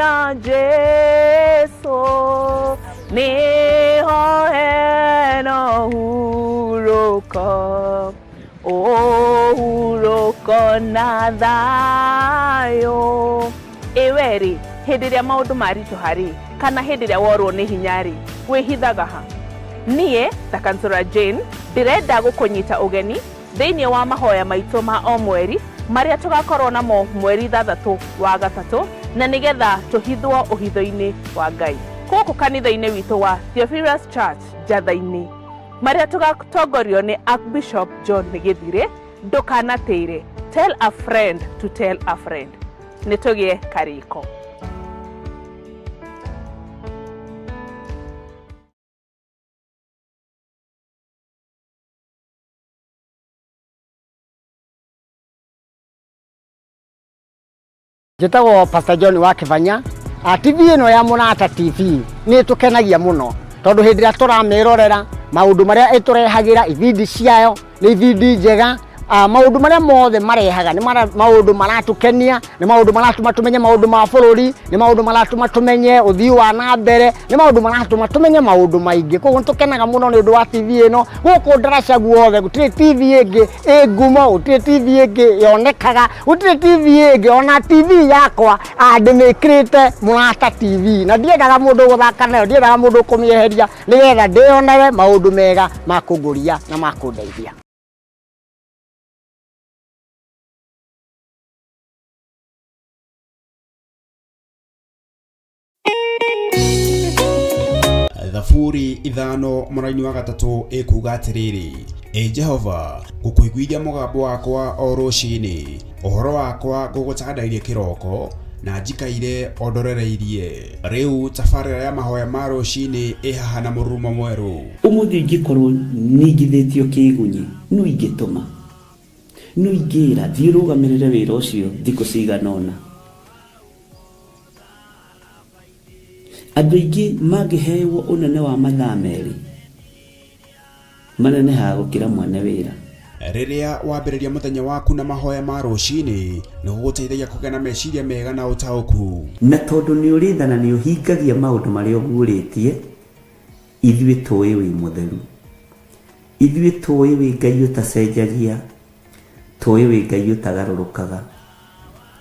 ya Jesu niho heno huruko huruko na thayo. Eweri hindi ria maundu maritu hari kana hindi ria worwo ni hinyari wihithaga ha? Nie ta Kansura Jane ndirenda gukunyita ugeni thiini wa mahoya maitu ma o mweri maria tugakorwo namo mweri 3 wa gatatu na nigetha tuhithwo uhitho-ini wa Ngai guku kanitha-ini witu wa Theophilus Church Jatha-ini maria tugatongorio ni Archbishop John Githire. Ndukanateire, tell a friend to tell a friend. Nitugie kariko. Njĩtagwo Pastor John wa Kĩbanya. TV ĩno ya Mũrata TV nĩ tũkenagia mũno tondũ hĩndĩ ĩrĩa tũramĩrorera maũndũ marĩa ĩtũrehagĩra ibindi ciayo nĩ ibindi njega. Maũndũ marĩa mothe marehaga nĩ maũndũ maratukenia, nĩ maũndũ maratũma tumenye maũndũ ma bũrũri, nĩ maũndũ maratũma tumenye ũthii wa na mbere, nĩ maũndũ maratũma tumenye maũndũ maingĩ. Koguo nĩ tũkenaga mũno nĩ ũndũ wa TV ĩno. Gũkũ ndaraca guothe gũtirĩ TV ĩngĩ ngumo, gũtirĩ TV ĩngĩ yonekaga, gũtirĩ TV ĩngĩ. Ona TV yakwa ndĩmĩkĩrĩte Mũrata TV, na ndiendaga mũndũ gũthaka nayo, ndiendaga mũndũ kũmĩeheria, nĩgetha ndĩonere maũndũ mega ma kũngũria na ma kũndeithia. Thaburi ithano mũraini wa gatatu ikuga atiriri: Jehova ngukuiguithia mugambo wakwa o rũcinĩ, ũhoro wakwa ngũgũcandairie kĩroko na njikaire ondorereirie. Rĩu tabarĩra ya mahoya ma rũcinĩ ĩhaha na mũrurumo mwerũ. Ũmũthĩ ingĩkorwo ningithĩtio kĩgunyi no ingĩtũma, no ingĩra thiĩ rũgamĩrĩre wĩra ũcio thikũ cigana ũna. Andũ aingĩ mangĩheyo ũnene wa mathaa merĩ manenehaga gũkĩra mwene wĩra. Rĩrĩa wambĩrĩria mũthenya waku na mahoya ma rũcinĩ nĩ gũgũteithagia kũgĩa na meciria mega na ũtaũku. Na tondũ nĩ ũrĩtha na nĩ ũhingagia maũndũ marĩa ũguũrĩtie, ithuĩ tũĩ wĩ mũtheru, ithuĩ tũĩ wĩ Ngai ũtacenjagia, tũĩ wĩ Ngai ũtagarũrũkaga.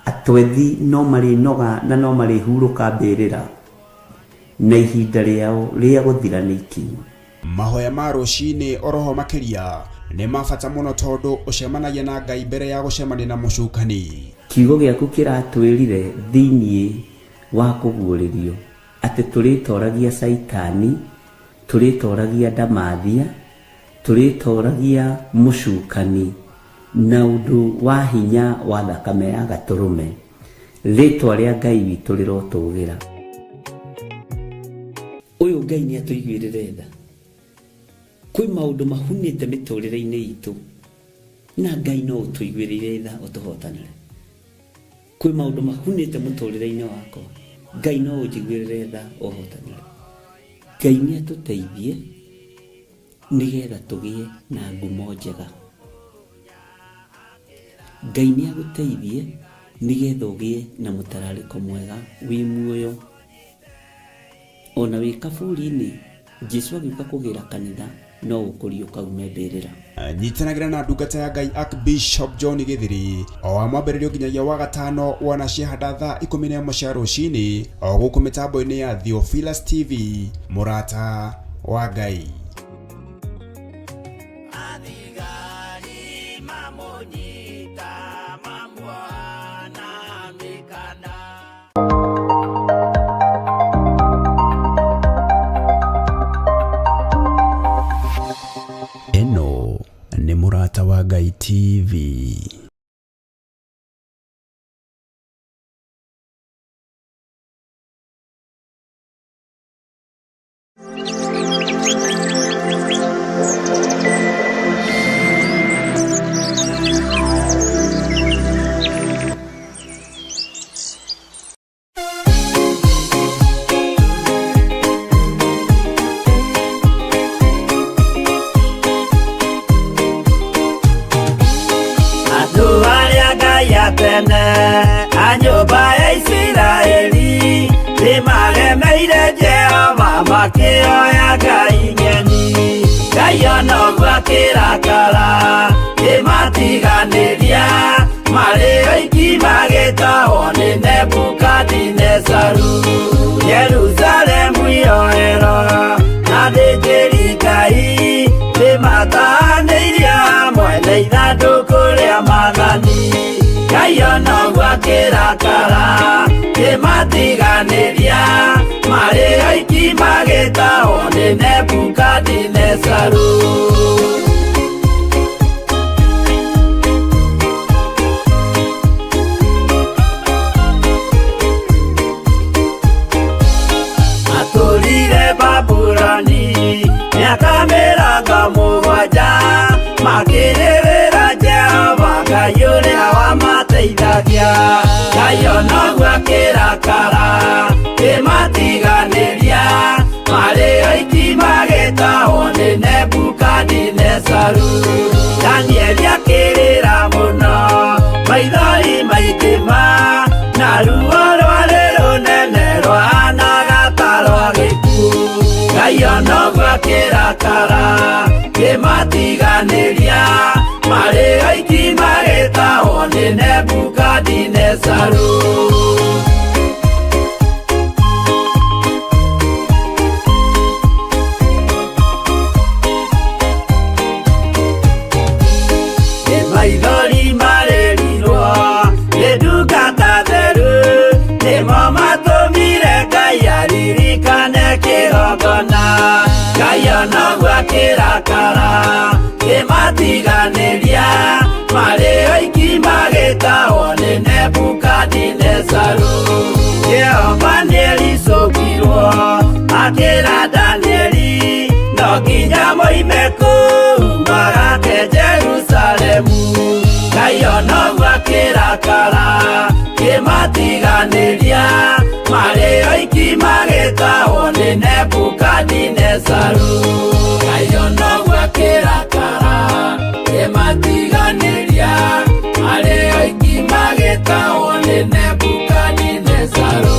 Atwethi no marĩnoga na no marĩhurũka mbĩrĩra, na ihinda rĩao rĩa gũthira nĩ ikinyu. Mahoya ma rũcinĩ oroho makĩria nĩ mabata mũno tondũ ũcemanagia na Ngai mbere ya gũcemania na mũcukani. Kiugo gĩaku kĩratwĩrire thĩinĩ wa kũguũrĩrio atĩ tũrĩtoragia Saitani, tũrĩtoragia Ndamathia, tũrĩtoragia mũcukani na ũndũ wa hinya wa thakame ya Gatũrũme. Rĩtwa rĩa Ngai witũ rĩrotũgĩra. Ũyũ Ngai nĩ atũiguĩrĩre tha. Kwĩ maũndũ mahunĩte mĩtũrĩre-inĩ itũ na Ngai no ũtũiguĩrĩre tha ũtũhotanĩre. Kwĩ maũndũ mahunĩte mũtũrĩre-inĩ wakwa, Ngai no ũnjiguĩrĩre tha ũhotanĩre. Ngai nĩ atũteithie nĩgetha tũgĩe na ngumo njega. Ngai nĩ agũteithie nĩgetha ũgĩe na mũtararĩko mwega wĩ muoyo. Ona wĩ kaburi-inĩ, Jesũ agĩũka kũgĩra kanitha no ũkũrio kaume mbĩrĩra. Nyitanagĩra na ndungata ya Ngai Archbishop John Githiri o wa mwambĩrĩrio nginyagia wa gatano wana ciahanda thaa 11 cia rũcinĩ o gũkũ mĩtambo-inĩ ya Theophilus TV, Mũrata wa Ngai. Eno ni Mũrata wa Ngai TV. Nebukadnezaru Yerusalemu yoero na thĩnjĩri-Ngai nĩmataanĩirie hamwe na ithandũkũ rĩa Mwathani. Ngai onoguo akĩrakara kĩmatiganĩria marĩ oiki magĩtahwo nĩ Nebukadnezaru. Atũrire Babuloni mĩaka 70 makĩrĩrĩra Jehova Ngai ũrĩa wamateithagia. Ngai onoguo akĩrakara kĩmatiganĩria marĩ oiki magĩtahwo nĩ Nebukadnezaru. Danieli akĩrĩra mũno maithori maikĩma na ruo rwarĩ rũnene rwahanaga ta rwa gĩkuũ. Ngai onoguo akĩrakara kĩmatiganĩria marĩ oiki magĩtahwo nĩ Nebukadnezaru. Maithori marĩrirwo nĩ ndungata theru nĩmo matũmire Ngai aririkane kĩgongona. Ngai onoguo akĩrakara kĩmatiganĩria marĩ oiki magĩtahwo nĩ Nebukadnezaru. Jehova nĩericũkirwo akĩra Danieli no nginya moime kũu magake Jerusalemu. Ngai onoguo akĩrakara kĩmatiganĩria marĩ oiki magĩtahwo nĩ Nebukadnezaru. Ngai onoguo akĩrakara kĩmatiganĩria marĩ oiki magĩtahwo nĩ Nebukadnezaru.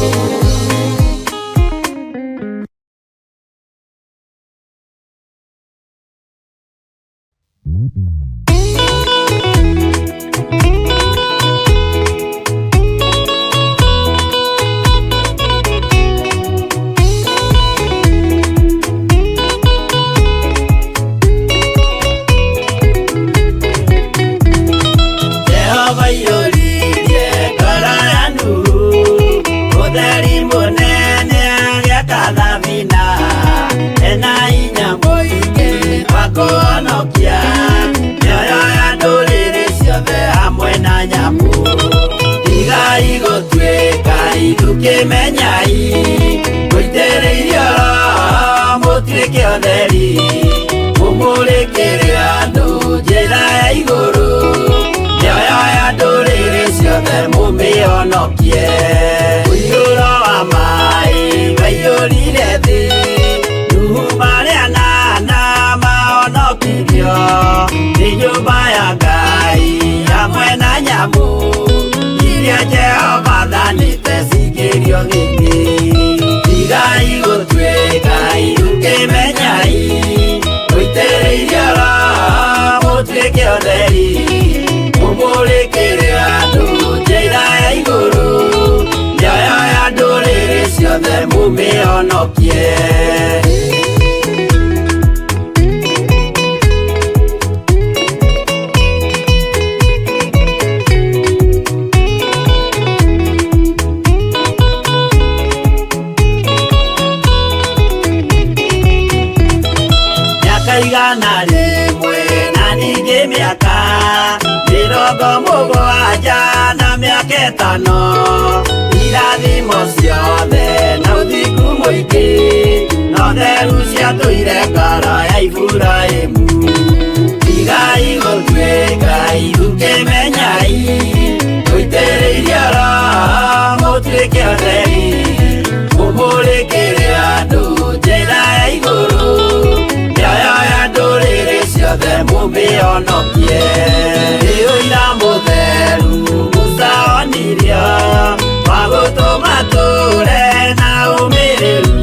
Jehova iyũririe ngoro ya Nuhu ũtheri mũnene agĩaka thabina ena hinya mũingĩ wa kũhonokia mĩoyo ya ndũrĩrĩ ciothe hamwe na nyamũ. Tigai gũtuĩka itũkĩmenyai mũitĩrĩirie Roho mũtuĩke ũtheri mũmũrĩkĩre andũ njĩra ya igũrũ. Mĩoyo ya ndũrĩrĩ ciothe mũmĩhonokie. Mũiyũro wa maĩ waiyũrire thĩ Nuhu marĩa 8 mahonokirio nĩ nyũmba ya Ngai hamwe na nyamũ iria Jehova athanĩte cingĩrio thĩ-inĩ. Tigai gũtuĩka itũkĩmenyai mũitĩrĩirie Roho mũtuĩke ũtheri mũmũrĩkĩre andũ njĩra ya igũrũ. Mĩoyo ya ndũrĩrĩ ciothe mũmĩhonokie. Mĩaka 100 na ningĩ mĩaka 70 na mĩaka 5 irathimo ciothe na ũthingu mũingĩ na ũtheru ciatũire ngoro ya Iburahĩmu. Tigai gũtuĩka itũkĩmenyai mũitĩrĩirie Roho mũtuĩke ũtheri mũmũrĩkĩre andũ njĩra ya igũrũ. Mĩoyo ya ndũrĩrĩ ciothe mũmĩhonokie. Ũira mũtheru Musa onirio wa gũtũma tũre na ũmĩrĩru.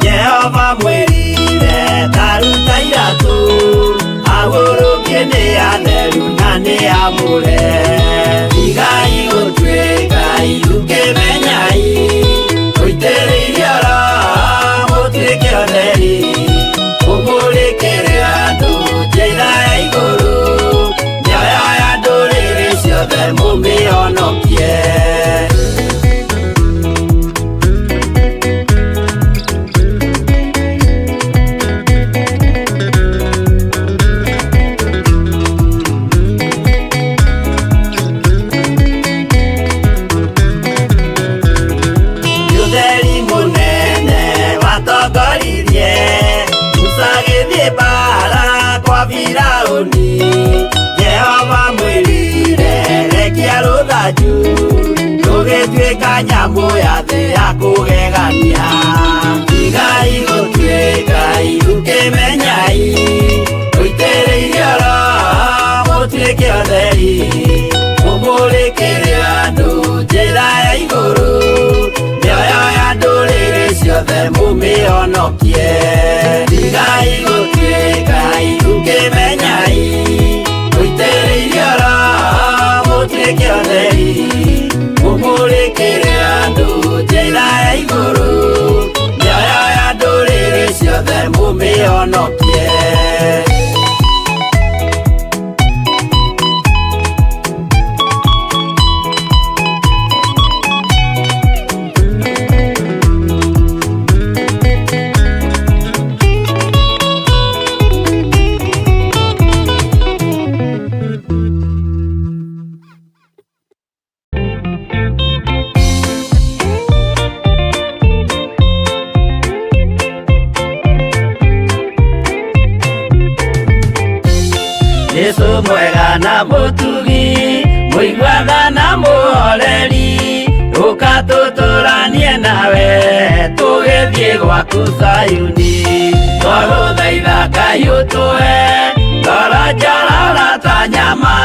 Jehova mwĩrire taruta iratũ agũrũkie nĩ atheru na nĩ amũre. Tigai gũtuĩka itũkĩmenyai nyamũ ya thĩ ya kũgegania. Igai gũtuĩkai ũkĩmenyai, ũitĩrĩirie oro mũtuĩke ũtheri, mũmũrĩkĩre andũ njĩra ya igũrũ, mĩoyo ya ndũrĩrĩ ciothe mũmĩhonokie. Igai gũtuĩkai ũkĩmenyai, ũitĩrĩirie oro mũtuĩke ũtheri, mũmũrĩkĩre andũ njĩra ya igũrũ, mĩoyo ya ndũrĩrĩ ciothe mũmĩhonokie. Yesu mwega na mũtugi, mũiguaga na mũhoreri, ũka tũtũranie nawe tũgĩthiĩ gwaku Zayuni. Twagũthaitha Ngai ũtũhe ngoro njororo ta nyama,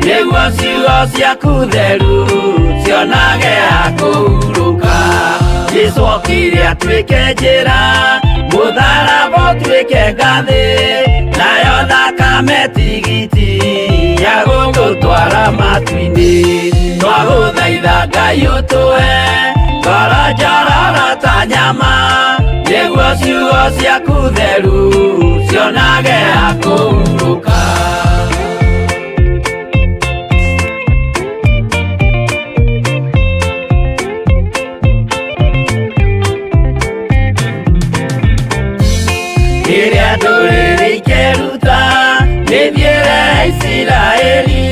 nĩguo ciugo ciaku theru cionage ha kũhurũka. Jesũ okire atuĩke njĩra, mũtharaba ũtuĩke ngathĩ, nayo thakame tigiti ya gũgũtwara matu-inĩ. Twagũthaitha Ngai ũtũhe ngoro njororo ta nyama, nĩguo ciugo ciaku theru cionage ha kũhurũka. Rĩrĩa ndũrĩrĩ ikeruta mĩthiĩre ya Isiraeli,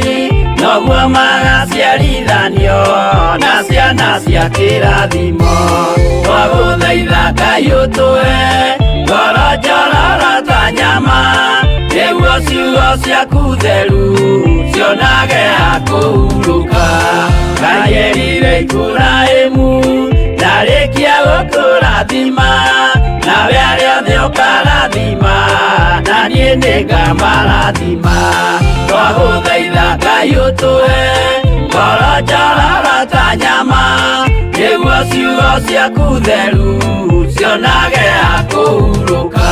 noguo magaciarithanio na ciana cia kĩrathimo. Twagũthaitha Ngai ũtũhe ngoro njororo ta nyama, nĩguo ciugo ciaku theru cionage ha kũhurũka. Ngai erire Iburahĩmu ndarĩkia gũkũrathima, nawe arĩa othe ũkarathima, na niĩ nĩngamarathima. Twagũthaitha Ngai ũtũhe ngoro njororo ta nyama, nĩguo ciugo ciaku theru cionage ha kũhurũka.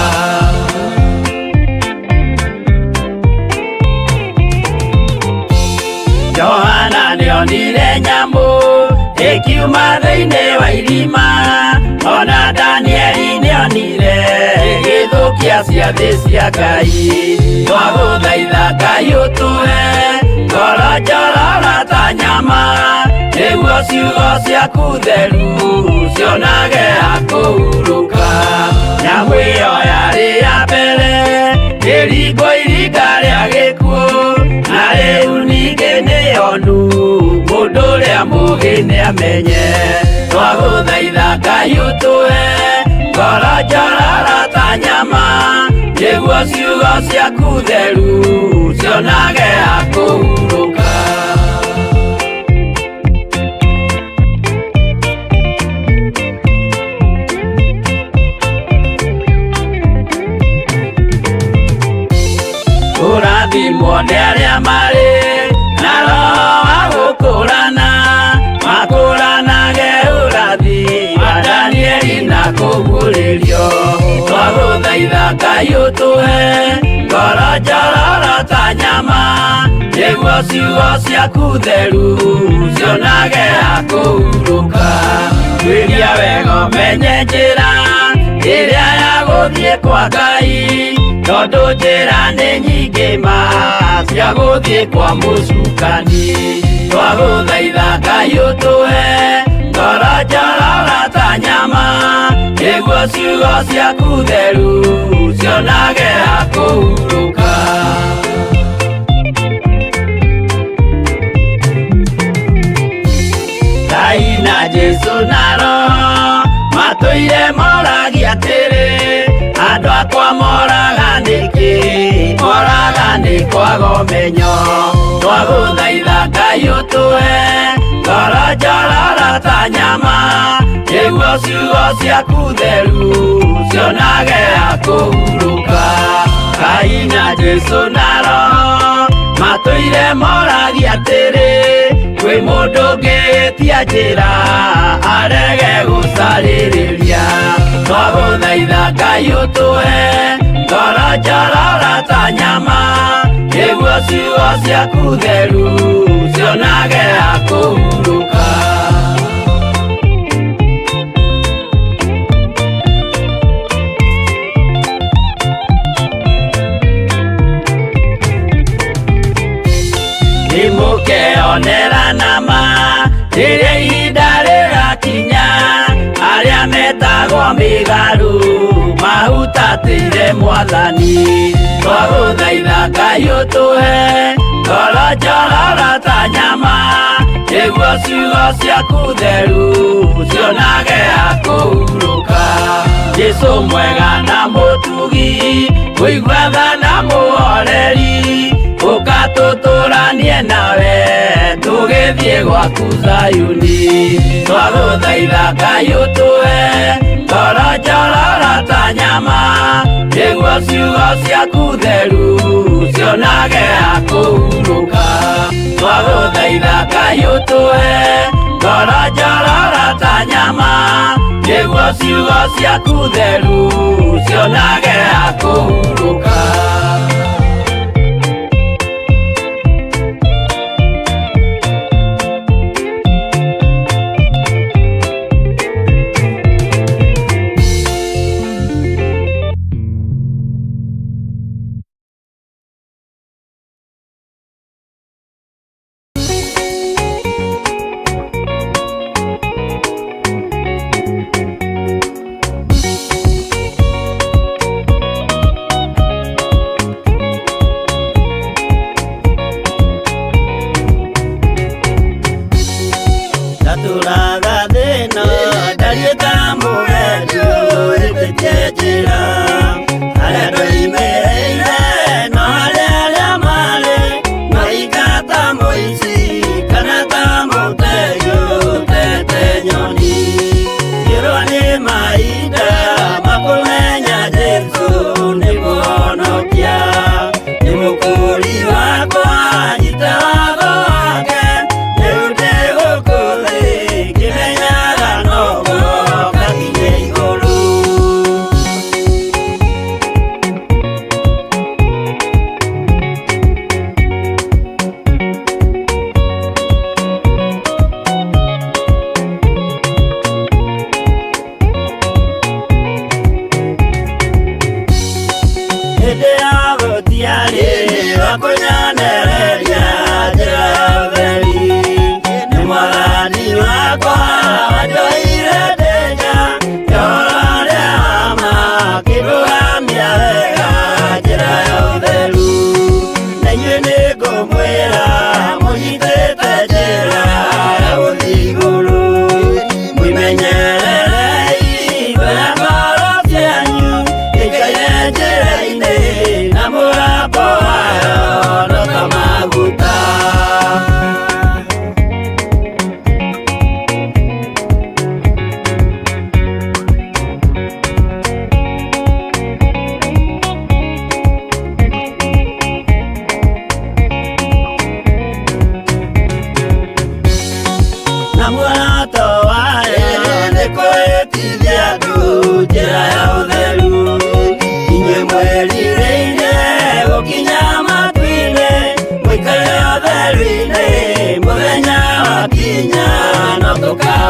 Johana nĩonire nyamũ ĩkiuma thĩinĩ wa irima, ona Danieli nĩonire ĩgĩthũkia ciathĩ cia Ngai. Twagũthaitha Ngai ũtũhe ngoro njororo ta nyama, nĩguo ciugo ciaku theru cionage ha kũhurũka. Nyamũ ĩyo yarĩ ya mbere ĩringwo iringa rĩa gĩkuũ, na rĩu ningĩ nĩyonu mũndũ ũrĩa mũũgĩ nĩamenye. Twagũthaitha Ngai ũtũhe ngoro njororo ta nyama, nĩguo ciugo ciaku theru cionage ha kũhurũka. Ũrathimwo nĩ arĩa marĩ na roho wa gũkũrana, makũranage ũrathi wa Danieli na kũguũrĩrio. Twagũthaitha Ngai ũtũhe ngoro njororo ta nyama, nĩguo ciugo ciaku theru cionage ha kũhurũka. Twĩria wega ũmenye njĩra ĩrĩa ya gũthiĩ kwa Ngai, tondũ njĩra nĩ nyingĩ ma cia gũthiĩ kwa mũcukani. Twagũthaitha Ngai ũtũhe ngoro njororo ta nyama, nĩguo ciugo ciaku theru cionage ha kũhurũka. Ngai na Jesũ na Roho matũire moragia atĩrĩ, andũ akwa moraga nĩkĩ, moraga nĩ kwaga ũmenyo. Twagũthaitha Ngai ũtũhe ngoro njororo ta nyama nĩguo ciugo ciaku theru cionage akũhurũka. Ngai na Jesũ na Roho matũire moragia atĩrĩ kwĩ mũndũ ũngĩtia njĩra arege gũcarĩrĩria. Twagũthaitha Ngai ũtũhe ngoro njororo ta nyama nĩguo ciugo ciaku theru cionage akũhurũka. Nĩmũkeonera nama rĩrĩa ihinda rĩgakinya arĩa metagwo mĩgarũ mahutatĩire Mwathani. Twagũthaitha Ngai ũtũhe ngoro njororo ta nyama nĩguo ciugo ciaku theru cionage akũhurũka. Jesũ mwega na mũtugi mũigua tha na mũhoreri ũkatũtũranie nawe tũgĩthiĩ gwaku Zayuni. Twagũthaitha Ngai ũtũhe ngoro njororo ta nyama nĩguo ciugo ciaku theru cionage akũhurũka. Twagũthaitha Ngai ũtũhe ngoro njororo ta nyama nĩguo ciugo ciaku theru cionage akũhurũka.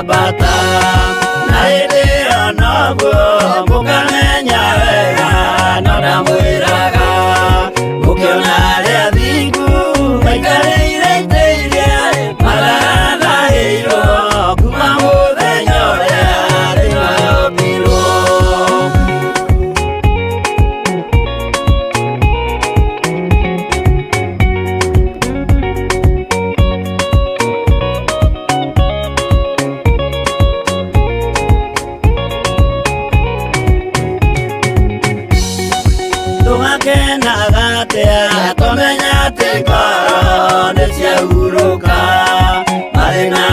bata na ĩndĩ onoguo mũkamenya wega no ndamwĩraga mũkĩona arĩa thingu maikarĩire itĩ iria marathahĩirwo kuma mũthenya ũrĩa thĩ yombirwo. Nagatĩa tũmenya atĩ ngoro nĩciahurũka marĩ na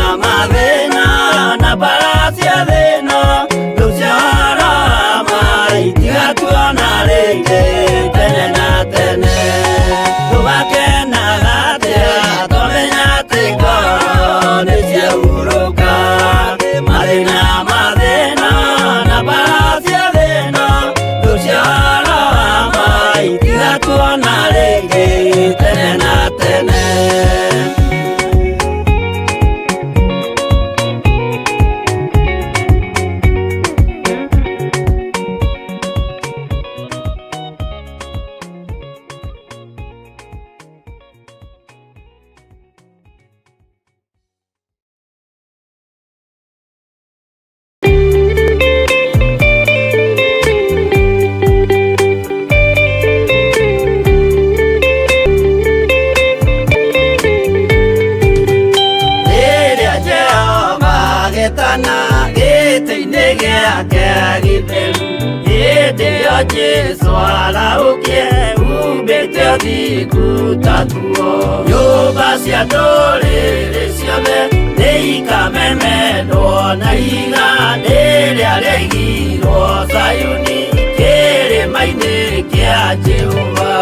wa Jesu araukie umbĩte ũthingu ta tuo. Nyũmba cia ndũrĩrĩ ciothe nĩikamemendwo na ihiga rĩrĩa rĩaigirwo Zayuni kĩrĩma-inĩ kĩa Jehova.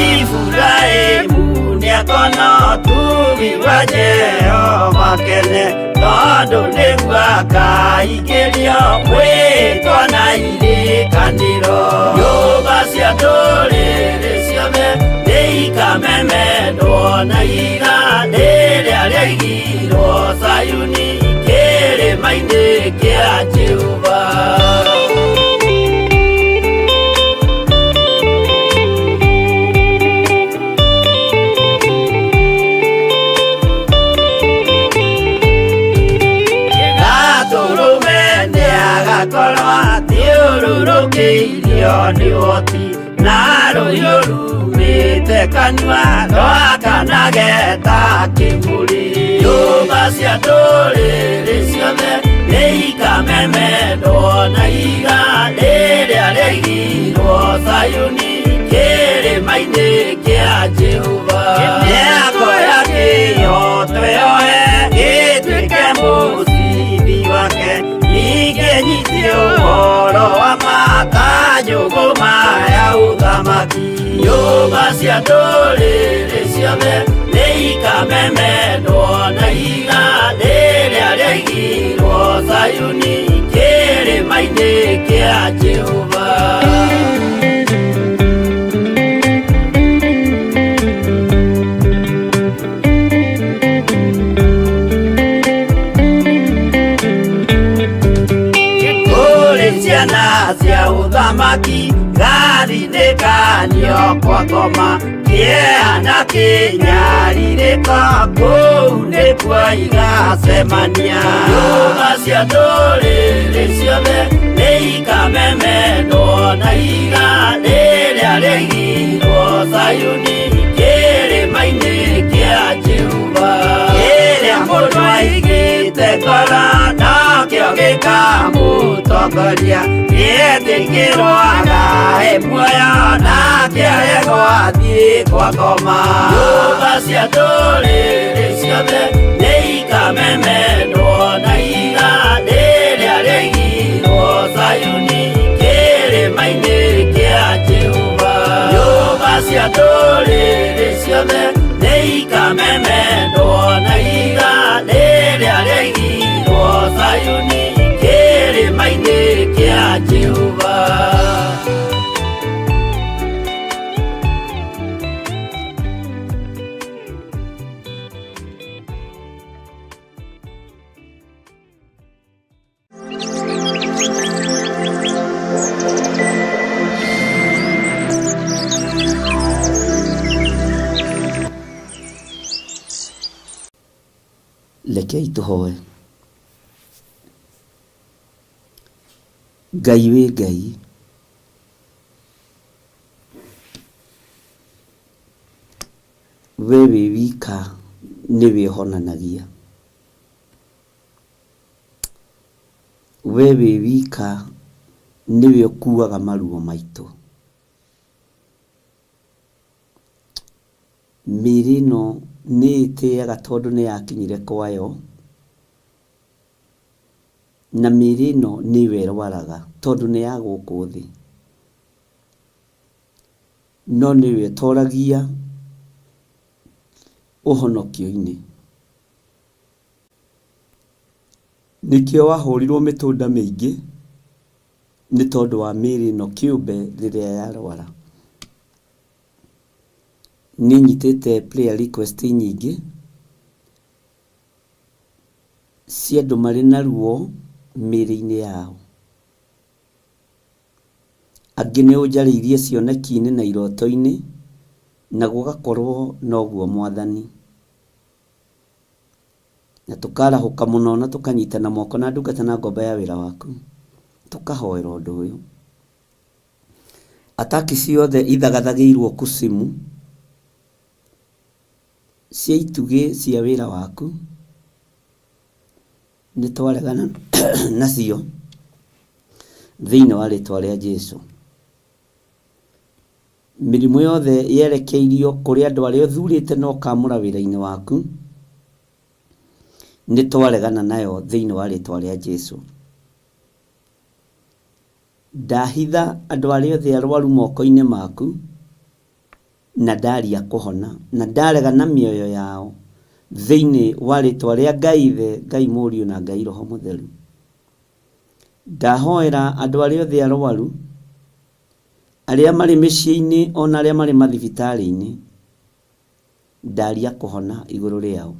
Iburahĩmu nĩakona ũtugi wa Jehova kene, tondũ nĩguo akaingĩrio mwĩtwo na irĩkanĩro. Nyũmba cia ndũrĩrĩ ciothe nĩikamemendwo na ihiga rĩrĩa rĩaigirwo Zayuni kĩrĩma-inĩ kĩa Jehova. Thiũrũrũkĩirio nĩ ũhoti na rũhiũ rumĩte kanua rwakanageta kĩmũrĩ. Nyũmba cia ndũrĩrĩ ciothe nĩikamemendwo na ihiga rĩrĩa rĩaigirwo Zayuni kĩrĩma-inĩ kĩa Jehova. Mĩako ya kĩyo twĩoe gĩtuĩke mũcibi wake, ningĩ nyitie ũhoro wa makanjũgũma ya ũthamaki. Nyũmba cia ndũrĩrĩ ciothe nĩikamemendwo na ihiga rĩrĩa rĩaigirwo Zayuni kĩrĩma-inĩ kĩa Jehova. Ciana cia ũthamaki gathithĩkanio kwa ngoma, kĩeha kĩnyarirĩko kũu nĩkuo igacemania. Nyũmba cia ndũrĩrĩ ciothe nĩikamemendwo na ihiga rĩrĩa rĩaigirwo Zayuni kĩrĩma-inĩ kĩa Jehova. Kĩrĩa mũndũ aigĩte ngoro nakĩo gĩkamũtongoria, gĩetĩkĩrwaga muoyo nakĩo gĩgwathiĩ kwa ngoma. Nyũmba cia ndũrĩrĩ ciothe nĩikamemendwo na ihiga rĩrĩa rĩaigirwo Zayuni kĩrĩma-inĩ kĩa Jehova. Nyũmba cia ndũrĩrĩ ciothe nĩikamemendwo na ihiga rĩrĩa rĩaigirwo Zayuni kĩrĩma-inĩ kĩa Jehova. Rekei tũhoe. Ngai wĩ Ngai, we wĩ wika nĩwe ũhonanagia. We wĩ wika nĩwe ũkuaga maruo maitũ. Mĩĩrĩ ĩno nĩ ĩtĩaga tondũ nĩ yakinyire kwayo, na mĩĩrĩ ĩno nĩwe ĩrwaraga tondũ nĩ ya gũkũ thĩ, no nĩwe ũtoragia ũhonokio-inĩ. Nĩkĩo wahũrirwo mĩtũnda mĩingĩ nĩ tondũ wa mĩĩrĩ ĩno kĩũmbe rĩrĩa yarwara. Nĩ nyitĩte prayer request nyingĩ cia andũ marĩ na ruo mĩĩrĩ-inĩ yao. Angĩ nĩ ũnjarĩirie cioneki-inĩ na iroto-inĩ, na gũgakorwo noguo Mwathani. Na tũkarahũka mũno na tũkanyitana moko na ndungata na ngombo ya wĩra waku, tũkahoera ũndũ ũyũ. Ataki ciothe ithagathagĩirwo kusimu cia itugĩ cia wĩra waku nĩ twaregana nacio thĩinĩ wa rĩtwa rĩa Jesũ. mĩrimũ yothe yerekeirio kũrĩ andũ arĩa ũthurĩte no kamũra wĩra-inĩ waku, nĩ twaregana nayo thĩinĩ wa rĩtwa rĩa Jesũ. Ndahitha andũ arĩa othe arwaru moko-inĩ maku, na ndaria kũhona, na ndaregana mĩoyo yao thĩinĩ wa rĩtwa rĩa Ngai Ithe, Ngai Mũriũ na Ngai Roho Mũtheru. Ndahoera andũ arĩa othe arwaru, arĩa marĩ mĩciĩ-inĩ ona arĩa marĩ mathibitarĩ-inĩ, ndaria kũhona igũrũ rĩao.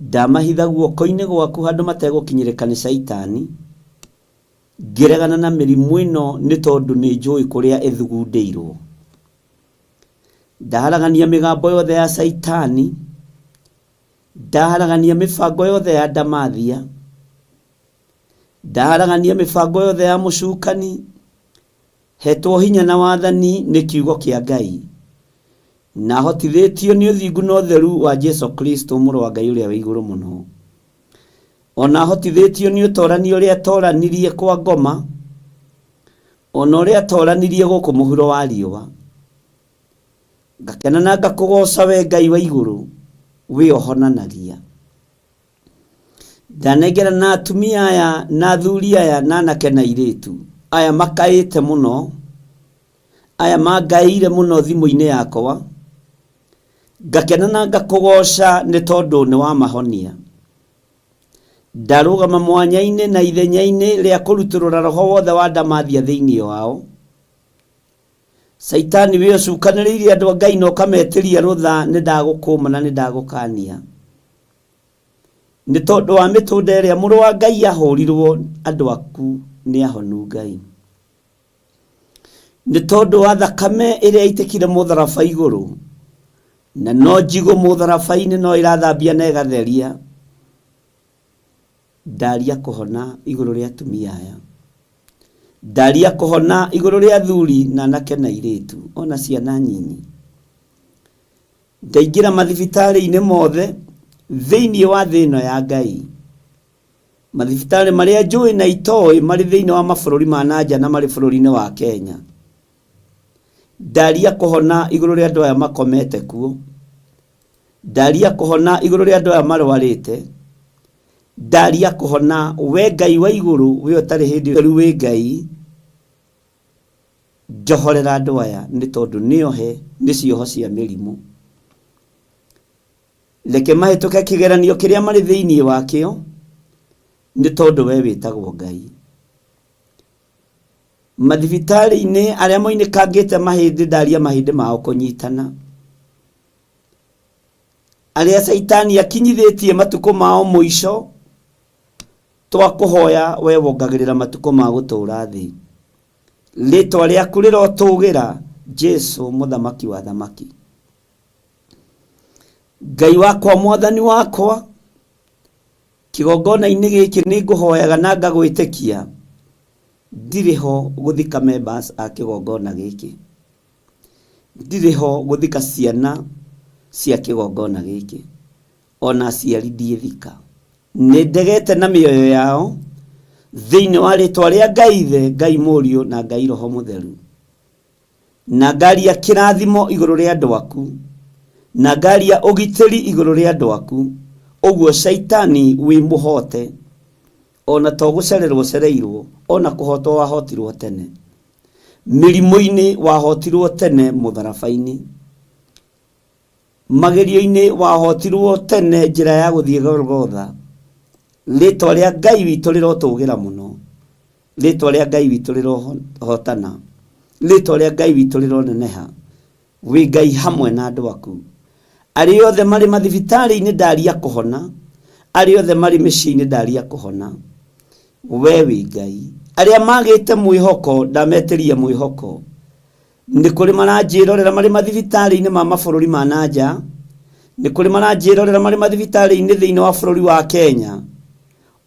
Ndamahitha guoko-inĩ gwaku handũ mategũkinyĩrĩka nĩ Saitani, ngĩregana na mĩrimũ ĩno nĩ tondũ nĩ njũĩ kũrĩa ĩthugundĩirwo. Ndaharagania mĩgambo yothe ya Saitani, ndaharagania mĩbango yothe ya ndamathia, ndaharagania mĩbango yothe ya mũcukani, hetwo hinya na wathani nĩ kiugo kĩa Ngai, na hotithĩtio nĩ ũthingu na ũtheru wa Jesũ Kristo mũrũ wa Ngai ũrĩa wĩ igũrũ mũno. Ona hotithĩtio nĩ ũtorani ũrĩa atoranirie kwa ngoma, ona ũrĩa atoranirie gũkũ mũhuro wa riũa. Ngakena na ngakũgoca we Ngai wa igũrũ, we ũhonanagia. Ndanengera na atumia aya na athuri aya na anake na airĩtu aya makaĩte mũno, aya mangaĩire mũno thimũ-inĩ yakwa, ngakena na ngakũgoca nĩ tondũ nĩ wamahonia. Ndarũgama mwanya-inĩ na ithenya-inĩ rĩa kũrutũrũra roho wothe wa ndamathia thĩinĩ wao. Saitani we ũcukanĩrĩirie andũ a Ngai na ũkametĩria rũtha, nĩ ndagũkũma na nĩ ndagũkania. Nĩ tondũ wa mĩtũnda ĩrĩa mũrũ wa Ngai ahũrirwo, andũ aku nĩ ahonu Ngai. Nĩ tondũ wa thakame ĩrĩa yaitĩkire mũtharaba igũrũ, na no njigũ mũtharaba-inĩ no ĩrathambia na ĩgatheria. Ndaria kũhona igũrũ rĩa atumia aya, ndaria kũhona igũrũ rĩa athuri na anake na airĩtu ona ciana nyinyi. Ndaingĩra mathibitarĩ-inĩ mothe thĩinĩ wa thĩ ĩno ya Ngai, mathibitarĩ marĩa njũĩ na itoĩ marĩ thĩinĩ wa mabũrũri ma nanja na marĩ bũrũri-inĩ wa Kenya. Ndaria kũhona igũrũ rĩa andũ aya makomete kuo, ndaria kũhona igũrũ rĩa andũ aya marwarĩte, ndaria kũhona we Ngai wa igũrũ, we ũtarĩ hĩndĩ ũtheru wĩ Ngai. Njohorera andũ aya nĩ tondũ nĩohe nĩ cioho cia mĩrimũ. Reke mahĩtũke kĩgeranio kĩrĩa marĩ thĩinĩ wakĩo, nĩ tondũ we wĩtagwo Ngai. Mathibitarĩ-inĩ arĩa moinĩkangĩte mahĩndĩ, ndaria mahĩndĩ mao kũnyitana. Arĩa Saitani akinyithĩtie matukũ mao mũico, twakũhoya we wongagĩrĩra matukũ ma gũtũũra thĩ. Rĩtwa rĩaku rĩrotũgĩra, Jesũ mũthamaki wa thamaki. Ngai wakwa mwathani wakwa, kĩgongona-inĩ gĩkĩ nĩ ngũhoyaga na ngagwĩtĩkia, ndirĩ ho gũthika members a kĩgongona gĩkĩ, ndirĩ ho gũthika ciana cia kĩgongona gĩkĩ, ona aciari ndiĩthika. Nĩ ndegete na mĩoyo yao thĩinĩ wa rĩtwa rĩa Ngai Ithe, Ngai Mũriũ na Ngai Roho Mũtheru. Na ngaria kĩrathimo igũrũ rĩa andũ aku, na ngaria ũgitĩri igũrũ rĩa andũ aku. Ũguo Saitani wĩ mũhote, ona to gũcererwo cereirwo, ona kũhotwo wahotirwo tene. Mĩrimũ-inĩ wahotirwo tene mũtharaba-inĩ, magerio-inĩ wahotirwo tene njĩra ya gũthiĩ Golgotha. Rĩtwa rĩa Ngai witũ rĩrotũgĩra mũno, rĩtwa rĩa Ngai witũ rĩrohotana, rĩtwa rĩa Ngai witũ rĩroneneha. Wĩ Ngai hamwe na andũ aku. Arĩa othe marĩ mathibitarĩ-inĩ ndaria kũhona, arĩa othe marĩ mĩciĩ-inĩ ndaria kũhona. We wĩ Ngai. Arĩa magĩte mwĩhoko ndametĩria mwĩhoko. Nĩ kũrĩ maranjĩrorera marĩ mathibitarĩ-inĩ ma mabũrũri ma nanja, nĩ kũrĩ maranjĩrorera marĩ mathibitarĩ-inĩ thĩinĩ wa bũrũri wa Kenya.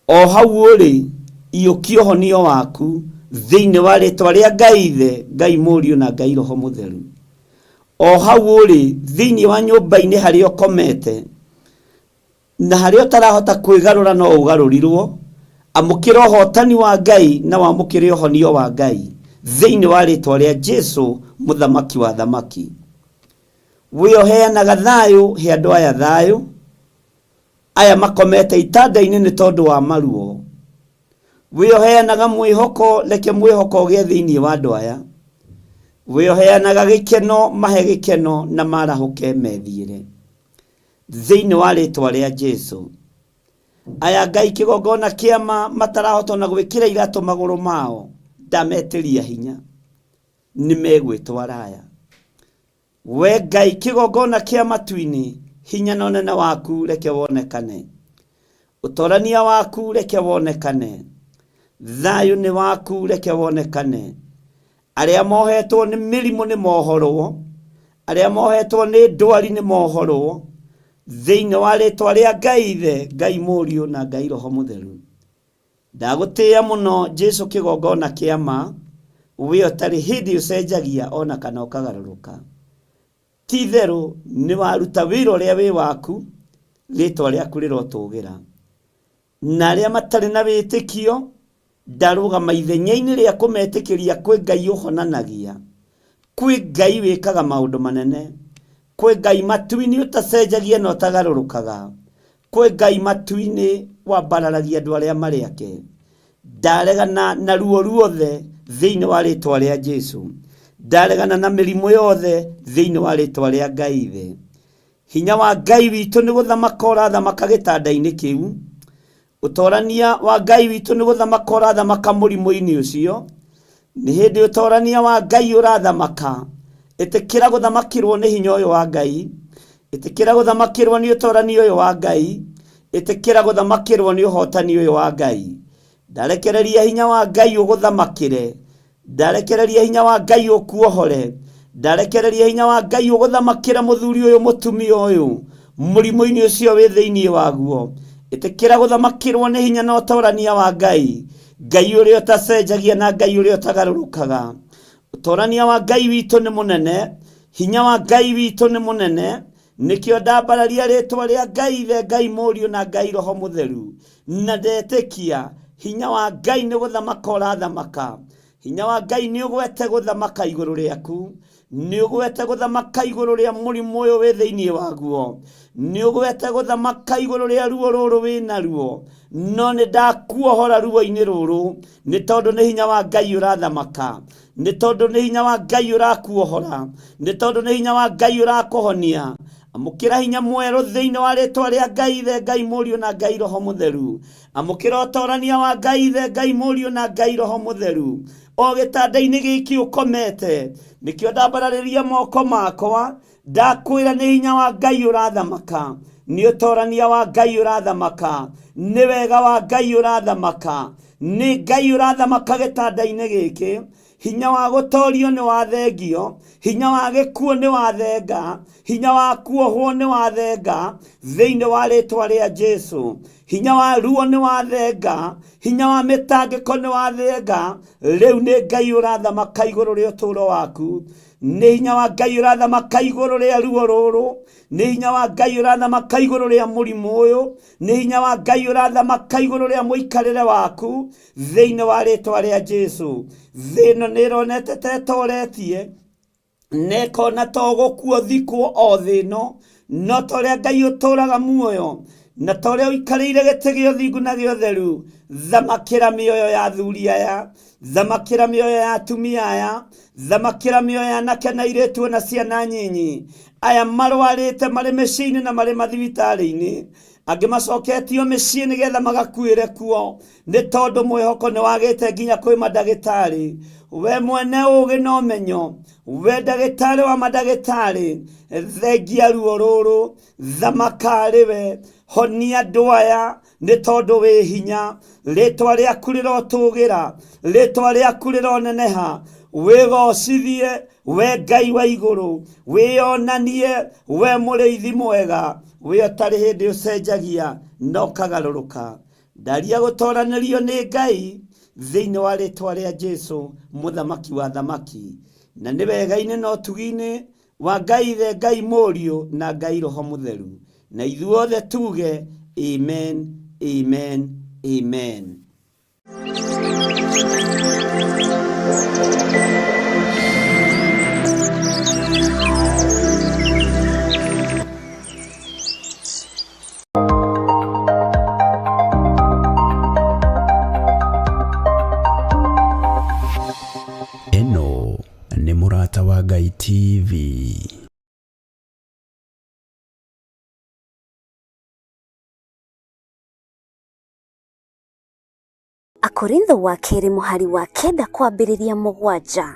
O hau ũrĩ, iyũkia ũhonio waku thĩinĩ wa rĩtwa rĩa Ngai Ithe, Ngai Mũriũ na Ngai Roho Mũtheru. O hau ũrĩ thĩinĩ wa nyũmba-inĩ harĩa ũkomete, na harĩa ũtarahota kwĩgarũra no ũgarũrirwo, amũkĩra ũhotani wa Ngai na wamũkĩre ũhonio wa Ngai thĩinĩ wa rĩtwa rĩa Jesũ mũthamaki wa thamaki. Wĩoheanaga thayũ he andũ aya thayũ, aya makomete itanda-inĩ nĩ tondũ wa maruo. Wĩoheanaga mwĩhoko, reke mwĩhoko ũgĩe thĩinĩ wa andũ aya. Wĩoheanaga gĩkeno, mahe gĩkeno na marahũke methiĩre thĩinĩ wa rĩtwa rĩa Jesũ. Aya Ngai kĩgongona kĩama matarahota na gwĩkĩra iratũ magũrũ mao, ndametĩria hinya, nĩ megwĩtwara aya. We Ngai kĩgongona kĩa matu-inĩ, hinya na ũnene waku reke wonekane, ũtorania waku reke wonekane, thayũ nĩ waku reke wonekane. Arĩa mohetwo nĩ mĩrimũ nĩ mohorwo, arĩa mohetwo nĩ ndwari nĩ mohorwo thĩinĩ wa rĩtwa rĩa Ngai Ithe, Ngai Mũriũ na Ngai Roho Mũtheru. Ndagũtĩĩa mũno Jesũ kĩgongona kĩama, we ũtarĩ hĩndĩ ũcenjagia ona kana ũkagarũrũka. Ti itherũ nĩ waruta wĩra ũrĩa wĩ waku, rĩtwa rĩaku rĩrotũgĩra. Na arĩa matarĩ na wĩtĩkio, ndarũgama ithenya-inĩ rĩa kũmetĩkĩria kwĩ Ngai ũhonanagia, kwĩ Ngai wĩkaga maũndũ manene, kwĩ Ngai matu-inĩ ũtacenjagia na ũtagarũrũkaga, kwĩ Ngai matu-inĩ wambararagia andũ arĩa marĩ ake. Ndaregana na ruo ruothe thĩinĩ wa rĩtwa rĩa Jesũ. Ndaregana na mĩrimũ yothe thĩinĩ wa rĩtwa rĩa Ngai Ithe. Hinya wa Ngai witũ nĩ gũthamaka ũrathamaka gĩtanda-inĩ kĩu. Ũtorania wa Ngai witũ nĩ gũthamaka ũrathamaka mũrimũ-inĩ ũcio. Nĩ hĩndĩ ũtorania wa Ngai ũrathamaka. Ĩtĩkĩra gũthamakĩrwo nĩ hinya ũyũ wa Ngai. Ĩtĩkĩra gũthamakĩrwo nĩ ũtorania ũyũ wa Ngai. Ĩtĩkĩra gũthamakĩrwo nĩ ũhotani ũyũ wa Ngai. Ndarekereria hinya wa Ngai ũgũthamakĩre. Ndarekereria hinya wa Ngai ũkuohore. Ndarekereria hinya wa Ngai ũgũthamakĩra mũthuri ũyũ mũtumia ũyũ mũrimũ-inĩ ũcio wĩ thĩinĩ waguo. Ĩtĩkĩra gũthamakĩrwo nĩ hinya na ũtorania wa Ngai, Ngai ũrĩa ũtacenjagia na Ngai ũrĩa ũtagarũrũkaga. Ũtorania wa Ngai witũ nĩ mũnene, hinya wa Ngai witũ nĩ mũnene. Nĩkĩo ndambararia rĩtwa rĩa Ngai Ithe, Ngai Mũriũ na Ngai Roho Mũtheru, na ndetĩkia hinya wa Ngai nĩ gũthamaka ũrathamaka. Hinya wa Ngai nĩ ũgwete gũthamaka igũrũ rĩaku, nĩ ũgwete gũthamaka igũrũ rĩa mũrimũ ũyũ wĩ thĩinĩ waguo, nĩ ũgwete gũthamaka igũrũ rĩa ruo rũrũ wĩ naruo. No nĩ ndakuohora ruo-inĩ rũrũ, nĩ tondũ nĩ hinya wa Ngai ũrathamaka, nĩ tondũ nĩ hinya wa Ngai ũrakuohora, nĩ tondũ nĩ hinya wa Ngai ũrakũhonia. Amũkĩra hinya mwerũ thĩinĩ wa rĩtwa rĩa Ngai Ithe, Ngai Mũriũ na Ngai Roho Mũtheru. Amũkĩra ũtorania wa Ngai Ithe, Ngai Mũriũ na Ngai Roho Mũtheru. O gĩtanda-inĩ gĩkĩ ũkomete, nĩkĩo ndambararĩria moko makwa, ndakwĩra nĩ hinya wa Ngai ũrathamaka, nĩ ũtorania wa Ngai ũrathamaka, nĩ wega wa Ngai ũrathamaka, nĩ Ngai ũrathamaka gĩtanda-inĩ gĩkĩ. Hinya wa gũtorio nĩ wathengio, hinya wa gĩkuũ nĩ wathenga, hinya wa kuohwo nĩ wathenga thĩinĩ wa rĩtwa rĩa Jesũ. Hinya wa ruo nĩ wathenga, hinya wa mĩtangĩko nĩ wathenga. Rĩu nĩ Ngai ũrathamaka igũrũ rĩa ũtũũro waku, nĩ hinya wa Ngai ũrathamaka igũrũ rĩa ruo rũrũ, nĩ hinya wa Ngai ũrathamaka igũrũ rĩa mũrimũ ũyũ, nĩ hinya wa Ngai ũrathamaka igũrũ rĩa mũikarĩre waku thĩinĩ wa rĩtwa rĩa Jesũ. Thĩ ĩno nĩ ĩronete ta ĩtoretie, na ĩkona ta ũgũkua thikwo o thĩ ĩno, no ta ũrĩa Ngai ũtũũraga muoyo, na ta ũrĩa ũikarĩire gĩtĩ gĩa ũthingu na gĩa ũtheru. Thamakĩra mĩoyo ya athuri aya, thamakĩra mĩoyo ya atumia aya, thamakĩra mĩoyo ya anake na airĩtu na ciana nyinyi aya marwarĩte marĩ mĩciĩ-inĩ na marĩ mathibitarĩ-inĩ, angĩ macoketio mĩciĩ nĩgetha magakuĩre kuo nĩ tondũ mwĩhoko nĩ wagĩte nginya kwĩ mandagĩtarĩ. We mwene ũgĩ na ũmenyo, we ndagĩtarĩ wa mandagĩtarĩ, thengia ruo rũrũ, thamaka arĩ we, honia andũ aya nĩ tondũ wĩ hinya. Rĩtwa rĩaku rĩrotũgĩra, rĩtwa rĩaku rĩroneneha. Wĩgocithie we Ngai wa igũrũ, wĩonanie we mũrĩithi mwega, we ũtarĩ hĩndĩ ũcenjagia na ũkagarũrũka. Ndaria gũtoranĩrio nĩ Ngai thĩinĩ wa rĩtwa rĩa Jesũ mũthamaki wa thamaki, na nĩ wega-inĩ na ũtugi-inĩ wa Ngai Ithe, Ngai Mũriũ na Ngai Roho Mũtheru, na ithuothe tuge amen, amen, amen. Mũrata wa Ngai TV. Akorintho wa keri muhari wa kenda kwambĩrĩria 7.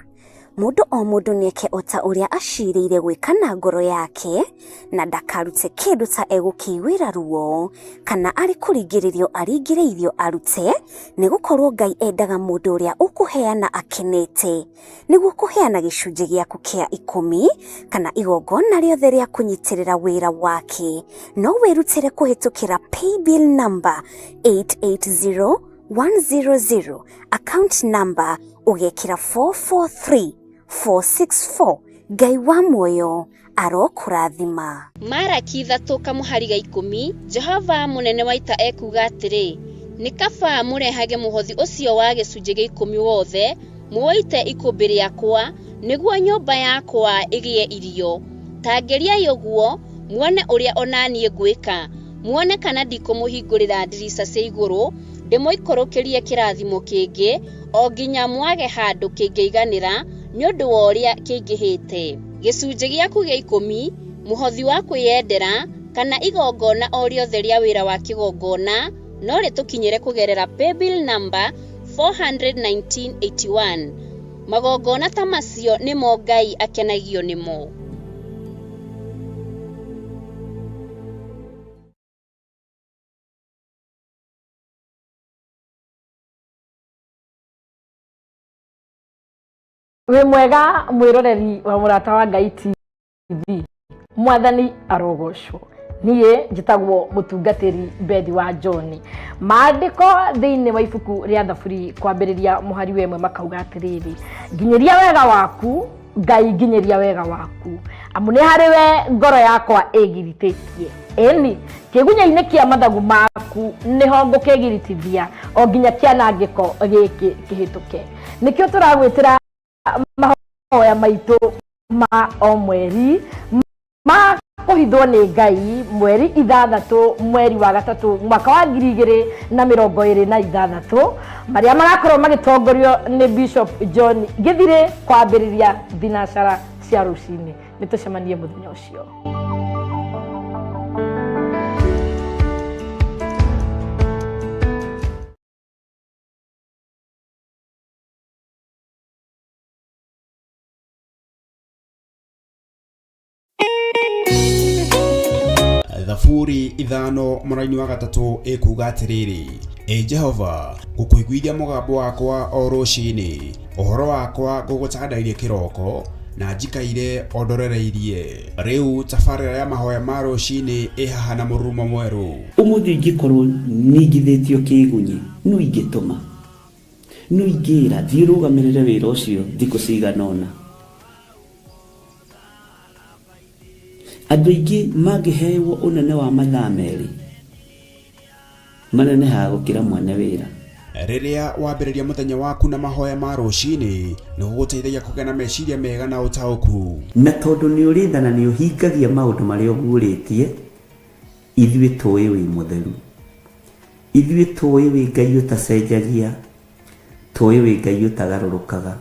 Mũndũ o mũndũ nĩeke ota ũrĩa acirĩire gwĩka na ngoro yake, na ndakarute kĩndũ ta egũkĩiguĩra ruo, kana arĩ kũringĩrĩrio aringĩrĩirio arute, nĩgũkorwo Ngai endaga mũndũ ũrĩa ũkũheana akenete, nĩguo kũheana gĩcunjĩ gĩaku kĩa 10 kana igongona rĩothe rĩa kũnyitĩrĩra wĩra wake. No wĩrutĩre kũhetũkĩra paybill number 880100, account number ugekĩra 443464. Ngai wa muoyo arokũrathima. Maraki 3 kamuhari ga 10. Jehova munene wa ita ekuga atĩrĩ, nĩ kaba mũrehage mũhothi ũcio wa gĩcunjĩ gĩa 10 wothe muoite ikũmbĩ rĩakwa, nĩguo nyũmba yakwa ĩgĩe irio. Tangeriai ũguo muone ũrĩa onanie ngwĩka, muone kana ndikũmũhingũrĩra ndirica cia igũrũ, ndĩmũikũrũkĩrie kĩrathimo kĩngĩ o nginya mwage handũ kĩngĩiganĩra nĩ ũndũ wa ũrĩa kĩingĩhĩte. Gĩcunjĩ gĩaku gĩa 10, mũhothi wa kwĩyendera kana igongona o rĩothe rĩa wĩra wa kĩgongona no rĩtũkinyĩre kũgerera paybill number 41981. Magongona ta macio nĩmo Ngai akenagio nĩmo. We mwega mwiroreri wa Mũrata wa Ngai TV, mwathani arogocwo. Niĩ njĩtagwo mũtungatĩri Bethi wa John. Maandĩko thĩinĩ wa ibuku rĩa Thaburi kwambĩrĩria mũhari wa 1 makauga atĩrĩrĩ, nginyĩria wega waku Ngai, nginyĩria wega waku, amu nĩ harĩ we ngoro yakwa ĩgiritĩtie. Ĩni kĩgunya-inĩ kĩa mathagu maku nĩho ngũkĩgiritithia o nginya kĩanangĩko gĩkĩ kĩhĩtũke. Nĩkĩo tũragwĩtĩra mahoya maitũ ma o mweri ma kũhithwo nĩ Ngai mweri 6 mweri wa 3 mwaka wa 2026, marĩa magakorwo magĩtongorio nĩ Bishop John Gĩthirĩ kwambĩrĩria thinacara cia rũcinĩ. Nĩtũcemanie mũthenya ũcio. Thaburi 5 mũraini wa 3 ĩkuga atĩrĩrĩ, Jehova ngũkũiguithia mũgambo wakwa o rũcinĩ, ũhoro wakwa ngũgũcandairie kĩroko, na njikaire ondorereirie. Rĩu tabarĩra ya mahoya ma rũcinĩ ĩhaha na mũrurumo mwerũ. Ũmũthĩ ingĩkorwo nĩngithĩtio kĩgunyi, no ingĩtũma, no ingĩra thiĩ rũgamĩrĩre wĩra ũcio thikũ cigana ũna. Andũ aingĩ mangĩheyo ũnene wa mathaa merĩ, manenehaga gũkĩra mwene wĩra. Rĩrĩa wambĩrĩria mũthenya waku na mahoya ma rũcinĩ, nĩgũgũteithagia kũgĩa na meciria mega na ũtaũku. Na tondũ nĩ ũrĩtha na nĩ ũhingagia maũndũ marĩa ũguũrĩtie, ithuĩ tũĩ wĩ mũtheru, ithuĩ tũĩ wĩ Ngai ũtacenjagia, tũĩ wĩ Ngai ũtagarũrũkaga.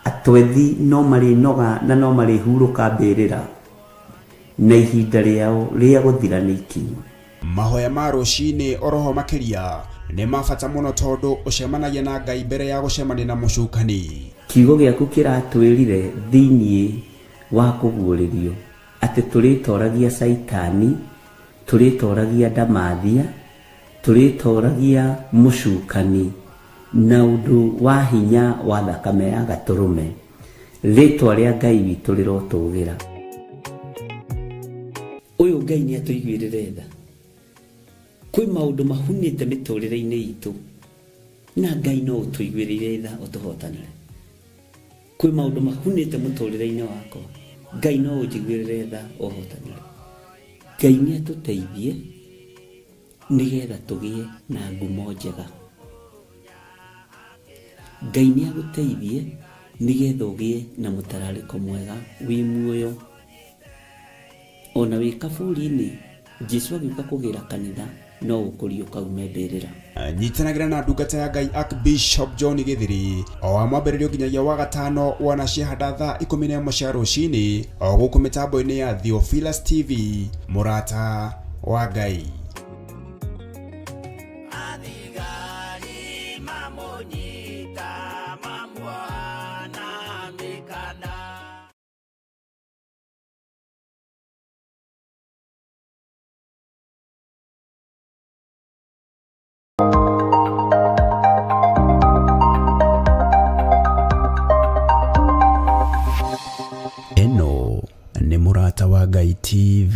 Atwethi no marĩnoga na no marĩhurũka mbĩrĩra, na ihinda rĩao rĩa gũthira nĩ ikinyu. Mahoya ma rũcinĩ oroho makĩria nĩ mabata mũno tondũ ũcemanagia na Ngai mbere ya gũcemania na mũcukani. Kiugo gĩaku kĩratwĩrire thĩinĩ wa kũguũrĩrio atĩ tũrĩtoragia Saitani, tũrĩtoragia Ndamathia, tũrĩtoragia mũcukani na ũndũ wa hinya wa thakame ya Gatũrũme. Rĩtwa rĩa Ngai witũ rĩrotũgĩra. Ũyũ Ngai nĩ atũiguĩrĩre tha. Kwĩ maũndũ mahunĩte mĩtũrĩre-inĩ itũ, na Ngai no ũtũiguĩrĩre tha ũtũhotanĩre. Kwĩ maũndũ mahunĩte mũtũrĩre-inĩ wakwa, Ngai no ũnjiguĩrĩre tha ũhotanĩre. Ngai nĩ atũteithie nĩgetha tũgĩe na ngumo njega. Ngai nĩ agũteithie nĩgetha ũgĩe na mũtararĩko mwega wĩ muoyo. Ona wĩ kaburi-inĩ, Jesũ agĩũka kũgĩra kanitha, no ũkũrio kaumembĩrĩra. Nyitanagira na ndungata ya Ngai Archbishop John Githiri o wa mwambĩrĩrio nginyagia wa gatano wana ciahanda thaa 11 cia rũcinĩ o gũkũ mĩtambo-inĩ ya Theophilus TV, mũrata wa Ngai. Eno ni Mũrata wa Ngai TV.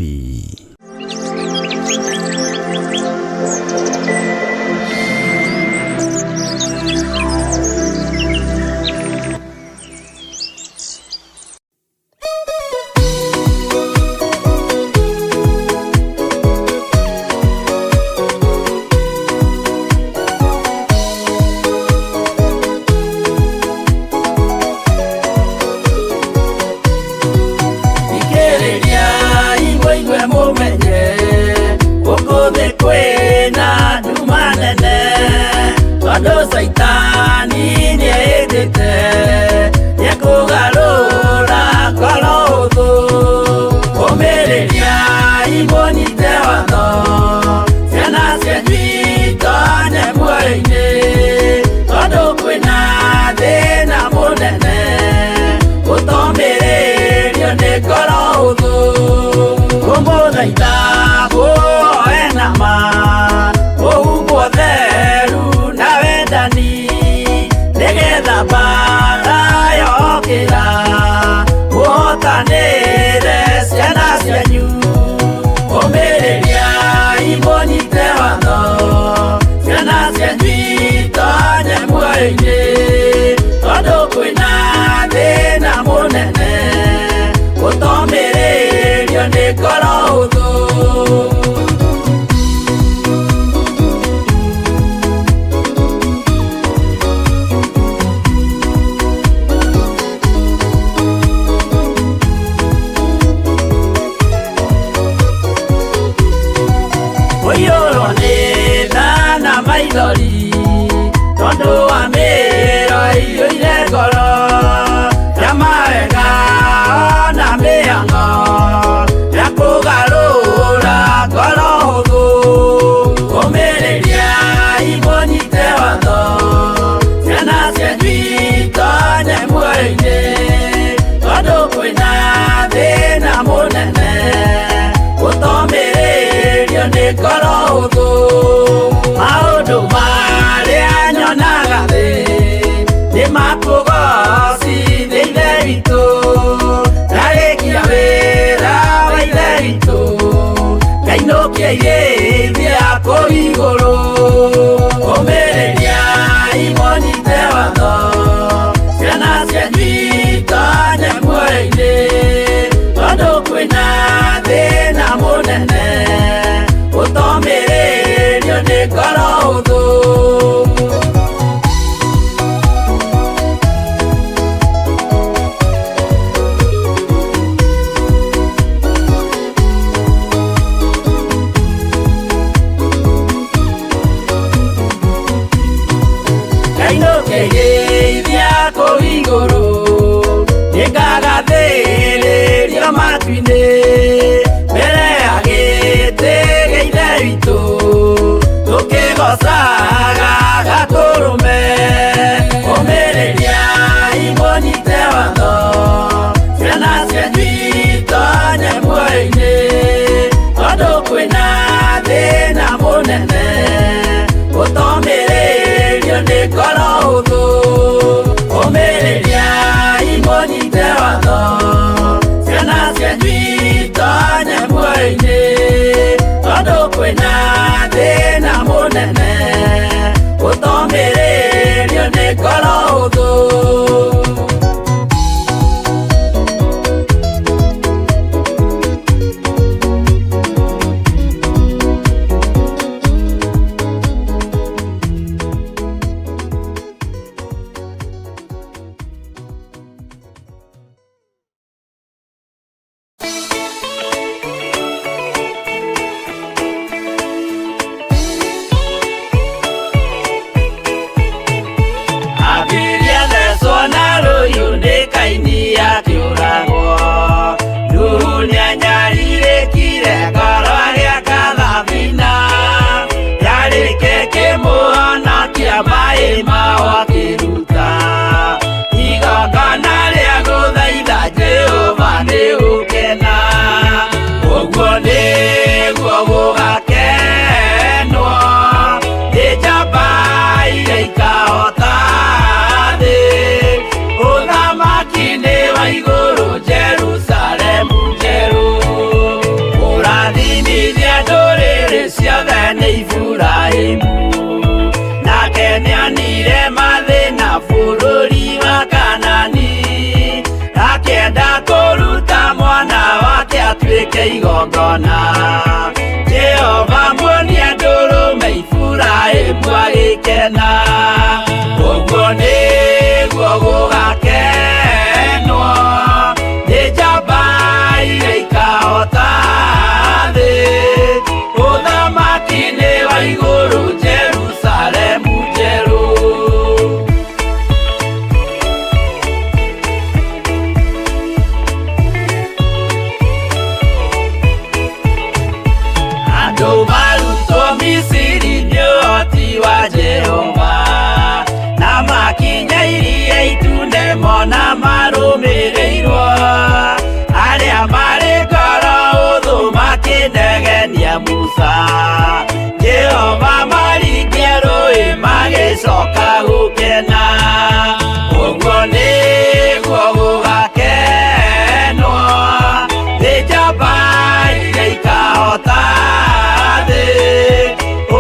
Saitani niedete yekugarura kolodo omereria ibonite watho ciana cianywito nyemwene tondu kwina thina munene gutomererio ni ngoro huthu kumuthaitha muoe nama uhumbwo theru na wendani nigetha mbara yokĩra mũhotanĩre ciana cianyu ũmĩrĩria imũnyite watho ciana cianyu itonye muoyo-inĩ tondũ kwĩna thĩna mũnene gũtomĩrĩrio nĩ ngoro hũthũ. Tondu wa mĩro ĩiyũire ngoro ya mawega na mĩhang'o ya kũgarũra ngoro hũthũ ũmĩrĩria imũnyite watho ciana cianyu itonye muoyo-inĩ tondũ kwĩna thĩna mũnene gũtomĩrĩrio nĩ ngoro hũthũ. Maũndũ marĩa nyonaga thĩ nĩ makũgocithia Ithe witũ, ndarĩkia wĩra wa Ithe witũ ngainũkia irĩithia kũu igũrũ ũmĩrĩria imũnyite watho ciana cianyu itonye muoyo-inĩ tondũ kwĩna thĩna mũnene gũtomĩrĩrio nĩ ngoro hũthũ. Ngainũkĩirĩithia kũu igũrũ nĩngagathĩrĩrio matu-inĩ mbere ya gĩtĩ gĩa Ithe witũ tũkĩgocaga gatũrũme ũmĩrĩria imũnyite watho ciana cianyu itonye muoyo-inĩ tondũ kwĩna thĩna mũnene gũtomĩrĩrio nĩ ngoro hũthũ ũmĩrĩria nĩ Iburahĩmu, nake nĩonire mathĩna bũrũri wa Kanani, akĩenda kũruta mwana wake atuĩke igongona. Jehova muonia ndũrũme Iburahĩmu agĩkena, ũguo nĩguo gũgakenwo nĩ njamba iria ikahota thĩ, ũthamaki-inĩ wa igũrũ Jerusalemu njerũ. Andũ marutwo Misiri nĩ ũhoti wa Jehova, na makinya iria itune mona marũmĩrĩirwo, arĩa marĩ ngoro hũthũ makĩnegenia Musa, Jehova maringie rũĩ magĩcoka gũkena, ũguo nĩguo gũgakenwo nĩ njamba iria ikahota thĩ,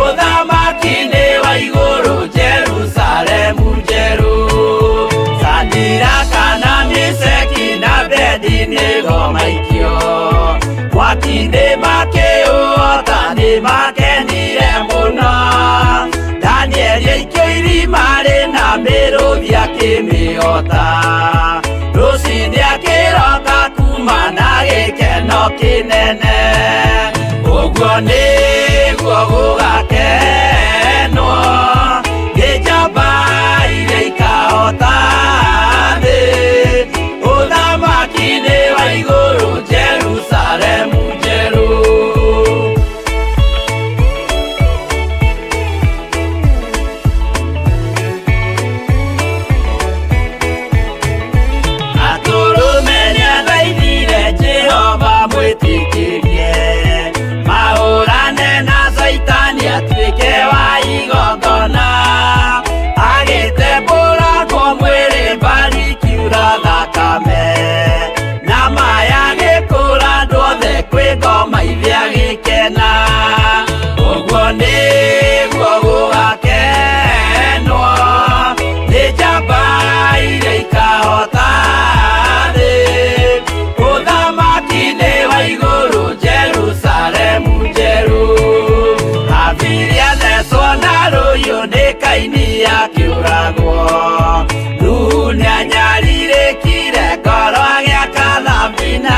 ũthamaki-inĩ wa igũrũ Jerusalemu njerũ. Shadiraka na Meshaki na Abedinego maikio mwaki-inĩ makĩũhota, nĩmakenire mũno. Danieli aikio irima-rĩ na mĩrũthi akĩmĩhota, rũcinĩ akĩroka kuma na gĩkeno kĩnene, ũguo nĩguo gũgakenwo nĩ njamba iria ikahota thĩ, ũthamaki-inĩ wa igũrũ Jerusalemu njerũ. Atũrũme nĩathaithire Jehova mwĩtĩkĩrie, mahũrane na Saitani atuĩke wa igongona, agĩtembũragwo mwĩrĩ mbari kiura thakame, na maya gĩkũra andũ othe kwĩ ngoma iria gĩkena, ũguo nĩguo gũgakenwo nĩ njamba iria ikahota thĩ, ũthamaki-inĩ wa igũrũ Jerusalemu njerũ. Habili athecwo na rũhiũ nĩ Kaini akĩũragwo, Nuhu nĩanyarirĩkire ngoro agĩaka thabina,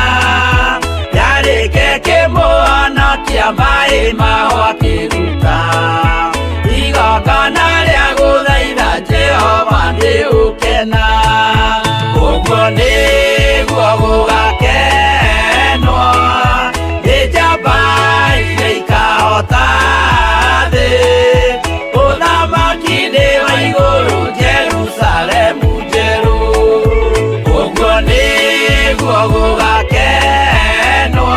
yarĩke kĩmũhonokia maĩ maho akĩruta, igongona rĩa gũthaitha Jehova nĩũkena, ũguo nĩguo gũgakenwo nĩ njamba iria ikahota thĩ, ũthamaki-inĩ wa igũrũ Jerusalemu njerũ, ũguo nĩguo gũgakenwo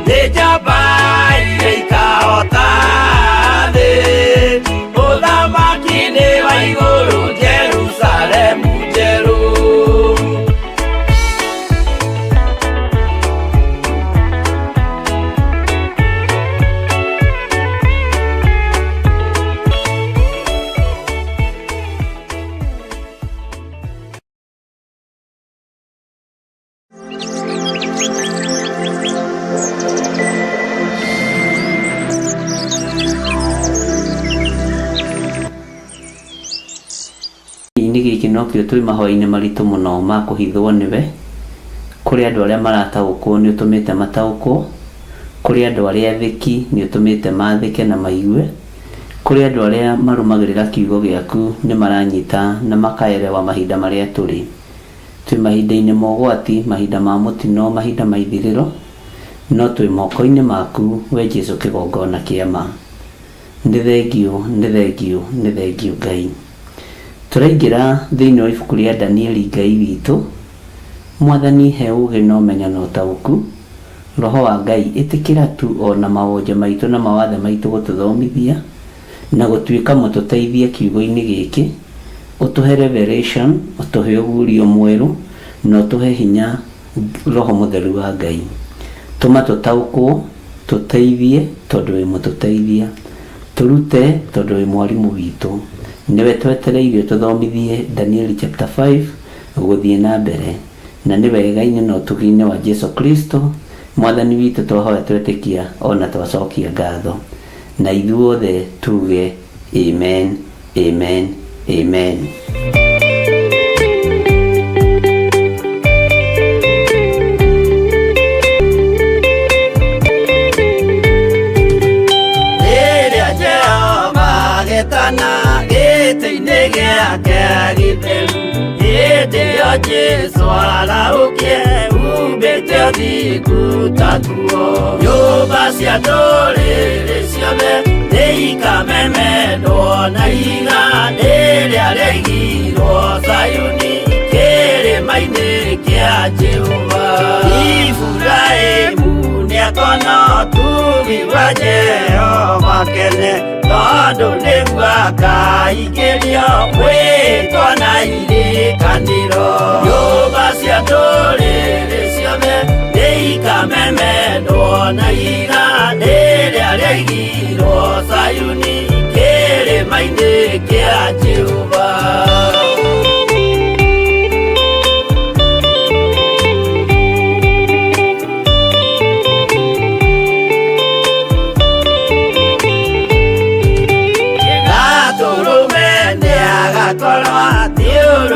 nĩ njamba iria ikahota thĩ, ũthamaki-inĩ wa igũrũ Jerusalemu njerũ. Gĩkĩ nokĩo twĩ mahoya-inĩ maritũ mũno ma kũhithwo nĩwe, kũrĩ andũ arĩa marataũkwo nĩ ũtũmĩte mataũkwo, kũrĩ andũ arĩa athĩki nĩ ũtũmĩte mathĩke na maigue, kũrĩ andũ arĩa marũmagĩrĩra kiugo gĩaku nĩ maranyita na makaerewa mahinda marĩa tũrĩ. Twĩ mahinda-inĩ ma ũgwati, mahinda ma mũtino, mahinda ma ithirĩro, no twĩ moko-inĩ maku we Jesũ kĩgongona kĩa ma. Nĩ thengio, nĩ thengio, nĩ thengio Ngai. Tũraingĩra thĩinĩ wa ibuku rĩa Danieli Ngai witũ, Mwathani he ũũgĩ na ũmenyo na ũtaũku, Roho wa Ngai ĩtĩkĩra tu ona mawonje maitũ na mawathe maitũ gũtũthomithia na gũtuĩka mũtũteithie kiugo-inĩ gĩkĩ, ũtũhe revelation, ũtũhe ũguũrio mwerũ na ũtũhe hinya Roho Mũtheru wa Ngai. Tũma tũtaũkwo, tũteithie tondũ wĩ mũtũteithia. turute tondu wi mwarimu witu niwe twetereirio tuthomithie Daniel chapter 5 guthie na mbere na ni wega ine no tugiine wa Jesu Kristo mwathani witu twahoya twetikia ona twacokia ngatho na ithuothe tuge amen amen amen. Getana gete-inĩ gĩake gĩtheru hĩndĩ ĩyo Jesũ arahũkie humbĩte ũthingu ta nguo. Nyũmba cia ndũrĩrĩ ciothe nĩikamemendwo na ihiga rĩrĩa rĩaigirwo Zayuni kĩrĩma-inĩ kĩa Jehova. Iburahĩmu nĩakona ũtugi wa Jehova kene tondũ nĩguo akaingĩrio mwĩtwo na irikanĩro. Nyũmba cia ndũrĩrĩ ciothe nĩikamemendwo na ihiga rĩrĩa rĩaigirwo Zayuni kĩrĩma-inĩ kĩa Jehova.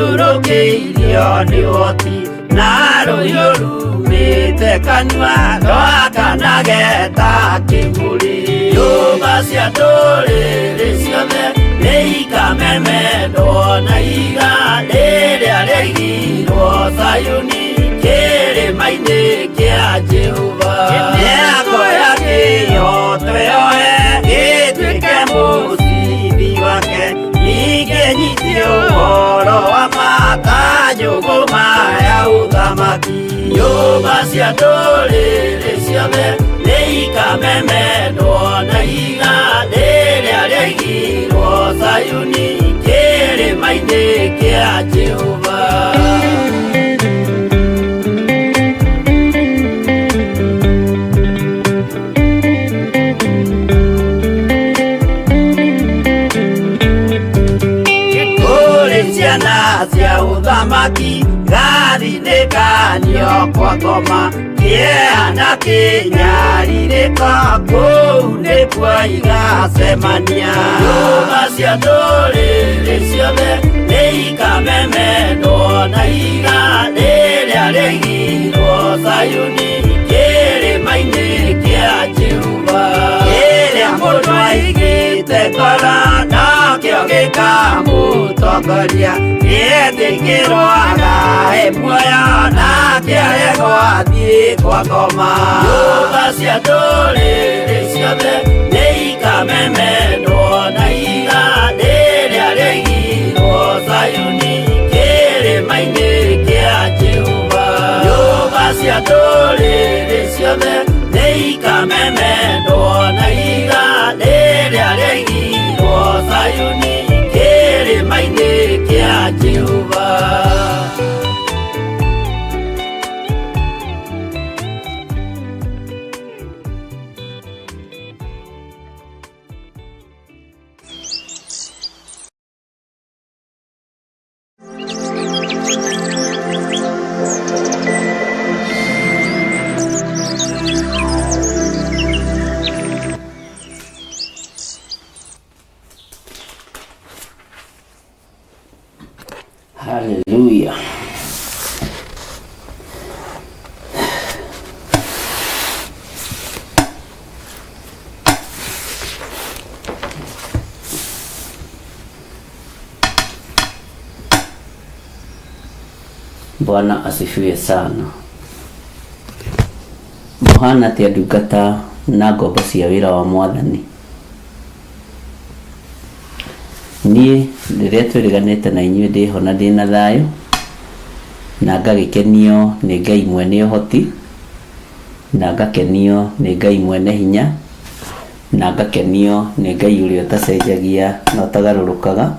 Thiũrũrũkĩirio nĩ ũhoti na rũhiũ rumĩte kanua rwakanageta kĩng'ũrĩ. Nyũmba cia ndũrĩrĩ ciothe nĩikamemendwo na ihiga rĩrĩa rĩaigirwo Zayuni kĩrĩma-inĩ kĩa Jehova. Mĩako ya kĩyo twĩoe gĩtuĩke mũcibi wake ningĩ nyitie ũhoro wa makanjũgũma ya ũthamaki. Nyũmba cia ndũrĩrĩ ciothe nĩikamemendwo na ihiga rĩrĩa rĩaigirwo Zayuni kĩrĩma-inĩ kĩa Jehova. Ciana cia ũthamaki gathinĩkanio kwa ngoma kĩeha kĩnyarirĩka kũu nĩkuo igacemania. Nyũmba cia ndũrĩrĩ ciothe nĩikamemendwo na ihiga rĩrĩa rĩaigirwo Zayuni kĩrĩma-inĩ kĩa Jehova. Kĩrĩa mũndũ aigĩte ngoro nakĩo gĩkamũtongoria gĩetikĩrwaga muoyo nake arego athiĩ kwa ngoma. Nyũmba cia ndũrĩrĩ ciothe nĩikamemendwo na ihiga rĩrĩa rĩaigirwo Zayuni kĩrĩma-inĩ kĩa Jehova. Nyũmba cia ndũrĩrĩ ciothe nĩikamemendwo na ihiga rĩrĩa rĩaigirwo Zayuni kĩrĩma-inĩ kĩa Jehova. Haleluya. Bwana asifiwe sana. Muhana tia ndungata na ngombo cia wĩra wa Mwathani. Niĩ rĩrĩa twĩrĩganĩte na inyuĩ ndĩho na ndĩna thayũ na ngagĩkenio nĩ Ngai mwene ũhoti na ngakenio nĩ Ngai mwene hinya na ngakenio nĩ Ngai ũrĩa ũtacenjagia na ũtagarũrũkaga.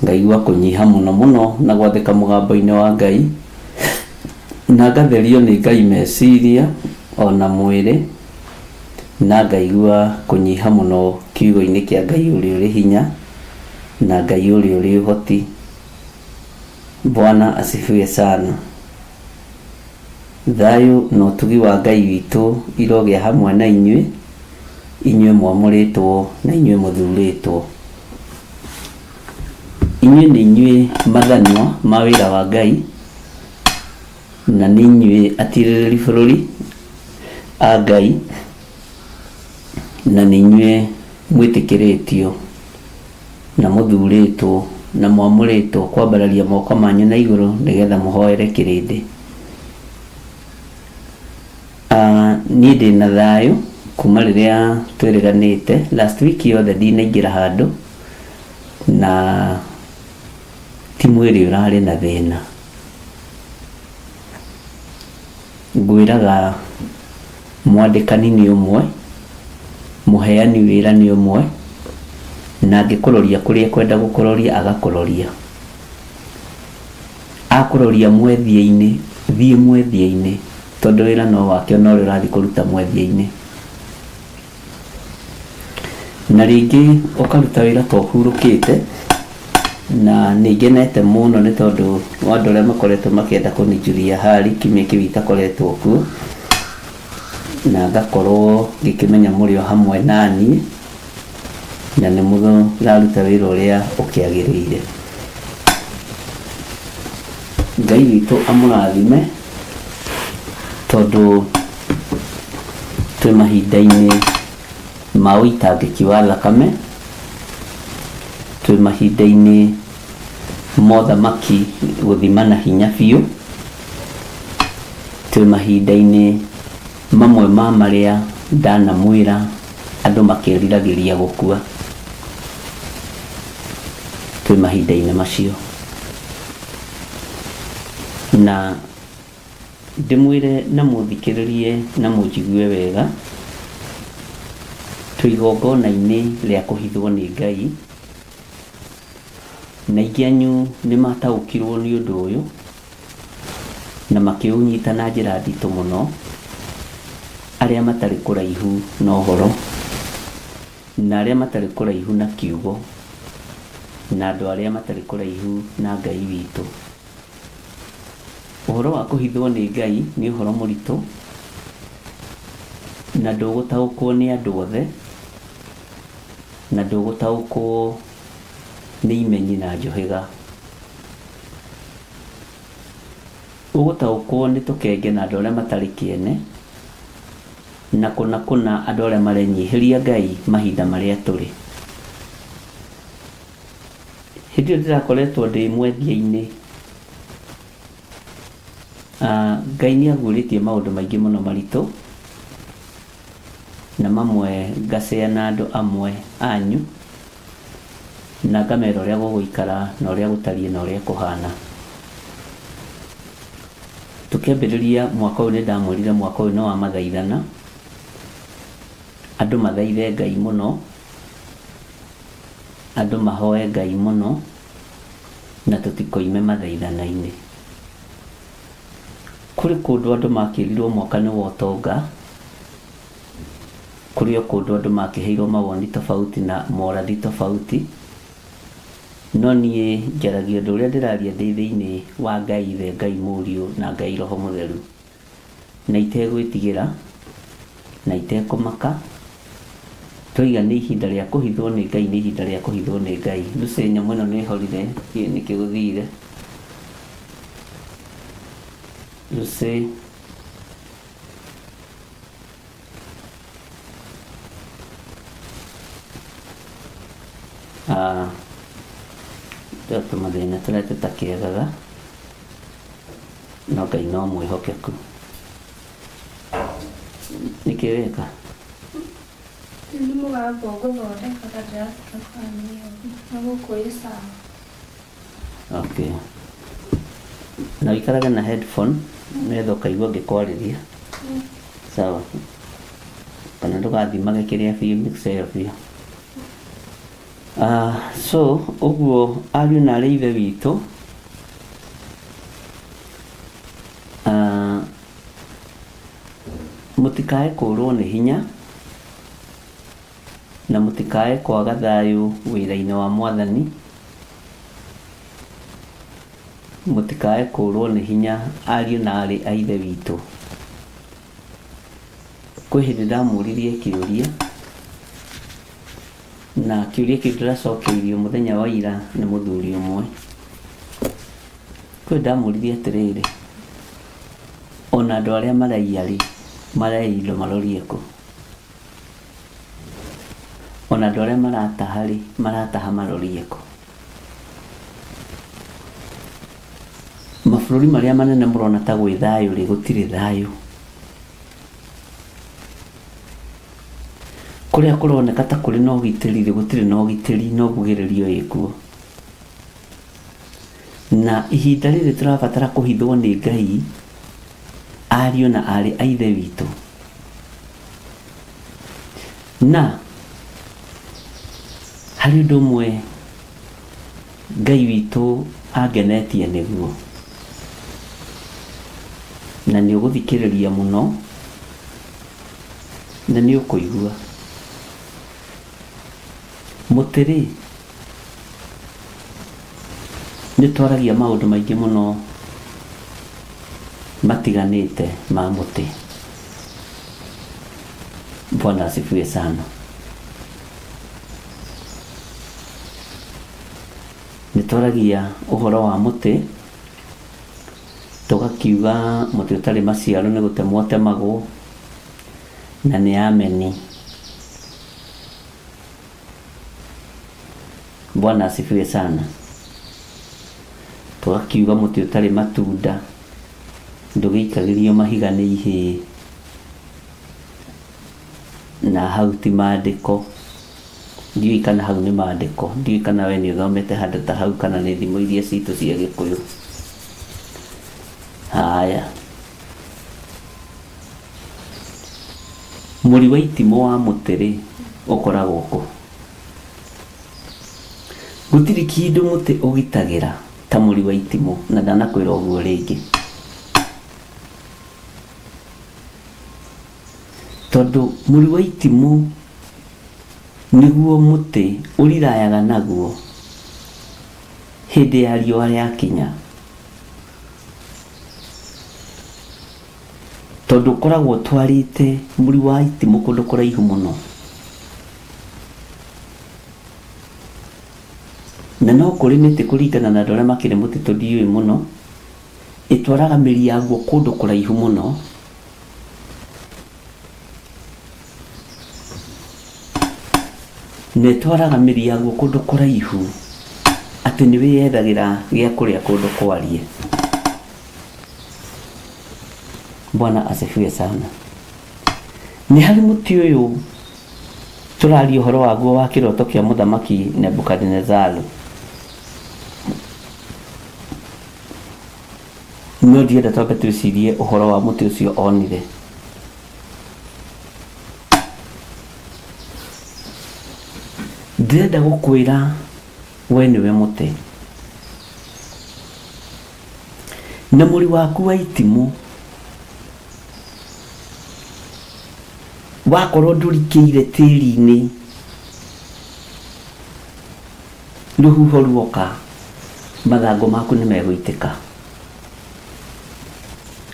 Ngaigua kũnyiha mũno mũno na gwathĩka mũgambo-inĩ wa Ngai na ngatherio nĩ Ngai meciria ona mwĩrĩ na ngaigua kunyiha muno kiugo-ini kia Ngai uria uri hinya na Ngai uria uri uhoti. Bwana asifiwe sana. Thayu na utugi wa Ngai witu iroge hamwe na inyue mwamuritwo na inyue muthuritwo. Inyue ni inyue mathanwa ma wira wa Ngai na ni inyue atiriri bururi a Ngai na ni inyue mwitikiritio na muthuritwo na mwamuritwo kwambararia moko manyu na iguru nigetha muhoere kirindi. Ni ndina thayu kuma riria twiriganite last week yothe ndinaingira handu na ti mwiri urari na thina. Ngwiraga mwandikani ni umwe, muheani wira ni umwe, na ngikuroria kuria kwenda gukuroria agakuroria. Akuroria mwethia-ini, thie mwethia-ini, tondu wira no wake no urathi kuruta mwethia-ini. Na ringi ukaruta wira to hurukite na ningenete muno ni tondu wandu aria makoretwo makienda kunijuria hari kimia kiu itakoretwo kuo, na ngakorwo ngikimenya muri o hamwe nani na ni mutho raruta wira uria ukiagiriire. Ngai witu amurathime tondu twi mahinda-ini ma uitangiki wa thakame, twi mahinda-ini mothamaki guthimana hinya biu, twi mahinda-ini mamwe ma maria ndanamwira andu makiriragĩria gukua. Twi mahinda-ini macio na ndimwire na muthikiririe na munjigue wega twi igongona-ini ria kuhithwo ni Ngai, na ingĩ anyu ni mataũkirwo ni undu uyu na makiunyita na njira nditu muno, aria matari kuraihu na uhoro na aria matari kuraihu na kiugo na andu aria matari kuraihu na Ngai witu. Uhoro wa kuhithwo ni Ngai ni uhoro muritu na ndugutaũkwo ni andu othe na ndugutaũkwo ni imenyi na njohega. Ugutaũkwo ni tukenge na andu aria matari kiene na kuna andu aria marenyihiria Ngai mahinda maria turi. Hindi ĩyo ndirakoretwo ndi mwethia-ini, Ngai ni aguritie maundu maingi muno maritu na mamwe ngacea na andu amwe anyu na ngamera uria guguikara na uria gutarie na uria kuhana. Tukiambiriria mwaka uyu ndamwirire mwaka uyu no wa mathaithana, andu mathaithe Ngai muno, andu mahoe Ngai muno na tutikoime mathaithana-ini. Kuri kundu andu makirirwo mwaka ni wa utonga, kuri kundu andu makiheirwo mawoni tofauti na morathi tofauti, no nie njaragia undu uria ndiraria ndi thiini wa Ngai Ithe, Ngai Muriu na Ngai Roho Mutheru, na itegwitigira na itekumaka. Twiga ni ihinda ria kuhithwo ni Ngai, ni ihinda ria kuhithwo ni Ngai. Nduce nyamu ino ni horire nikiguthire Lucy Dr. Madina tulete takiagaga no Ngai no mwihokeku nikireka ni mugambo guthondeka kadrafta kwanio na gukwĩ sawa. Okay, na ikaraga na headphone netho kaigua ngĩkwarĩria sawa, kana ndũgathimage kĩrĩa biũ mixer biũ. So ũguo ariũ na arĩ ithe witũ, mũtikae kũrwo nĩ hinya na mũtikae kwaga thayũ wĩra-inĩ wa Mwathani, mũtikae kũrwo nĩ hinya ariũ na arĩ a ithe witũ. Kwĩ hĩndĩ ndamũririe kĩũria, na kĩũria kĩu ndĩracokeirio mũthenya wa ira nĩ mũthuri ũmwe. Kwĩ ndamũririe atĩrĩrĩ, ona andũ arĩa maraiya-rĩ, maraiya indo marorie kũ? Ona andũ arĩa marataha-rĩ, marataha marorie kũ? Mabũrũri marĩa manene mũrona ta gwĩ thayũ-rĩ, gũtirĩ thayũ. Kũrĩa kũroneka ta kũrĩ na ũgitĩri-rĩ, gũtirĩ na ũgitĩri, no mbugĩrĩrio ĩkuo. Na ihinda rĩrĩ tũrabatara kũhithwo nĩ Ngai, ariũ na arĩ a ithe witũ. Na harĩ ũndũ ũmwe Ngai witũ angenetie nĩguo, na nĩ ũgũthikĩrĩria mũno, na nĩ ũkũigua. Mũtĩ-rĩ, nĩ twaragia maũndũ maingĩ mũno matiganĩte ma mũtĩ. Bwana asifiwe sana. Nĩ twaragia ũhoro wa mũtĩ, tũgakiuga mũtĩ ũtarĩ maciaro nĩ gũtemwo temagwo, na nĩ ameni. Bwana asifiwe sana. Tũgakiuga mũtĩ ũtarĩ matunda ndũgĩikagĩrio mahiga nĩ ihĩĩ, na hau ti maandĩko. Ndiũĩ kana hau nĩ maandĩko, ndiũĩ kana we nĩ ũthomete handũ ta hau kana nĩ thimo iria citũ cia Gĩkũyũ. Haya, mũri wa itimũ wa mũtĩ-rĩ ũkoragwo kũ? Gũtirĩ kĩndũ mũtĩ ũgitagĩra ta mũri wa itimũ, na ndanakwĩra ũguo rĩngĩ. Tondũ mũri wa itimũ nĩguo mũtĩ ũrirayaga naguo hĩndĩ ya riũa rĩakinya. Tondũ ũkoragwo twarĩte mũri wa itimũ kũndũ kũraihu mũno. Na no kũrĩ mĩtĩ kũringana na andũ arĩa makĩrĩ mũtitũ ndiũĩ mũno, ĩtwaraga mĩri yaguo kũndũ kũraihu mũno, na ĩtwaraga mĩri yaguo kũndũ kũraihu atĩ nĩ wĩyethagĩra gĩa kũrĩa kũndũ kwarie. Bwana asifiwe sana. Nĩ harĩ mũtĩ ũyũ tũraria ũhoro waguo wa kĩroto kĩa mũthamaki Nebukadnezaru. No ndienda twambe twĩcirie ũhoro wa mũtĩ ũcio onire. Ndĩrenda gũkwĩra we nĩwe mũtĩ, na mũri waku wa itimũ wakorwo ndũrikĩire tĩri-inĩ, rũhuho ruoka, mathangũ maku nĩ megũitĩka,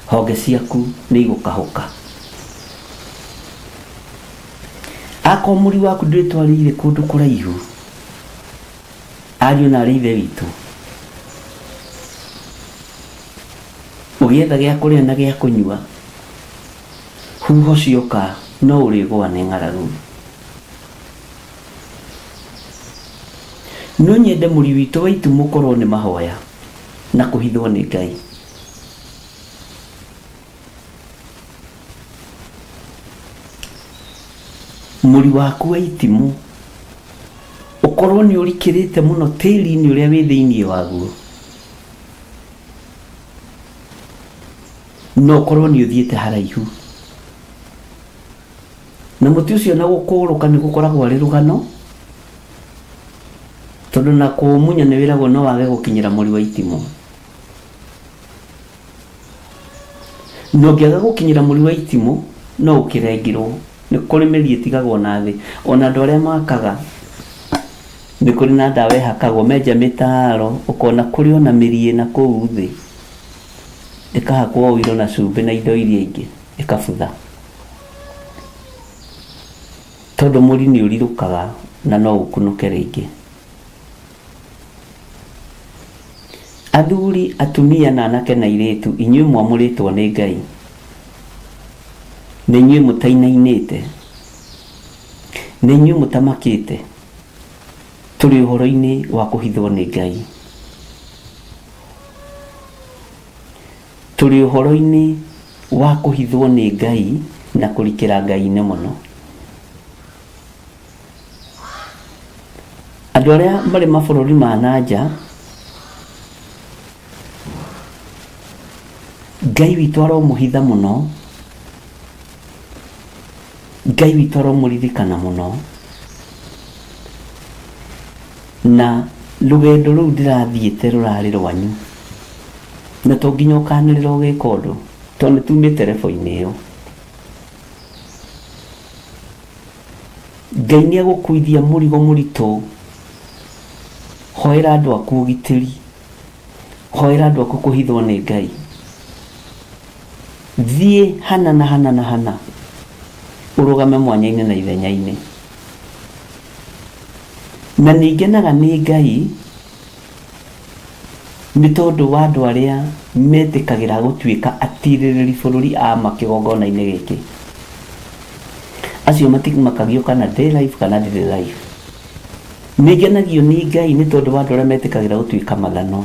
honge ciaku nĩ igũkahũka. Akorwo mũri waku ndwĩtwarĩire kũndũ kũraihu, ariũ na arĩ ithe witũ, ũgĩetha gĩa kũrĩa na gĩa kũnyua, huho cioka no ũrĩgũa nĩ ng'aragu. No nyende mũri witũ wa itimũ ũkorwo nĩ mahoya na kũhithwo nĩ Ngai. Mũri waku wa itimũ ũkorwo nĩ ũrikĩrĩte mũno tĩri-inĩ ũrĩa wĩ thĩinĩ waguo, no ũkorwo nĩ ũthiĩte haraihu, na mũtĩ ũcio na gũkũũrũka nĩ gũkoragwo arĩ rũgano, tondũ na kũũmunya nĩ wĩragwo no wage gũkinyĩra mũri wa itimũ. No ũngĩaga gũkinyĩra mũri wa itimũ no ũkĩrengirwo nĩ kũrĩ mĩri ĩtigagwo na thĩ. Ona andũ arĩa makaga nĩ kũrĩ na ndawa ĩhakagwo, menja mĩtaro ũkona kũrĩ ona mĩri ĩna kũu thĩ, ĩkahakwo ũiro na cumbĩ na indo iria ingĩ ĩkabutha, tondũ mũri nĩ ũrirũkaga na no ũkunũke rĩngĩ. Athuri, atumia na anake na airĩtu, inyuĩ mwamũrĩtwo nĩ Ngai, nĩ inyuĩ mũtainainĩte, nĩ inyuĩ mũtamakĩte, tũrĩ ũhoro-inĩ wa kũhithwo nĩ Ngai, tũrĩ ũhoro-inĩ wa kũhithwo nĩ Ngai na kũrikĩra Ngai-inĩ mũno. Andũ arĩa marĩ mabũrũri ma nanja, Ngai witũ aromũhitha mũno, Ngai witũ aromũririkana mũno, na rũgendo rũu ndĩrathiĩte rũrarĩ rwanyu, na to nginya ũkanĩrĩra ũgĩka ũndũ, tondũ nĩ tumĩte rebo-inĩ ĩyo. Ngai nĩ agũkuithia mũrigo mũritũ. Hoera andũ aku ũgitĩri, hoera andũ aku kũhithwo nĩ Ngai. Thiĩ hana na hana na hana, ũrũgame mwanya-inĩ na ithenya-inĩ. Na nĩngenaga nĩ Ngai nĩ tondũ wa andũ arĩa metĩkagĩra gũtuĩka atirĩrĩri bũrũri a makĩgongona-inĩ gĩkĩ. Acio matimakagio kana ndĩ live kana ndĩrĩ live. Nĩngenagio nĩ Ngai nĩ tondũ wa andũ arĩa metĩkagĩra gũtuĩka mathanwa.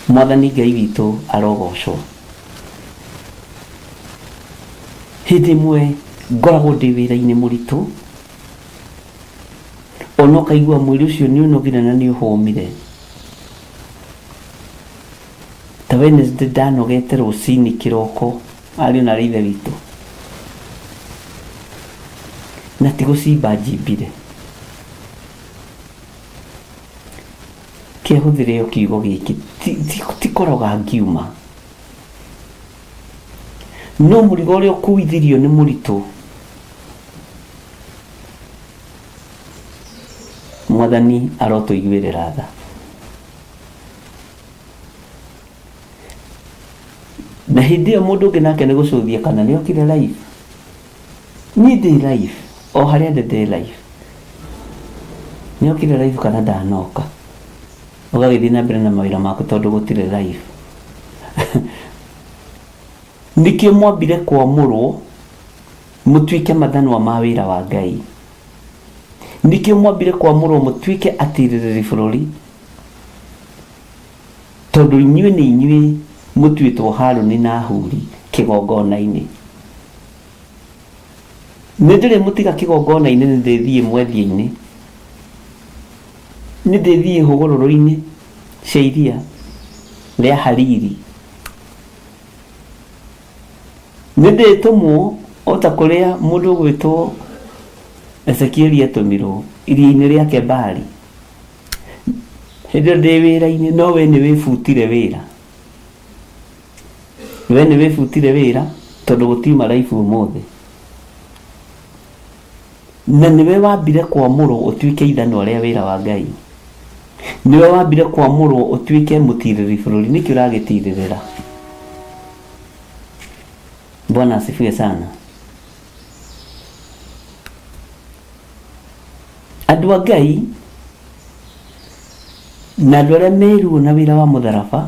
Mwathani Ngai witũ arogocwo. Hĩndĩ ĩmwe ngoragwo ndĩ wĩra-inĩ mũritũ, ona ũkaigua mwĩrĩ ũcio nĩ ũnogire na nĩ ũhũmire. Ta Wednesday ndanogete rũcinĩ kĩroko, ariũ na ithe witũ, na ti gũcimba njimbire. Kĩahũthĩre o kiugo gĩkĩ, ti koroga ngiuma, no mũrigo ũrĩa ũkuithirio nĩ mũritũ. Mwathani arotũiguĩrĩra tha. Na hĩndĩ ĩyo mũndũ ũngĩ nake nĩ gũcũthia kana nĩ okire live. Niĩ ndĩ live, o harĩa ndĩ live. Nĩ okire live kana ndanoka, ũgagĩthiĩ na mbere na mawĩra maku tondũ gũtirĩ live. Nĩkĩo mwambire kwamũrwo mũtuĩke mathanwa ma wĩra wa Ngai. Nĩkĩo mwambire kwamũrwo mũtuĩke atirĩrĩri bũrũri, tondũ inyuĩ nĩ inyuĩ mũtuĩtwo Harũni na Huri kĩgongona-inĩ. Nĩ ndĩrĩ mũtiga kĩgongona-inĩ nĩ ndĩthiĩ mwethia-inĩ, nĩ ndĩthiĩ hũgũrũrũ-inĩ cia iria rĩa Hariri, nĩ ndĩtũmwo o ta kũrĩa mũndũ ũgwĩtwo Ezekieli atũmirwo iria-inĩ rĩa Kebari. Hĩndĩ ndĩ wĩra-inĩ, no we nĩ wĩbutire wĩra, we nĩ wĩbutire wĩra tondũ gũtiuma live ũmũthĩ, na nĩwe wambire kwamũrwo ũtuĩke ithanwa rĩa wĩra wa Ngai. Nĩwe wambire kwamũrwo ũtuĩke mũtirĩrĩ bũrũri. Nĩkĩ ũragĩtirĩrĩra? Bwana asifiwe sana. Andũ a Ngai na andũ arĩa meruo na wĩra wa mũtharaba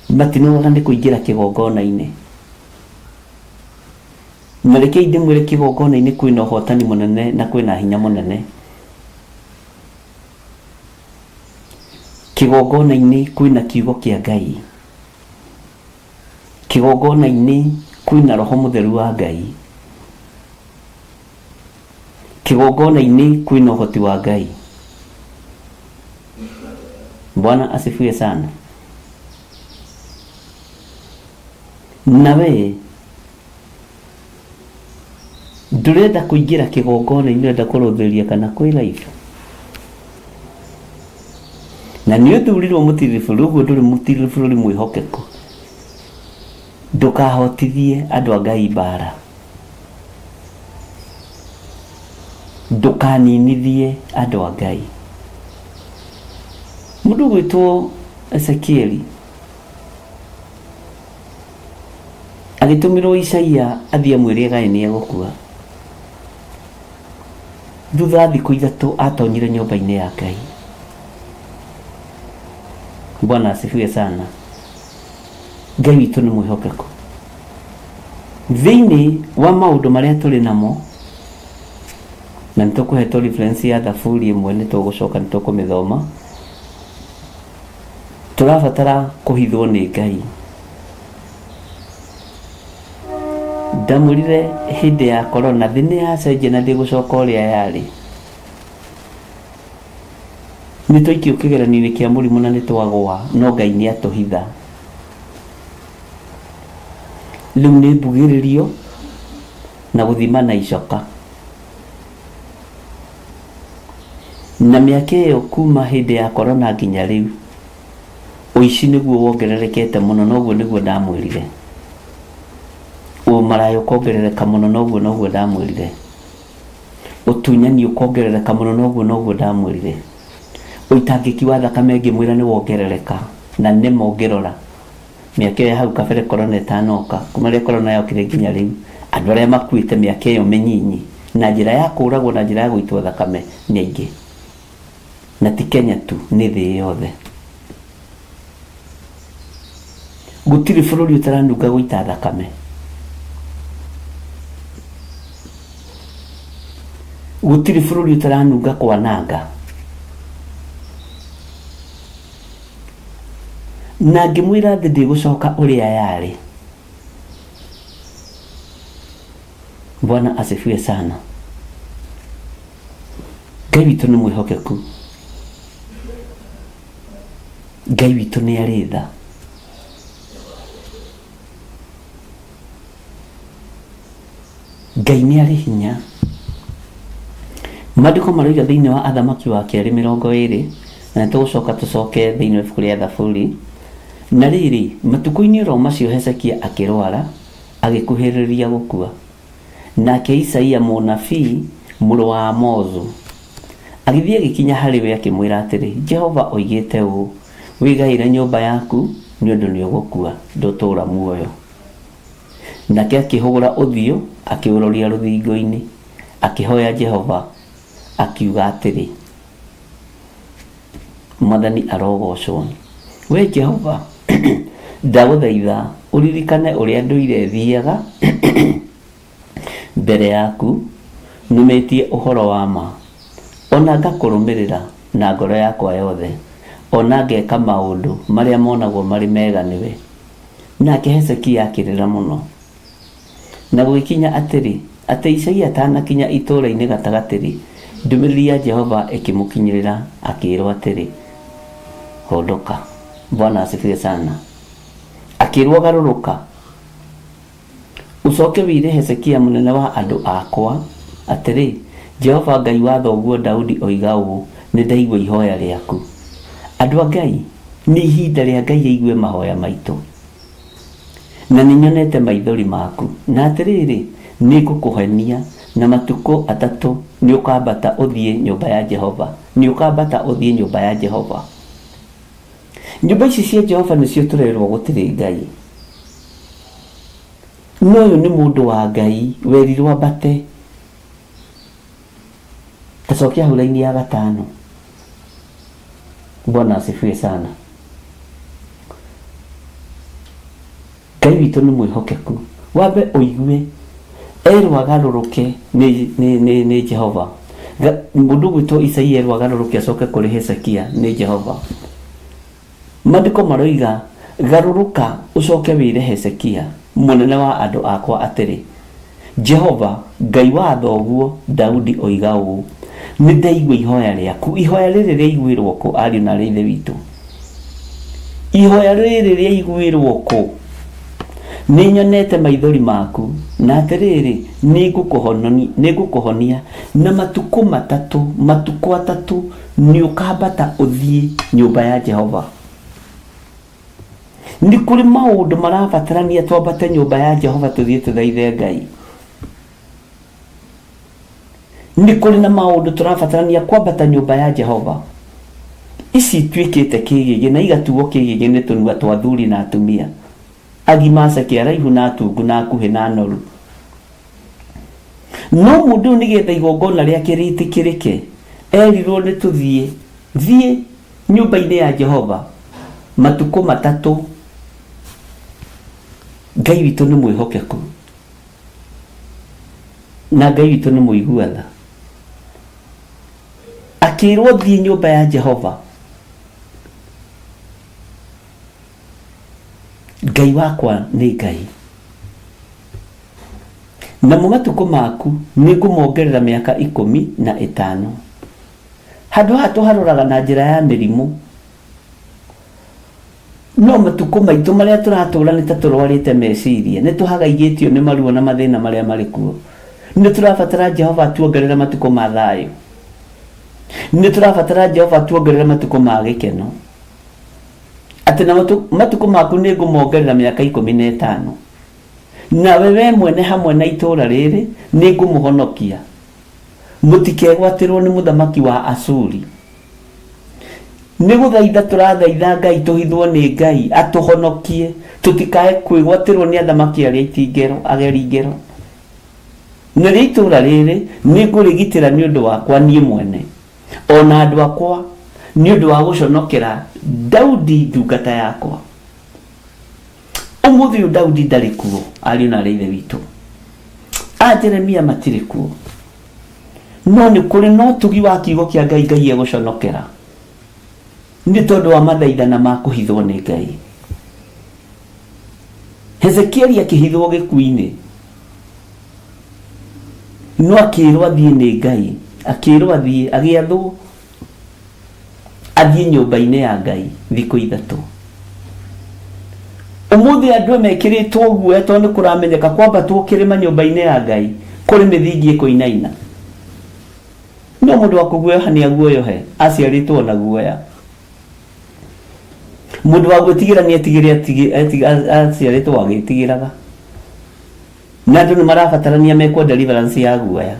matinogaga nĩ kũingĩra kĩgongona-inĩ. Na rekei ndĩmwĩre kĩgongona-inĩ kwĩna ũhotani mũnene na kwĩna hinya mũnene. Kĩgongona-inĩ kwĩna kiugo kĩa Ngai. Kĩgongona-inĩ kwĩna Roho Mũtheru wa Ngai. Kĩgongona-inĩ kwĩna ũhoti wa Ngai. Bwana asifiwe sana. Nawe ndũrenda kũingĩra kĩgongona-inĩ, ndũrenda kũrũthĩria kana kwĩ live, na nĩ ũthurirwo mũtirĩ bũrũri, ũguo ndũrĩ mũtirĩ bũrũri mwĩhokeku. ndukahotithie andu a Ngai mbara, ndukaninithie andu a Ngai. Mundu gwitwo Ezekieli agitumirwo Isaia athie mwire Ngai ni egukua. Thutha thiku ithatu atonyire nyumba-ini ya Ngai. Bwana asifiwe sana. Ngai witu ni mwihokeku. Thiini wa maundu maria tuli namo, na nitukuhetwo reference ya Thaburi imwe nitugucoka nitukumithoma, turabatara kuhithwo ni Ngai. Ndamurire hindi ya corona thini ya cenjia na ndigucoka uria yari. Nituikio kigeranio kia murimu na nitwagwa, no Ngai ni atuhitha. Riu ni mbugiririo na guthima na icoka. Na miaka iyo kuma hindi ya corona nginya riu, uici niguo wongererekete muno, noguo niguo ndamwirire. Umarayo kongerereka muno, noguo ndamwirire. Utunyani ukongerereka muno, noguo ndamwirire. Uitangiki wa thakame ngimwira ni wongerereka, na ni mongerora. Miaka iyo hau kabere corona itanoka, kuma ria corona yokire nginya riu, andu aria makuite miaka iyo minyinyi na njira ya kuragwo na njira ya guitwo thakame ni aingi. Na ti Kenya tu, ni thii yothe. Gutiri bururi utaranunga guita thakame. Gutiri bururi utaranunga kwananga. Na ngimwira thi ndigucoka uria yari. Bwana asifiwe sana. Ngai witu ni mwihokeku. Ngai witu ni ari tha. Ngai ni ari hinya. Maandiko maroiga thiini wa Athamaki wa Keri 20, na tugucoka tucoke thiini wa ibuku ria Thaburi. Na riri matuko-ini ro macio Hezekia akirwara agikuhiriria gukua. Nake Isaia munabii muru wa Amozu agithie gikinya hari we akimwira atiri, Jehova oigite uu, wigaire nyumba yaku ni undu ni ugukua, ndutura muoyo. Nake akihugura uthio akiuroria ruthingo-ini akihoya Jehova akiuga atiri, Mwathani arogocwo. We Jehova ndaguthaitha uririkane uria nduire thiaga mbere yaku, numitie uhoro wa ma, ona ngakurumirira na ngoro yakwa yothe, ona ngeka maundu maria monagwo mari mega niwe. Nake Hezekia akirira muno na gwikinya atiri, ati Isaia atanakinya itura-ini gatagatiri, ndumiriri ya Jehova ikimukinyirira akirwo atiri, hondoka. Bwana asifiwe sana. Akirwo garuruka, ucoke wire Hezekia munene wa andu akwa atiri, Jehova Ngai wa thoguo Daudi oiga uu, ni ndaigua ihoya riaku. Andu a Ngai, ni ihinda ria Ngai aigue mahoya maitu, na ninyonete maithori maku. Na atiriri, ni ngukuhenia na matuko atatu ni ukambata uthie nyumba ya Jehova, ni ukambata uthie nyumba ya Jehova. Nyumba ici cia Jehova nicio turerwo gutiri Ngai. No uyu ni mundu wa Ngai werirwo ambate. Tacokia huraini ya 5. Bwana asifiwe sana. Ngai witu ni mwihokeku. Wambe uigue erwa garuruke ni Jehova. Mundu gwitwo Isaia erwa garuruke acoke kuri Hezekia ni Jehova. Maandiko maroiga garuruka ucoke wire Hezekia munene wa andu akwa atiri, Jehova Ngai wa thoguo Daudi oiga uu, ni ndaigua ihoya riaku. Ihoya riri riaiguirwo ku ari na ri ithe witu? Ihoya riri riaiguirwo ku? Ni nyonete maithori maku, na atiriri ni ngukuhonia na matuko atatu ni ukambata uthie nyumba ya Jehova. Ni kuri maundu marabatarania twambate nyumba ya Jehova tuthie tuthaithe Ngai. Ni kuri na maundu turabatarania kwambata nyumba ya Jehova. Ici twikite kigigi na igatuo kigigi ni tunua twa thuri na atumia. Agimasa kiaraihu na atungu na akuhe na noru. No mundu nigetha igongona riake ritikirike, erirwo ni tuthie nyumba-ini ya Jehova matuko matatu. Ngai witu ni mwihokeku na Ngai witu ni muiguatha. Akirwo thie nyumba ya Jehova, Ngai wakwa ni Ngai, na mumatuko maku ni ngumongerera miaka 15. Handu hatu haruraga na njira ya mirimu, no matuko maitu maria turatura ni ta turwarite meciria, ni tuhagaigitio ni maruo na mathina maria mari kuo. Ni turabatara Jehova tuongerere matuko ma thayu, ni turabatara Jehova tuongerere matuko ma gikeno. Ati na matuko maku ni ngumongerera miaka 15, na wewe mwene hamwe na itura riri ni ngumuhonokia. Mutikegwatirwo ni muthamaki wa Asuri. Ni guthaitha turathaitha Ngai tuhithwo ni Ngai atuhonokie, tutikae kwigwatirwo ni athamaki aria itingero ageri ngero. Na itura riri ni ngurigitira ni undu wakwa nie mwene, ona andu akwa ni undu wa guconokera Daudi ndungata yakwa. Umuthi Daudi ndari kuo, ari na reithe witu. Jeremia matire kuo. No ni kuri no tugi wa kiugo kia Ngai Ngai eguconokera. Ni tondu wa mathaithana ma kuhithwo ni Ngai. Hezekieli akihithwo gikuini, no akirwo athie ni Ngai, akirwo athie agiathwo athie nyumba-ini ya Ngai thiku 3. Umuthi andu mekiritwo guo tondu kuramenyeka kwamba tukirima nyumba-ini ya Ngai kuri mithingi ikuinaina. No mundu wa kuguoyohania guoyohe aciaritwo na guoya. Mundu wa gwitigira ni etigire aciaritwo agitigiraga. Na andu ni marabatarania mekwo deliverance ya guoya.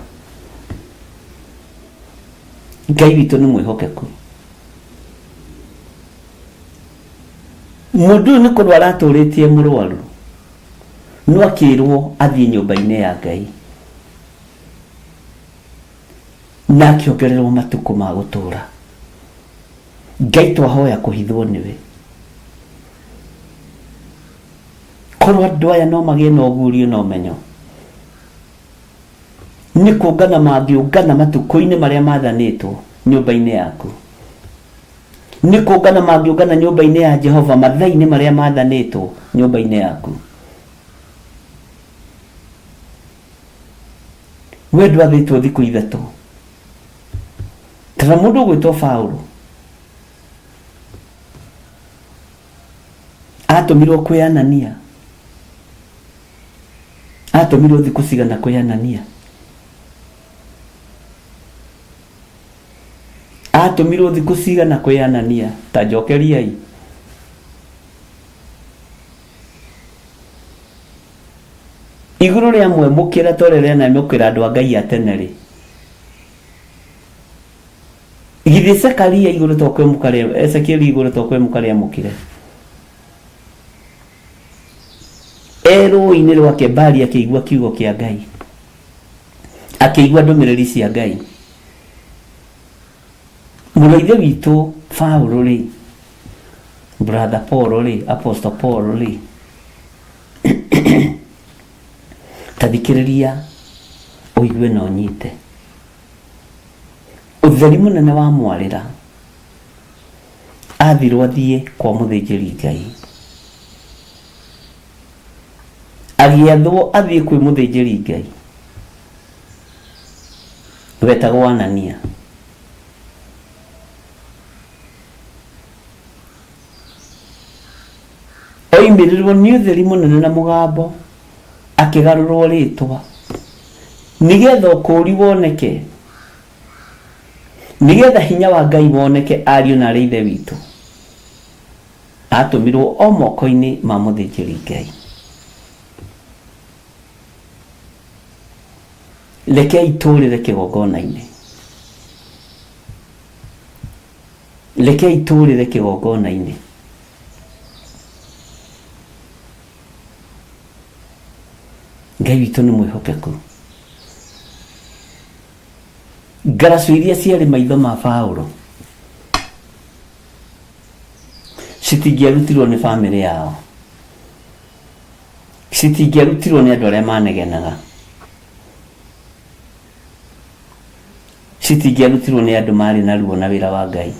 Ngai witu ni mwihokeku. Mundu ni kurwara aturitie murwaru, no akirwo athie nyumba-ini ya Ngai na akiongererwo matuko ma gutura. Ngai twahoya kuhithwo niwe. Korwo andu aya no magie na ugurio no menyo, ni kungana mangiungana matuko-ini maria mathanitwo nyumba-ini yaku. Ni kungana mangiungana nyumba-ini ya Jehova mathaini maria mathanitwo nyumba-ini yaku. We ndwathitwo thiku 3. Kana mundu gwitwo Paulo atumirwo kwi Anania, atumirwo thiku cigana kwi Anania, atumirwo thiku cigana kwi Anania, ta njokeriai. Iguru ria mwe mukira torere na mukira andu a Ngai ateneri. Igithe Zekaria iguru tokwe mukare, Ezekieli iguru tokwe mukare mukire. Ero-ini rwake Bali akigua kiugo kia Ngai, akigua ndumiriri cia Ngai. Muraithe witu Paulo ri, brother Paul ri, apostle Paul ri, tathikiriria uigue na unyite. Utheri munene wa mwarira athirwo athie kwa muthinjiri Ngai, agiathwo athie kwi muthinjiri Ngai wetagwo Anania. Oimirirwo ni utheri munene na mugambo, akigarurwo ritwa nigetha ukuri woneke, nigetha hinya wa Ngai woneke ariu na reithe witu. atumirwo o moko-ini ma muthĩnjĩri Ngai. Rekei tũrĩre kĩgongona-inĩ, rekei tũrĩre kĩgongona-inĩ. Ngai witũ nĩ mwĩhokeku. Ngaraco iria ciarĩ maitho ma Paulo citingĩarutirwo nĩ bamĩrĩ yao, citingĩarutirwo nĩ andũ arĩa manegenaga, citingĩarutirwo nĩ andũ marĩ na ruo na wĩra wa Ngai,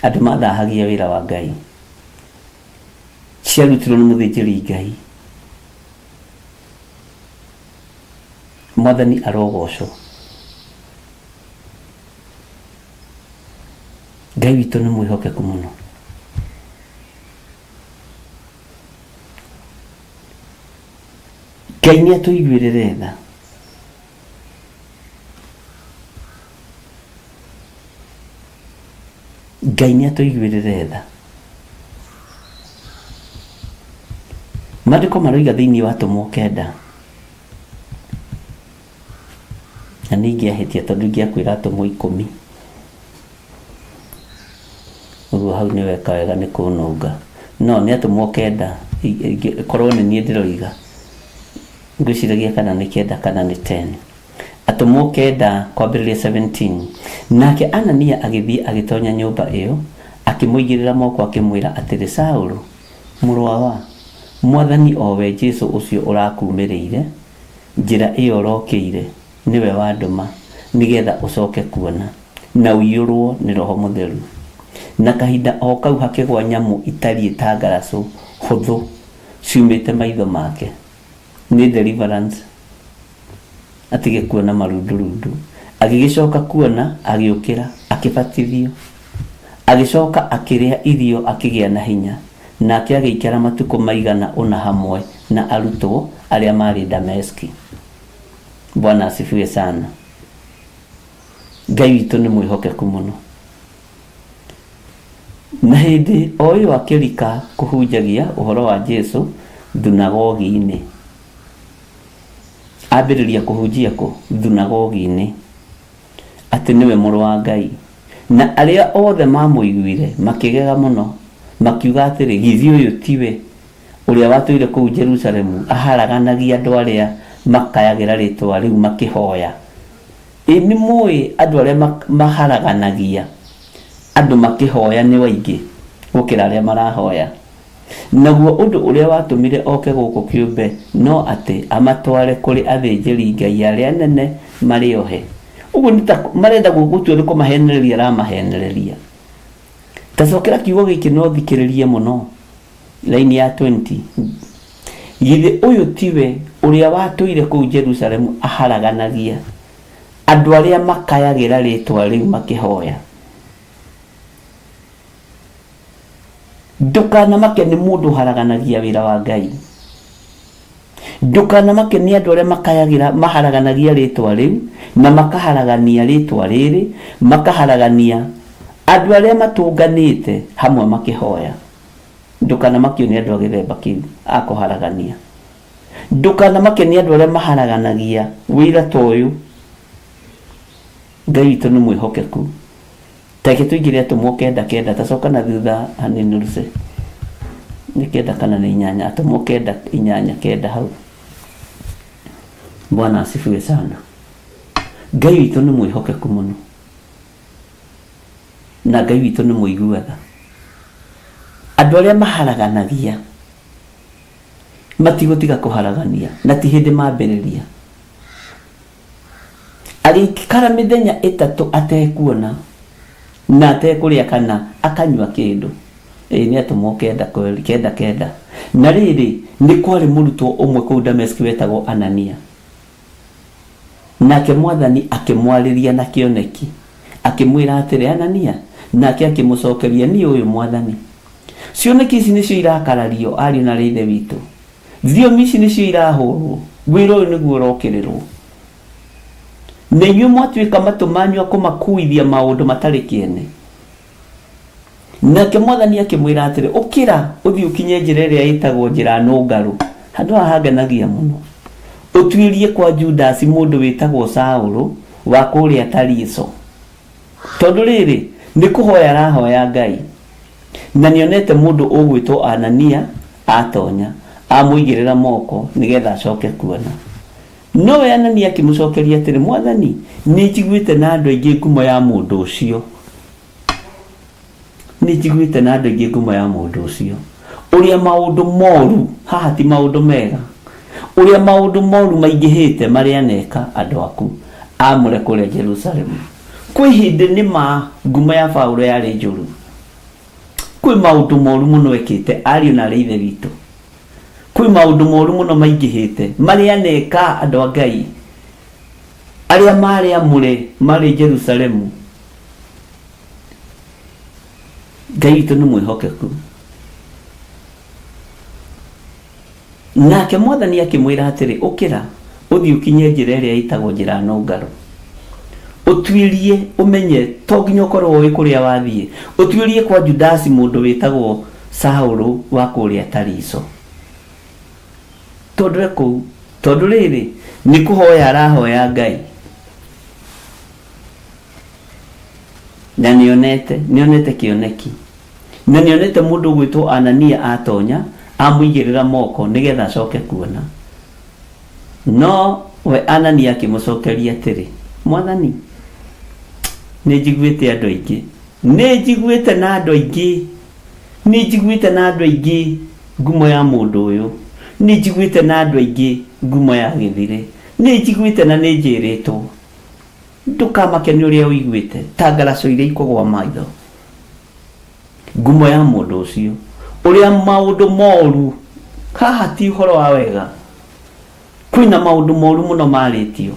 andũ mathahagia wĩra wa Ngai. Ciarutirwo nĩ mũthĩnjĩri Ngai. Mwathani arogocwo. Ngai witũ nĩ mwĩhokeku mũno. Ngai nĩ atũiguĩrĩre tha. Ngai nĩ atũiguĩrĩre tha. Maandĩko maroiga thĩinĩ wa Atũmwo 9, na nĩingĩahĩtia tondũ ingĩakwĩra Atũmwo 10. Ũguo hau nĩ weka wega nĩ kũnũnga. No nĩ Atũmwo 9, korwo nĩ niĩ ndĩroiga, ngwĩciragia kana nĩ 9 kana nĩ 10. Atũmwo 9 kwambĩrĩria 17. Nake Anania agĩthiĩ agĩtonya nyũmba ĩyo, akĩmũigĩrĩra moko akĩmwĩra atĩrĩ, Saũlũ, mũrũ wa Mwathani o we Jesũ ũcio ũrakumĩrĩire, njĩra ĩyo ũrokĩire nĩwe wandũma nĩgetha ũcoke kuona na ũiyũrwo nĩ Roho Mũtheru. Na kahinda o kau hakĩgwa nyamũ itariĩ ta ngaracũ hũthũ ciumĩte maitho make. Nĩ deliverance. Atige kuona marundurundu. Agĩgĩcoka kuona, agĩũkĩra, akĩbatithio. Agĩcoka akĩrĩa irio, akĩgĩa na hinya. Nake agĩikara matukũ maigana ũna hamwe na arutwo arĩa marĩ Dameski. Bwana asifiwe sana. Ngai witũ nĩ mwĩhokeku mũno. Na hĩndĩ o ĩyo akĩrika kũhunjagia ũhoro wa Jesũ thunagogi-inĩ. Ambĩrĩria kũhunjia thunagogi-inĩ atĩ nĩwe mũrũ wa Ngai. Na arĩa othe mamũiguire makĩgega mũno, makiuga atĩrĩ, githĩ ũyũ tiwe ũrĩa watũire kũu Jerusalemu aharaganagia andũ arĩa makayagĩra rĩtwa rĩu makĩhoya. Nĩ mũĩ andũ arĩa maharaganagia andũ makĩhoya nĩ waingĩ gũkĩra arĩa marahoya. Naguo ũndũ ũrĩa watũmire oke gũkũ kĩũmbe no atĩ amatware kũrĩ athĩnjĩri Ngai arĩa nene marĩ ohe. Ũguo nĩ ta marenda gũtua nĩ kũmahenereria, aramahenereria. Tacokera kiugo gĩkĩ no thikĩrĩrie mũno. Laini ya 20. Githĩ ũyũ tiwe ũrĩa watũire kũu Jerusalemu aharaganagia andũ arĩa makayagĩra rĩtwa rĩu makĩhoya. Ndũkanamake nĩ mũndũ haraganagia wĩra wa Ngai. Ndũkanamake nĩ andũ arĩa makayagĩra maharaganagia rĩtwa rĩu na makaharagania rĩtwa rĩrĩ, makaharagania andũ arĩa matũnganĩte hamwe makĩhoya. Ndũkanamakio nĩ andũ a gĩthemba kĩu akũharagania. Ndũkanamakio nĩ andũ arĩa maharaganagia wĩra ta ũyũ. Ngai witũ nĩ mwĩhokeku. Take tuingĩre Atũmwo 9:9, tacoka na thutha hanini ruce. Nĩ 9 kana nĩ 8? Atũmwo 9:8 hau. Bwana asifiwe sana. Ngai witũ nĩ mwĩhokeku mũno. Na Ngai witũ nĩ mũiguaga. Andũ arĩa maharaganagia matigũtiga kũharagania, na ti hĩndĩ mambĩrĩria. Agĩikara mĩthenya 3 atekuona na atekũrĩa kana akanyua kĩndũ. Nĩ Atũmwo 9:9. Na rĩrĩ nĩ kwarĩ mũrutwo ũmwe kũu Dameski wetagwo Anania. Nake Mwathani akĩmwarĩria na kĩoneki, akĩmwĩra atĩrĩ, Anania. Nake akĩmũcokeria, niĩ ũyũ Mwathani. Cioneki ici nĩcio irakarario ariũ na ithe witũ. Thiomi ici nĩcio irahũrwo. Wĩra ũyũ nĩguo ũrokĩrĩrwo. Na inyuĩ mwatuĩka matũ manyu a kũmakuithia maũndũ matarĩ kĩene. nake mwathani akimwira atiri ukira uthii ukinye njira iria itagwo njira nungaru handu hagenagia muno utwirie kwa Judas mundu witagwo Saulu wa kuria Tariso tondu riri ni kuhoya rahoya Ngai na nionete mundu ugwitwo Anania atonya amuigirira moko nigetha acoke kuona no we Anania akimucokeria atiri mwathani ni njiguite na andu aingi ngumo ya mundu ucio ni njiguite na andu aingi ngumo ya mundu ucio uria maundu moru haha ti maundu mega uria maundu moru maingihite maria neka andu aku amure kule Jerusalem kwi hindi ni ma ngumo ya Paulo yari njuru kwi maundu moru muno ekite ari na riithe witu kwi maundu moru muno maingihite maria neka andu a Ngai aria mari amure mari Jerusalem Ngai witu ni mwihokeku nake mwathani akimwira atiri ukira uthii ukinye njira iria itagwo njira nungaru utwirie umenye to nginya ukorwo wi kuria wathie utwirie kwa Judas mundu witagwo Saulu wa kuria Tariso tondu riri ni kuhoya arahoya Ngai na nionete kioneki na nionete mundu gwitwo Anania atonya amuigirira moko nigetha acoke kuona no we Anania akimucokeria atiri mwathani ni njiguite andu aingi ni njiguite na andu aingi ngumo ya mundu uyu ni njiguite na andu aingi ngumo ya githire ni njiguite na ni njiritwo ndukamake ni uria uiguite tangaraco iria ikugwa maitho ngumo ya mundu ucio uria maundu moru haha ti horo wa wega kwina maundu moru muno maritio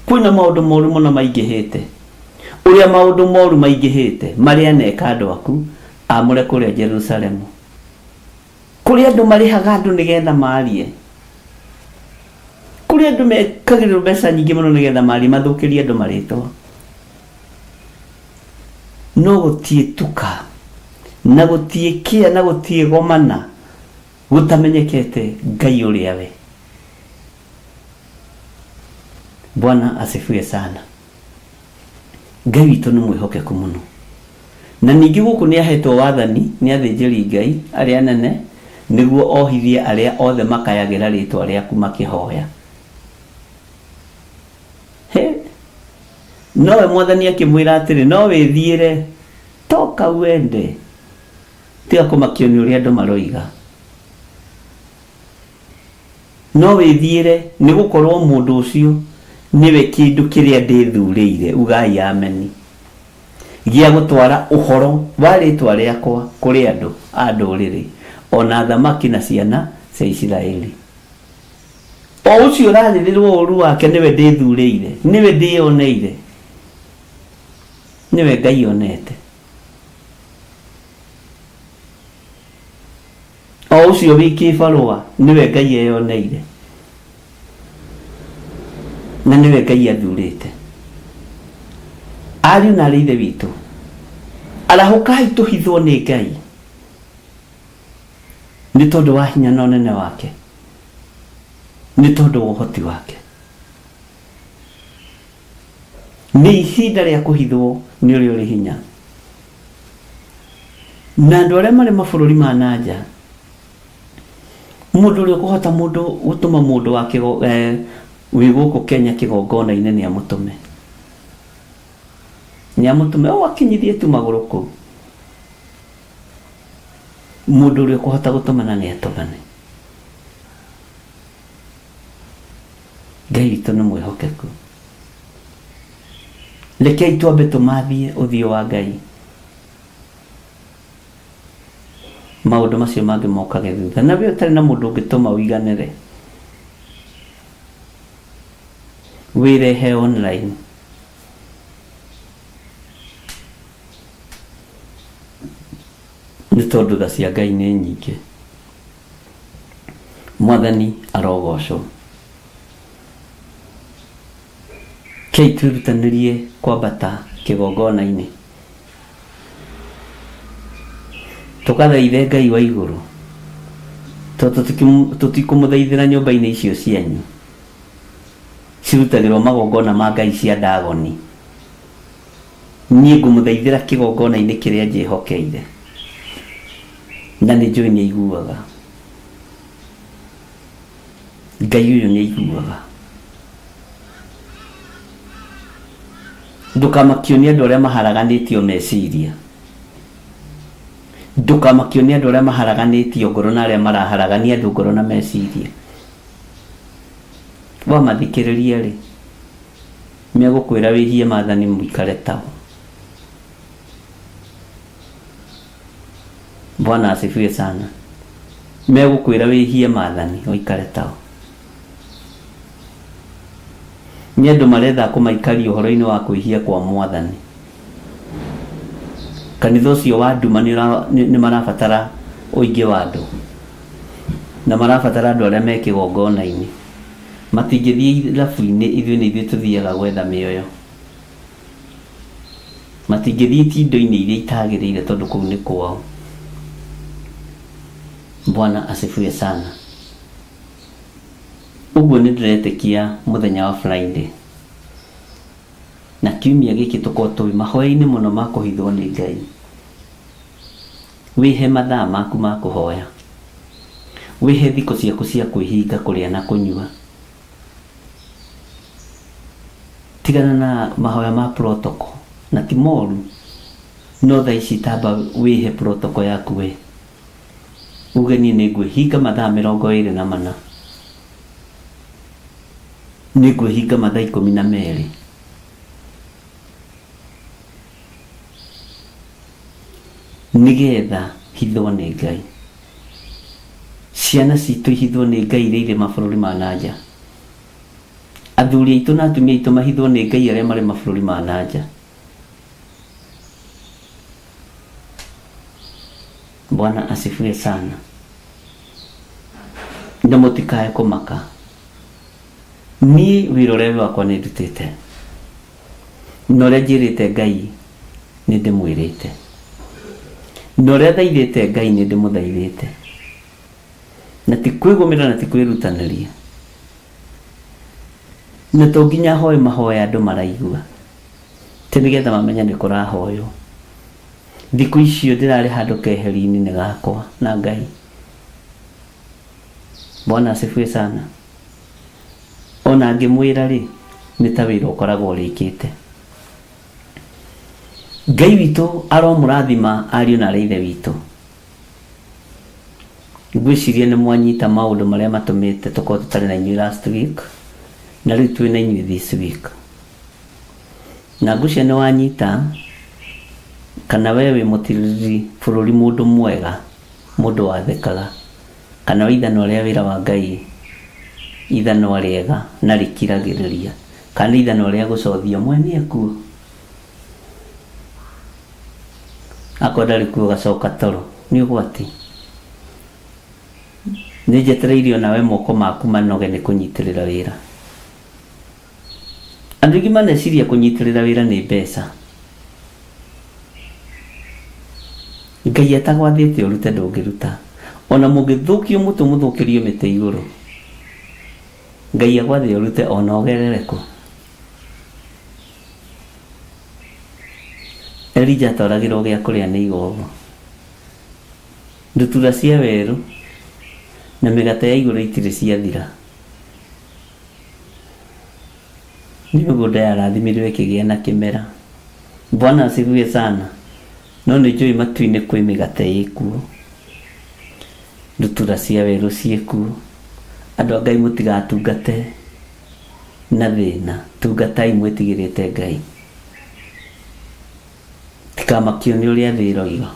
kwina maundu moru muno maingihite uria maundu moru maingihite maria neka andu aku amure kuria Jerusalem kuria andu marihaga andu nigetha marie kuria andu mekagirwo mbeca nyingi muno nigetha marie mathukirie andu maritwa no gutietuka na gutiekia na gutiegomana gutamenyekete Ngai uria we Bwana asifiwe sana Ngai witu ni mwihokeku muno na ningi guku ni ahetwo wathani ni athinjiri Ngai aria nene niguo ohithie aria othe makayagira ritwa riaku makihoya nowe mwathani akimwira atiri no withiire toka wende tiga kumakio ni uria andu maroiga no withiire ni gukorwo mundu ucio niwe kindu kiria ndithurire ugai ameni gia gutwara uhoro wa ritwa riakwa kuri andu a nduriri ona thamaki na ciana cia Isiraeli o ucio raririrwo uru wake niwe ndithurire niwe ndioneire niwe Ngai onete o ucio wiki barua niwe Ngai eyoneire na niwe Ngai athurite ariu na rithe witu arahukai tuhithwo ni Ngai ni tondu wa hinya na unene wake ni tondu wa uhoti wake ni ihinda ria kuhithwo ni uri hinya na andu aria mari mabururi ma nanja mundu uri kuhota mundu gutuma mundu wake wi guku Kenya kigongona inene ya mutume o akinyithie tu maguru ku mundu uri kuhota gutumana ni atumane Ngai witu ni mwihokeku lekei twambe tumathie uthio wa Ngai maundu macio mangi mokage thutha na we utari na mundu ungituma wiganire wirehe online ni tondu tha cia Ngai ni nyingi mwathani arogocwo kei twirutanirie kwambata kigongona-ini tukathaithe Ngai wa iguru tutikumuthaithira nyumba-ini icio cianyu cirutagirwo magongona ma ngai cia Dagoni. Nie ngumuthaithira kigongona-ini kiria njihokeire na nĩ njũĩ nĩ aiguaga. Ngai uyu nĩ aiguaga. Ndukamakio nĩ andũ arĩa maharaganĩtio meciria, ndukamakio nĩ andũ arĩa maharaganĩtio ngoro na arĩa maraharagania andũ ngoro na meciria. Wamathikĩrĩria rĩ, megũkwĩra wĩhie maathani mũikare tao. Bwana asifiwe sana. Megũkwĩra wĩhie maathani ũikare tao. Nĩ andũ maretha kũmaikaria ũhoro-inĩ wa kwĩhia kwa Mwathani. Kanitha ũcio wa nduma nĩ marabatara ũingĩ wa andũ, na marabatara andũ arĩa me kĩgongona-inĩ. Matingĩthiĩ irabu-inĩ, ithuĩ nĩ ithuĩ tũthiaga gwetha mĩoyo. Matingĩthiĩ indo-inĩ iria itagĩrĩire tondũ kũu nĩ kwao. Bwana asifiwe sana. Uguo nĩ ndĩretĩkia mũthenya wa Friday na kiumia gĩkĩ tũkorwo tũĩ mahoya-inĩ mũno ma kũhithwo nĩ Ngai. Wĩhe mathaa maku ma kũhoya, wĩhe thikũ ciaku cia kwĩhinga kũrĩa na kũnyua. Tigana na mahoya ma protocol, na ti moru, no thaa ici tamba wĩhe protocol yaku we. Ugeni nĩ ngwĩhinga mathaa 24, nĩ ngwĩhinga mathaa 12. Nigetha hithwo nĩ Ngai, ciana citũ ihithwo nĩ Ngai iria irĩ mabũrũri ma nanja, athuri aitũ na atumia aitũ mahithwo nĩ Ngai arĩa marĩ mabũrũri ma nanja. Bwana asifiwe sana. Na mũtikae kũmaka. Niĩ wĩrore wakwa nĩ ndutĩte, na ũrĩa njĩrĩte Ngai nĩ ndĩmwĩrĩte, na ũrĩa thaithĩte Ngai nĩ ndĩmũthaithĩte, na ti kwĩgũmĩra na ti kwĩrutanĩria. Na to nginya hoye mahoya andũ maraigua, tĩ nĩgetha mamenya nĩ kũrahoywo. Thikũ icio ndĩrarĩ handũ keheri-inĩ nĩ gakwa na Ngai. Bwana asifiwe sana. Ona ngĩmwĩra rĩ, nĩ ta wĩra ũkoragwo ũrĩkĩte. Ngai witũ aromũrathima ariũ na ithe witũ. Ngwĩciria nĩ mwanyita maũndũ marĩa matũmĩte tũkorwo tũtarĩ na inyuĩ last week, na rĩu twĩ na inyuĩ this week. Na ngwĩciria nĩ wanyita, kana we wĩ mũtiriri bũrũri mũndũ mwega, mũndũ wathekaga, kana we ithano rĩa wĩra wa Ngai, ithano rĩega na rĩkiragĩrĩria, kana ithano rĩa gũcothio mwene akuo. Akorwo ndarĩ kuo gacoka toro, nĩ ũgwati. Nĩ njetereirio nawe moko maku manoge nĩ kũnyitĩrĩra wĩra. Andũ aingĩ maneciria kũnyitĩrĩra wĩra nĩ mbeca. Ngai atagwathĩte ũrute ndũngĩruta. Ona mũngĩthũkio mũtũ mũthũkĩrio mĩtĩ igũrũ, Ngai agwathe ũrute ona ũgerereko. Elija atwaragĩrwo gĩa kũrĩa nĩ igogo, ndutura cia werũ na mĩgate ya igũrũ itirĩ ciathira. Nĩ mĩgũnda yarathimirwo ĩkĩgĩa na kĩmera. Bwana asifiwe sana. No nĩ njũĩ matu-inĩ kwĩ mĩgate ĩkuo, ndutura cia werũ ciĩkuo. Andũ a Ngai mũtigatungate na thĩna, tungatai mwĩtigĩrĩte Ngai. Tikamakio nĩ ũrĩa thĩ ĩroiga,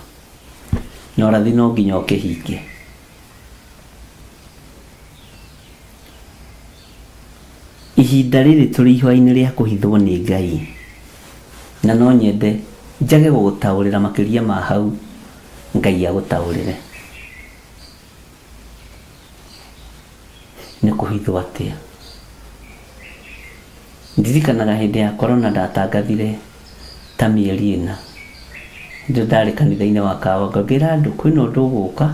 na ũrathi no nginya ũkĩhinge. Ihinda rĩrĩ tũrĩ ihũa-inĩ rĩa kũhithwo nĩ Ngai, na no nyende njage gũgũtaũrĩra makĩria ma hau, Ngai agũtaũrĩre. Nĩ kũhithwo atĩa? Ndirikanaga hĩndĩ ya korona ndatangathire ta mĩeri 4, ndio ndari kanitha-inĩ wa Kawa ngagĩra andũ kwĩna ũndũ ũgũka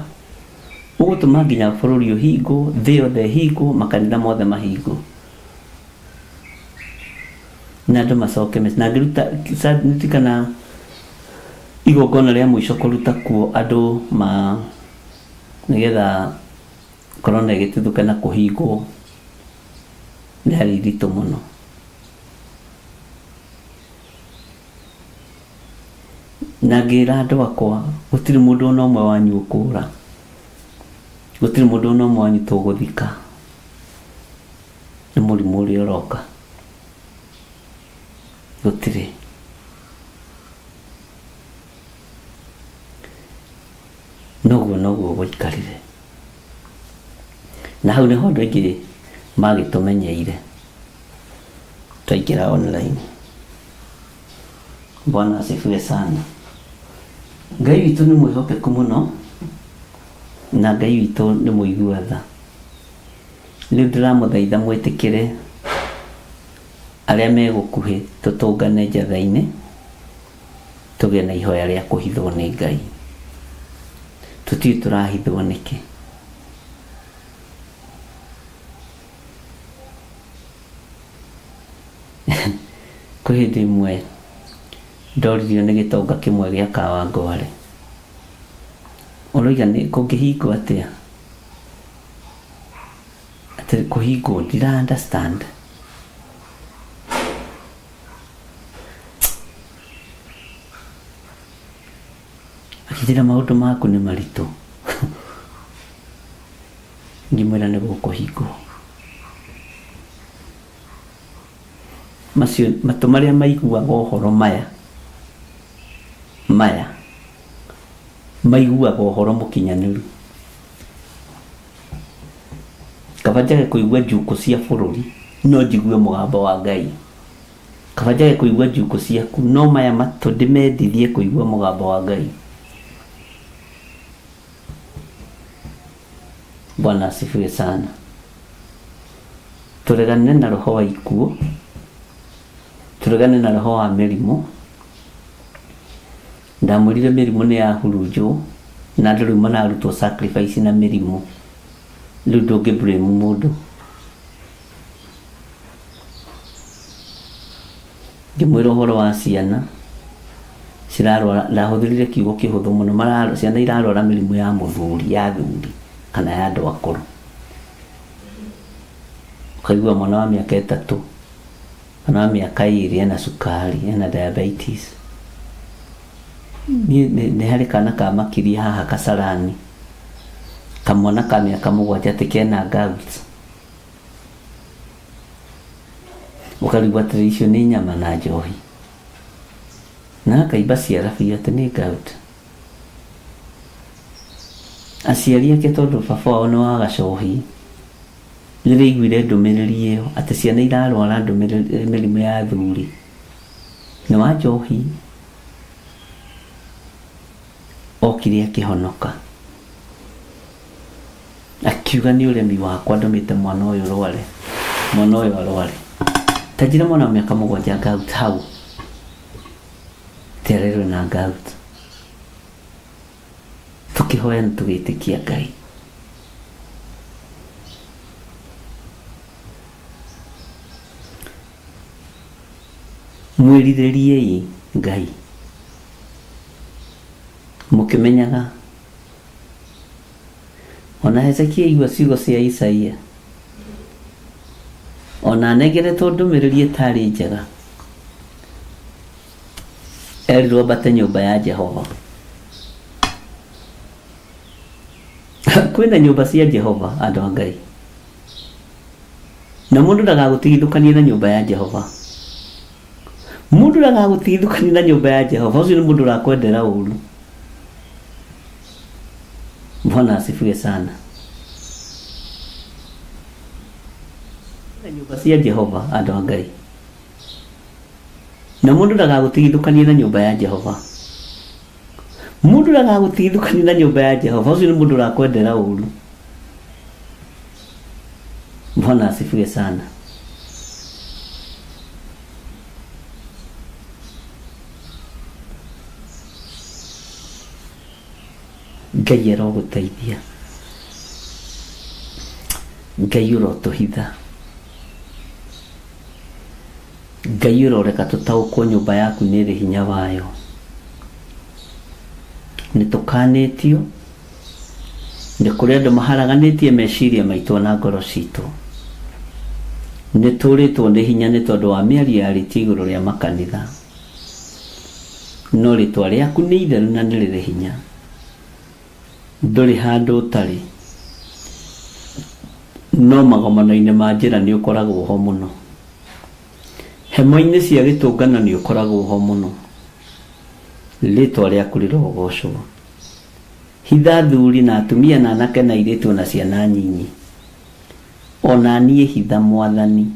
ũgũtũma nginya bũrũri ũhingwo, thĩ yothe hingwo, makanitha mothe mahingwo na andũ macoke na ngĩruta kana igongona rĩa mũico kũruta kuo andũ nĩgetha korona ĩgĩtuthũke na kũhingwo nĩarĩ ritũ mũno. Na ngĩra andũ akwa gũtirĩ mũndũ ona ũmwe wanyu ũkũra, gũtirĩ mũndũ ona ũmwe wanyu tũgũthika nĩ mũrimũ ũrĩa ũroka, gũtirĩ. Noguo gũikarire na hau nĩho andũ aingĩ magĩtũmenyeire twaingĩra online. Bwana asifiwe sana. Ngai witũ nĩ mwĩhokeku mũno na Ngai witũ nĩ mũigua tha. Rĩu ndĩramũthaitha mwĩtĩkĩre arĩa megũkuhĩ tũtũngane njatha-inĩ tũgĩe na ihoya rĩa kũhithwo nĩ Ngai. Tũtirĩ tũrahithwo nĩkĩ? Kwĩ hĩndĩ ĩmwe ndoririo nĩ gĩtonga kĩmwe gĩa Kawangware. Ũroiga nĩ kũngĩhingwo atĩa? Atĩ kũhingwo ndira understand. Akĩnjĩra maũndũ maku nĩ maritũ. Ngĩmwĩra nĩ gũkũhingwo. Macio matũ marĩa maiguaga ũhoro maya maiguaga ũhoro mũkinyanĩru. Kaba njage kũigua njukũ cia bũrũri no njigue mũgambo wa Ngai. Kaba njage kũigua njukũ ciaku no maya matũ ndĩmendithie kũigua mũgambo wa Ngai. Bwana asifiwe sana. Turegane na roho wa ikuũ, turegane na roho wa mĩrimũ. Ndamwĩrire mĩrimũ nĩ yahurunjwo na andũ rĩu mararutwo sacrifice na mĩrimũ. Rĩu ndũngĩ-blame mũndũ. Ngĩmwĩra ũhoro wa ciana cirarwara, ndahũthĩrire kiugo kĩhũthũ mũno, ciana irarwara mĩrimũ ya mũthuri, ya thuri kana ya andũ akũrũ. Ukaigua mwana wa mĩaka 3 kana wa mĩaka 2 ena cukari, ena diabetes. Nĩ harĩ kana ka makiria haha Kasarani, kamwana ka mĩaka 7 atĩ kena gout. Ũkarigwo atĩ icio nĩ nyama na njohi, na akaimba ciara biũ atĩ nĩ gout. Aciari ake tondũ baba wao nĩ wa Gacohi rĩrĩa aiguire ndũmĩrĩri ĩyo atĩ ciana irarwara mĩrimũ ya thuri, nĩ wa Njohi okire akĩhonoka, akiuga nĩ ũremi wakwa ndũmĩte mwana ũyũ arware. Ta njĩra mwana wa mĩaka 7 gout hau tererwo na gout. Tũkĩhoya na tũgĩtĩkia Ngai. Mwĩrirĩriei Ngai mũkĩmenyaga ona Hezekia aigua ciugo cia Isaia, ona negeretwo ndũmĩrĩri ĩtarĩ njega, erirwo mbate nyũmba ya Jehova. Kwĩna nyũmba cia Jehova andũ a Ngai, na mũndũ ndagagũtigithũkanie na nyũmba ya Jehova. Mũndũ ndagagũtigithũkanie na nyũmba ya Jehova, ũcio nĩ mũndũ ũrakwendera ũũru. Bwana asifiwe sana. Nyũmba cia Jehova andũ a Ngai, na mũndũ ndagagũtigithũkanie na nyũmba ya Jehova. Mũndũ ndagagũtigithũkanie na nyũmba ya Jehova, ũcio nĩ mũndũ ũrakwendera ũũru. Bwana asifiwe sana. Ngai aroguteithia, Ngai urotuhitha, Ngai uroreka tutaukwo nyumba yaku niri hinya wayo. Nitukanitio ni kuri andu maharaganitie meciria maitu na ngoro citu. Nituritwo ni hinya ni tondu wa miario ya ritiguru ria makanitha. No ritwa riaku ni itheru na ni riri hinya. Nduri handu utari, no magomano-ini ma njira ni ukoragwo ho muno. Hemo-ini cia gitungano ni ukoragwo ho muno. Ritwa riaku rirogocwo. Hitha thuri na atumia na anake na airitu na ciana nyinyi. Ona niĩ hitha Mwathani,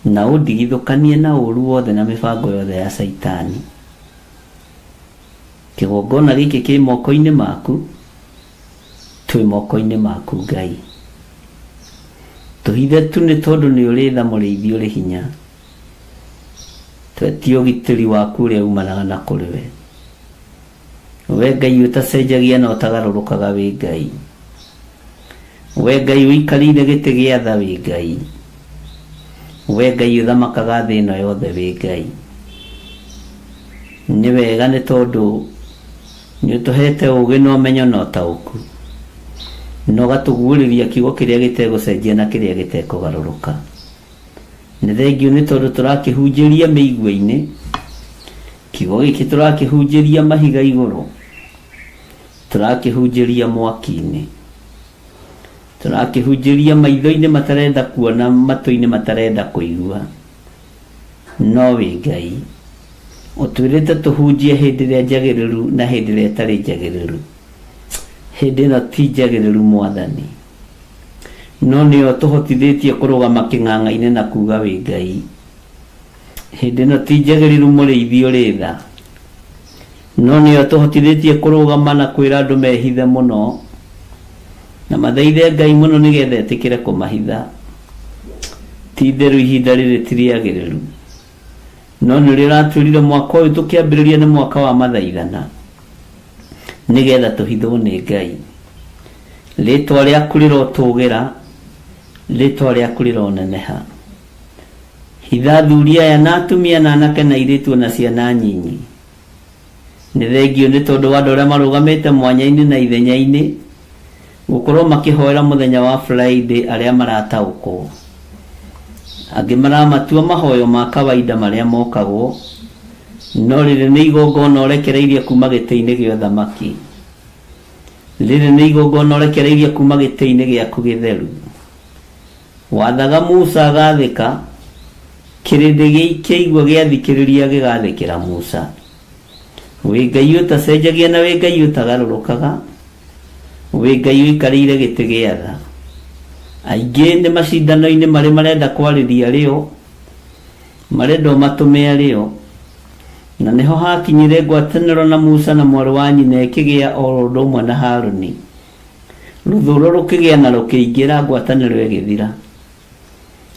na ũndigithũkanie na ũru wothe na mĩbango yothe ya Saitani. Kĩgongona gĩkĩ kĩ moko-inĩ maku, twĩ moko-inĩ maku Ngai. Tũhithe tu nĩ tondũ nĩ ũrĩ tha mũrĩithi ũrĩ hinya. Twetie ũgitĩri waku ũrĩa umanaga na kũrĩ we. We Ngai ũtacenjagia na ũtagarũrũkaga wĩ Ngai. We Ngai ũikarĩire gĩtĩ gĩa tha wĩ Ngai. We Ngai ũthamakaga thĩ ĩno yothe wĩ Ngai. Nĩ wega nĩ tondũ nĩ ũtũhete ũũgĩ na ũmenyo na ũtaũku, na ũgatũguũrĩria kiugo kĩrĩa gĩtegũcenjia na kĩrĩa gĩtekũgarũrũka. Nĩ thengiũ nĩ tondũ tũrakĩhunjĩria mĩigua-inĩ, kiugo gĩkĩ tũrakĩhunjĩria mahiga igũrũ, tũrakĩhunjĩria mwaki-inĩ, tũrakĩhunjĩria maitho-inĩ matarenda kuona, matũ-inĩ matarenda kũigua. No wĩ Ngai ũtwĩrĩte tũhunjie hĩndĩ ĩrĩa njagĩrĩru na hĩndĩ ĩrĩa ĩtarĩ njagĩrĩru. Hĩndĩ ĩno ti njagĩrĩru Mwathani, no nĩyo tũhotithĩtie kũrũgama kĩng'ang'a-inĩ na kuga wĩ Ngai. Hĩndĩ ĩno ti njagĩrĩru mũrĩithi ũrĩ tha, no nĩyo tũhotithĩtie kũrũgama na kwĩra andũ mehithe mũno na mathaithe Ngai mũno nĩgetha etĩkĩre kũmahitha. Ti therũ ihinda rĩrĩ ti rĩagĩrĩru, no nĩ rĩratwĩrire mwaka ũyũ tũkĩambĩrĩria nĩ mwaka wa mathaithana, nĩgetha tũhithwo nĩ Ngai. Rĩtwa rĩaku rĩrotũgĩra, rĩtwa rĩaku rĩroneneha. Hitha thuri aya na atumia na anake na airĩtu na ciana nyinyi. Nĩ thengio nĩ tondũ wa andũ arĩa marũgamĩte mwanya-inĩ na ithenya-inĩ gũkorwo makĩhoera mũthenya wa Friday arĩa marataũkwo. Angĩ maramatua mahoyo ma kawaida marĩa mokagwo, no rĩrĩ nĩ igongona ũrekereirie kuma gĩtĩ-inĩ gĩa ũthamaki. Rĩrĩ nĩ igongona ũrekereirie kuma gĩtĩ-inĩ gĩaku gĩtheru. Wathaga Musa agathĩka, kĩrĩndĩ kĩaigua gĩathikĩrĩria gĩgathĩkĩra Musa. Wĩ Ngai ũtacenjagia na wĩ Ngai ũtagarũrũkaga, wĩ Ngai ũikarĩire gĩtĩ gĩa tha. Aingĩ nĩ macindano-inĩ marĩ marenda kwarĩria rĩo, marenda ũmatũme arĩo, na nĩho hakinyire ngwatanĩro na Musa na mwarĩ wa nyina ĩkĩgĩa o ũndũ ũmwe na Harũni. Rũthũũro rũkĩgĩa na rũkĩingĩra, ngwatanĩro ĩgĩthira.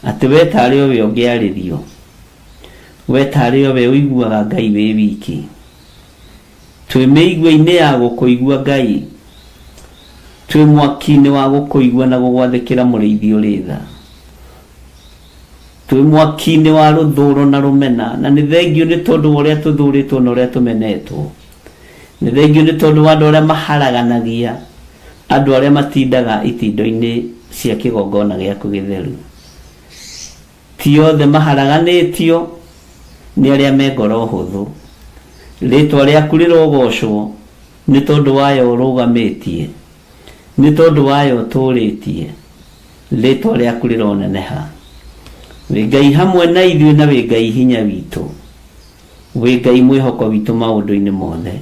Atĩ we tarĩ o we ũngĩarĩrio, we tarĩ o we ũiguaga Ngai wĩ wiki. Twĩ mĩigua-inĩ ya gũkũigua Ngai, twĩ mwaki-inĩ wa gũkũigua na gũgwathĩkĩra mũrĩithi ũrĩ tha. Twĩ mwaki-inĩ wa rũthũũro na rũmena, na nĩ thengio nĩ tondũ wa ũrĩa tũthũrĩtwo na ũrĩa tũmenetwo. Nĩ thengio nĩ tondũ wa andũ arĩa maharaganagia, andũ arĩa matindaga itindo-inĩ cia kĩgongona gĩaku gĩtheru. Ti othe maharaganĩtio, nĩ arĩa me ngoro hũthũ. Rĩtwa rĩaku rĩrogocwo nĩ tondũ wayo ũrũgamĩtie, nĩ tondũ wayo ũtũrĩtie. Rĩtwa rĩaku rĩroneneha. Wĩ Ngai hamwe na ithuĩ na wĩ Ngai hinya witũ, wĩ Ngai mwĩhoko witũ maũndũ-inĩ mothe.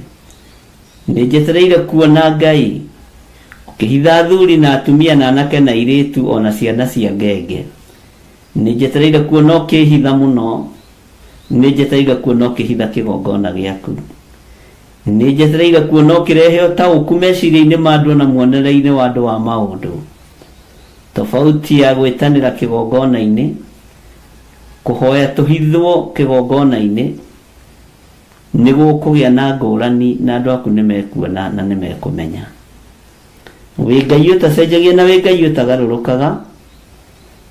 Nĩ njetereire kuona Ngai ũkĩhitha thuri na atumia na anake na airĩtu ona ciana cia ngenge. Nĩ njetereire kuona ũkĩhitha mũno, nĩ njetereire kuona ũkĩhitha kĩgongona gĩaku. Nĩ njetereire kuona ũkĩrehe ũtaũku meciria-inĩ ma andũ na muonere-inĩ wa andũ wa maũndũ. Tofauti ya gwĩtanĩra kĩgongona-inĩ, kũhoya tũhithwo kĩgongona-inĩ, niguo kugia na ngurani na andu aku nimekuona na nimekumenya. Wi Ngai utacenjagia na wi Ngai utagarurukaga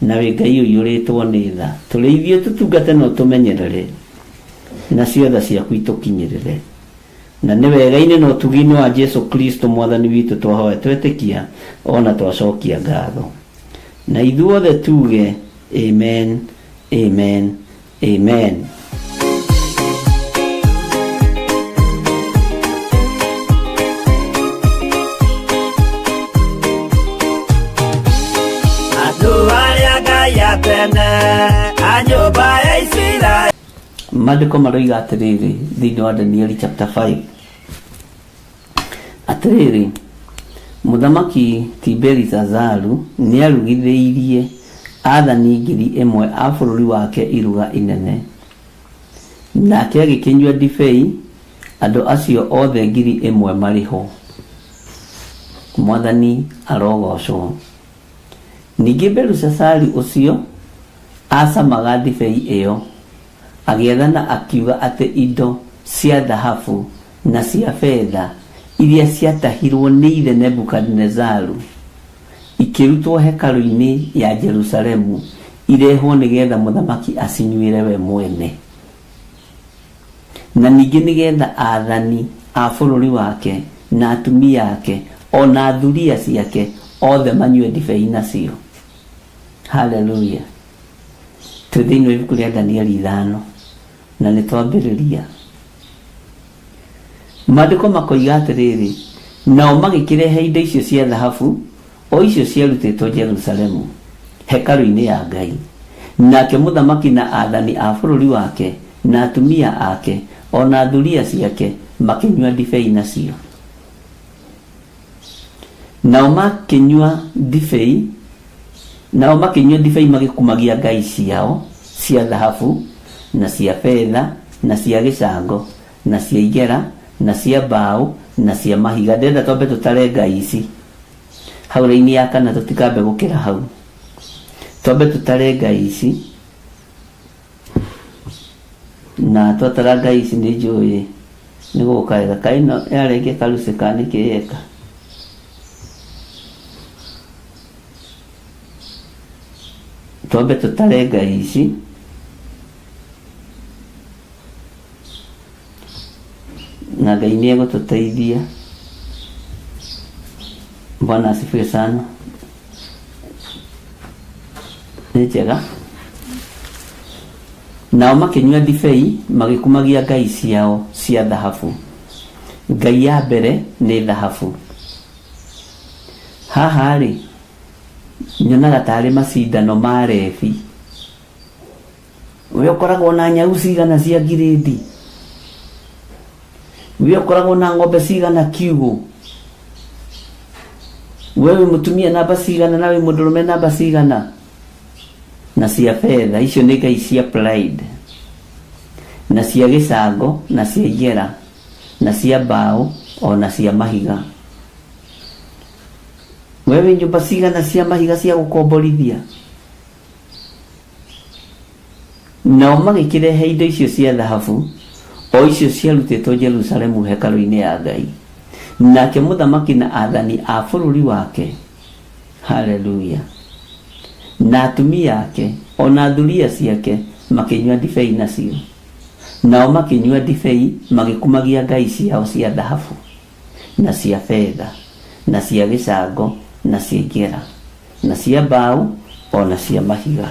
na wi Ngai uyuritwo ni tha. Turi ithio tutungate no tumenyerere na ciothe ciaku itukinyirire. Na nĩ wega-inĩ na ũtugi-inĩ wa Jesu Kristo mwathani witũ twahoya twetĩkia ona twacokia ngatho. Na ithuothe tuge amen, amen, amen. Andũ arĩa Ngai atene a nyũmba ya Isiraeli. Maandĩko maroiga atĩrĩrĩ thĩinĩ wa Danieli chapter 5 atĩrĩrĩ, Mũthamaki Tiberizazaru nĩ arugithĩirie athani 1,000 a bũrũri wake iruga inene, nake agĩkĩnyua ndibei andũ acio othe 1,000 marĩ ho. Mwathani arogocwo. Ningĩ Belishazaru ũcio acamaga ndibei ĩyo, agĩathana akiuga atĩ indo cia thahabu na cia fedha iria ciatahirwo nĩ ithe Nebukadnezaru ikĩrutwo hekalu-inĩ ya Jerusalemu irehwo nĩgetha mũthamaki acinyuĩre we mwene, na ningĩ nĩgetha athani a bũrũri wake na atumia ake ona thuria ciake othe manyue ndibei nacio. Haleluya. Twĩ thĩinĩ wa ibuku rĩa Danieli 5 na nĩ twambĩrĩria. Maandĩko makoiga atĩrĩrĩ, nao magĩkĩrehe indo icio cia thahabu o icio ciarutĩtwo Jerusalemu hekalu-inĩ ya Ngai, nake mũthamaki na athani a bũrũri wake na atumia ake ona thuria ciake makĩnyua ndibei nacio. Nao makĩnyua ndibei magĩkumagia ngai ciao cia thahabu na cia fedha na cia gĩcango na cia igera na cia mbaũ na cia mahiga. Ndenda twambe tũtare ngai ici hau raini ya 4, tũtikambe gũkĩra hau. Twambe tũtare ngai ici, na twatara ngai ici nĩ njũĩ nĩ gũkaega kaino yarenge karuce kanĩ kĩyeka. Twambe tũtare ngai ici, na Ngai nĩ egũtũteithia. Bwana asifiwe sana. Nĩ njega. Nao makĩnyua ndibei magĩkumagia ngai ciao cia thahabu. Ngai ya mbere nĩ thahabu. Haha rĩ, nyonaga tarĩ macindano ma rebi. We ũkoragwo na nyau cigana cia ngirĩndi, we ũkoragwo na ng'ombe cigana kiugũ, we wĩ mũtumia namba cigana na wĩ mũndũrũme namba cigana, na cia fedha icio nĩ ngai cia pride, na cia gĩcango na cia igera na cia mbaũ ona cia mahiga. Wewe nyumba cigana cia mahiga cia gũkomborithia. Nao magĩkĩrehe indo icio cia thahabu o icio ciarutĩtwo Jerusalemu hekalu-inĩ ya Ngai, nake mũthamaki na athani a bũrũri wake, haleluya, na atumia ake ona thuria ciake makĩnyua ndibei nacio. Nao makĩnyua ndibei magĩkumagia ngai ciao cia thahabu na cia fedha na cia gĩcango na cia igera na cia mbaũ ona cia mahiga.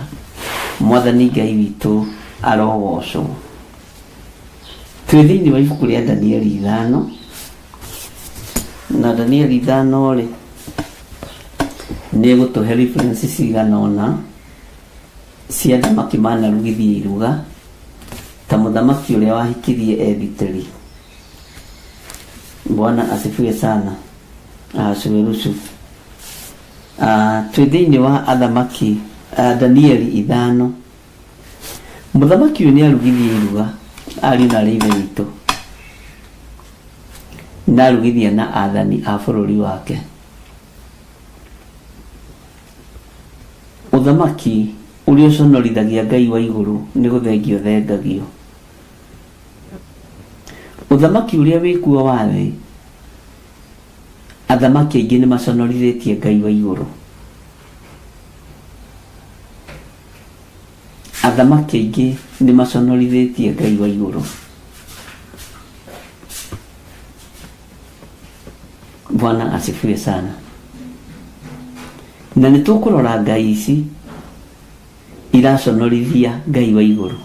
Mwathani Ngai witũ arogocwo. Twĩ thĩinĩ wa ibuku rĩa Danieli 5, na Danieli 5 rĩ nĩ gũtũhe reference cigana ũna cia thamaki manarugithie iruga, ta mũthamaki ũrĩa wahikirie Ebiteri. Bwana asifiwe sana. Suwerusu. Twĩ thĩinĩ wa athamaki Danieli 5, mũthamaki ũyũ nĩ arugithie iruga, ari na rĩithe witũ, na arugithia na athani a bũrũri wake. Ũthamaki ũrĩa ũconorithagia Ngai wa igũrũ nĩ gũthengio thengagio. Uthamaki uria wikuo wa thĩ, athamaki aingĩ nĩ maconorithĩtie Ngai wa igũrũ. Athamaki aingĩ nĩ maconorithĩtie Ngai wa igũrũ. Bwana asifiwe sana. Na nĩtũkũrora ngai ici iraconorithia Ngai wa igũrũ.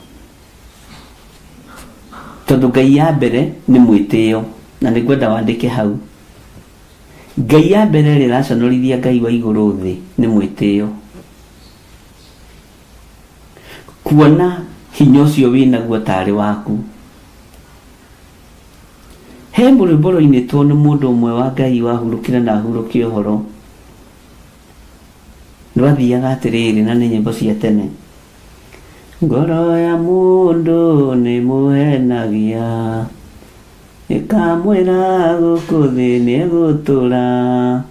Tondũ ngai ya mbere nĩ mwĩtĩo, na nĩngwenda wandĩke hau. Ngai ya mbere ĩraconorithia Ngai wa igũrũ thĩ nĩ mwĩtĩo. Kuona hinya ũcio wĩnaguo tarĩ waku. He mũrũmbũro-inĩ nĩ mũndũ ũmwe wa Ngai wahurũkire na ahurũkie ũhoro. Nĩwathiaga atĩrĩrĩ, na nĩ nyĩmbo cia tene. Ngoro ya mũndũ nĩ mũhenagia, ĩkamwĩra gũkũ thĩ nĩ gũtũra,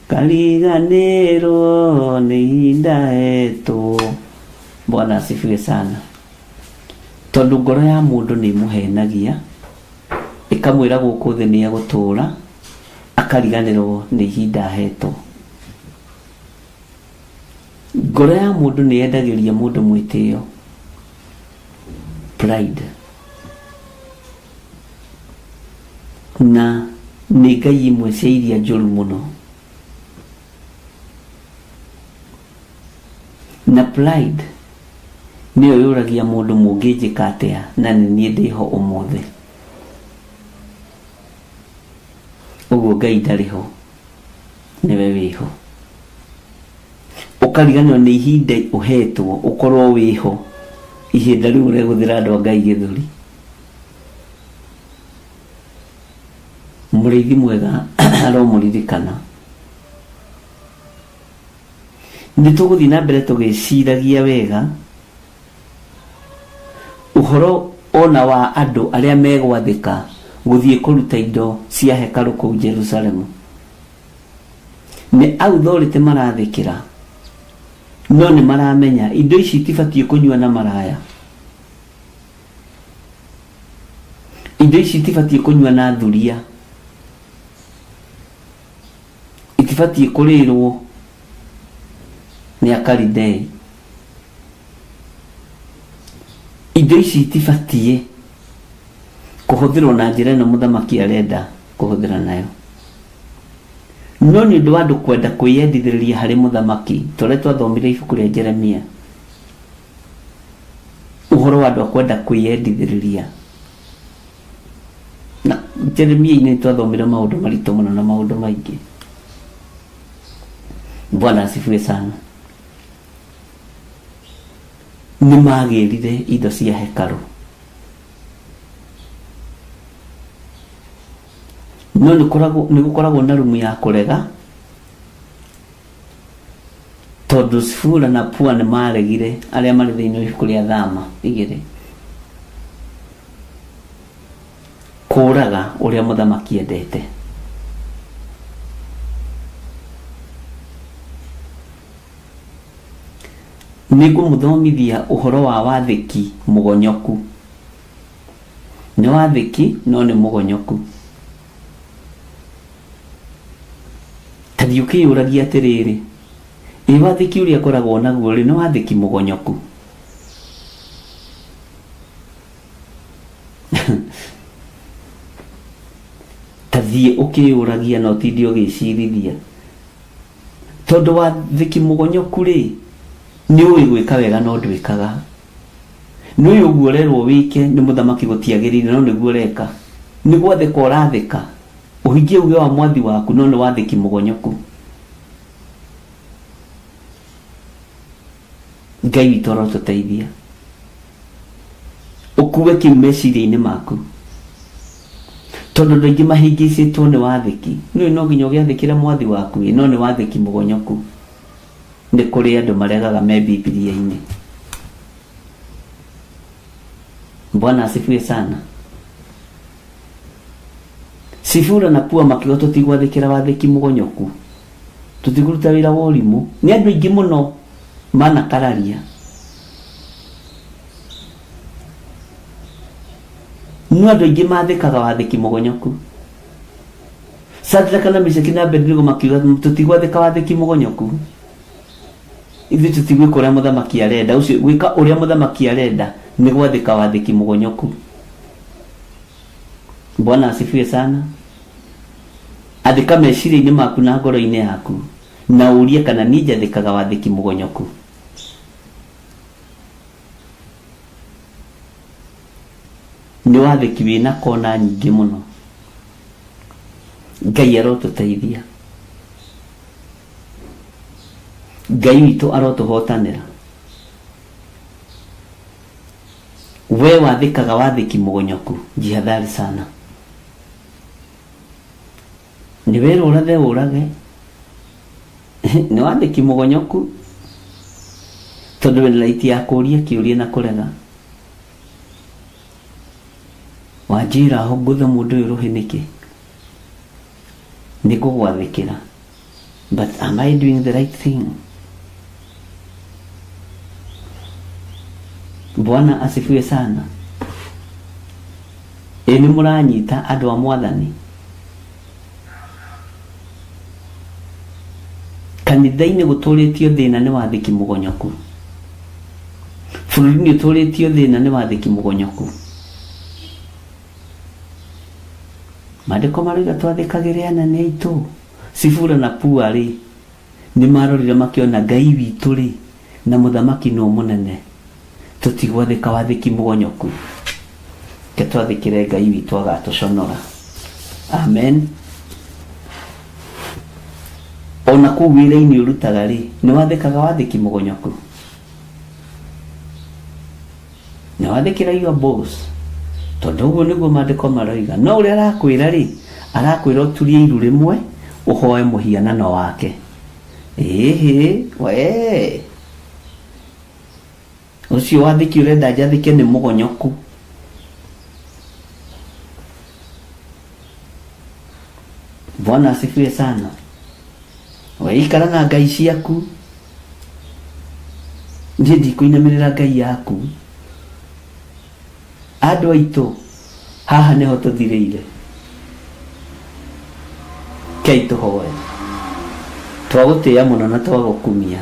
kariganĩrwo nĩ ihinda hetwo. Bwana asifiwe sana. Tondũ ngoro ya mũndũ nĩ mũhenagia, ĩkamwĩra gũkũ thĩ nĩ gũtũra, akariganĩrwo nĩ ihinda hetwo. Ngoro ya mũndũ nĩ yendagĩria mũndũ mwĩtĩo, pride. Na nĩ ngai imwe cia iria njũru mũno. Na pride nĩyo yũragia mũndũ mũngĩnjĩka atĩa na niĩ ndĩho ũmũthĩ. Ũguo Ngai ndarĩ ho, nĩwe wĩho. Ũkariganĩrwo nĩ ihinda ũhetwo ũkorwo wĩho, ihinda rĩu ũregũthĩra andũ a Ngai gĩthũri. Mũrĩithi mwega aromũririkana. Nĩtũgũthiĩ na mbere tũgĩciragia wega ũhoro ona wa andũ arĩa megwathĩka gũthiĩ kũruta indo cia hekarũ kũu Jerusalemu. Nĩ authority marathĩkĩra, no nĩ maramenya indo ici itibatiĩ kũnyua na maraya. Indo ici itibatiĩ kũnyua na thuria. Itibatiĩ kũrĩrwo nĩ Akalidei. Indo ici itibatiĩ kũhũthĩrwo na njĩra ĩno mũthamaki arenda kũhũthĩra nayo. No nĩ ũndũ wa andũ kwenda kwĩyendithĩrĩria harĩ mũthamaki, tũrĩa twathomire ibuku rĩa Jeremia. Ũhoro wa andũ a kwenda kwĩyendithĩrĩria. Na Jeremia-inĩ twathomire maũndũ maritũ mũno na maũndũ maingĩ. Bwana asifiwe sana. Nĩ magĩrire indo cia hekarũ. No nĩ gũkoragwo na rumu ya kũrega, tondũ Sifura na Pua nĩ maregire arĩa marĩ thĩinĩ wa ibuku rĩa Thama 2 kũraga ũrĩa mũthamaki endete. Nĩngũmũthomithia ũhoro wa wathĩki mũgonyoku. Nĩ wathĩki no nĩ mũgonyoku. Tadhi ũkĩyũragia atĩrĩrĩ, wathĩki ũrĩa akoragwo naguo nĩ wathĩki mũgonyoku. Tadhi ũkĩyũragia no tindi ũgĩcirithia. Tondũ wathĩki mũgonyoku rĩ, nĩ ũĩ gwĩka wega no ndwĩkaga. Nĩ ũĩ ũguo ũrerwo wĩke nĩ mũthamaki gũtiagĩrĩire no nĩguo ũreka. Nĩ gwathĩka ũrathĩka. Ũhingie uge wa mwathi waku no nĩ wathĩki mũgonyoku. Ngai witũ arotũteithia. Ũkuwe kĩu meciria-inĩ maku. Tondũ andũ aingĩ mahĩngĩcĩtwo nĩ wathĩki. Nĩũĩ no nginya ũgĩathĩkĩra mwathi waku no nĩ wathĩki mũgonyoku. Nĩ kũrĩ andũ maregaga me Biblia-inĩ. Bwana asifiwe sana. Sifura na Pua makiuga tũtigwathĩkĩra wathĩki mũgonyoku, tũtikũruta wĩra wa ũrimũ. Nĩ andũ aingĩ mũno manakararia. no andu aingi mathikaga wathiki mugonyoku. Sadra kana Meshaki na Abednego makiuga tutigwathika wathiki mugonyoku. Ithu tutigwika uria muthamaki arenda, ucio gwika uria muthamaki arenda ni gwathika wathiki mugonyoku. Bwana asifiwe sana. Athika meciria-ini maku na ngoro-ini yaku na urie kana ni njathikaga wathiki mugonyoku. Ni wathiki wina kona nyingi muno. Ngai arotuteithia. Ngai witu arotuhotanira. We wathikaga wathiki mugonyoku, jihadhari sana. Ni wera urathe urage. Ni wathiki mugonyoku. Tondu wena laiti ya kuria kiuria na kurega. Wajira ho gutha mundu uyu niki. Niko gwathikira. But am I doing the right thing? Bwana asifiwe sana. Eni muranyita andu a Mwathani. Kanitha-ini guturitio thina ni wathiki mugonyoku. Bururi-ini uturitio thina ni wathiki mugonyoku. Maandiko marauga twathikagire anene aitu Sifura na Pua ri ni marorire makiona Ngai witu ri na muthamaki no munene tutigwathika wathiki mugonyoku. Ke twathikire Ngai witu agatuconora. Amen. Ona ku wira-ini urutaga ri ni wathikaga wathiki mugonyoku. Ni wathikira your boss. Tondu uguo niguo maandiko marauga. No uria arakwira ri arakwira uturie iru rimwe uhoe muhianano wake. We ucio wathiki urenda njathike ni mugonyoku. Bwana asifiwe sana. We ikara na Ngai ciaku. Ndidi kuinamirira Ngai yaku. Andu aitu haha niho tuthireire. Kei tuhoe. Twagutia muno na twagukumia.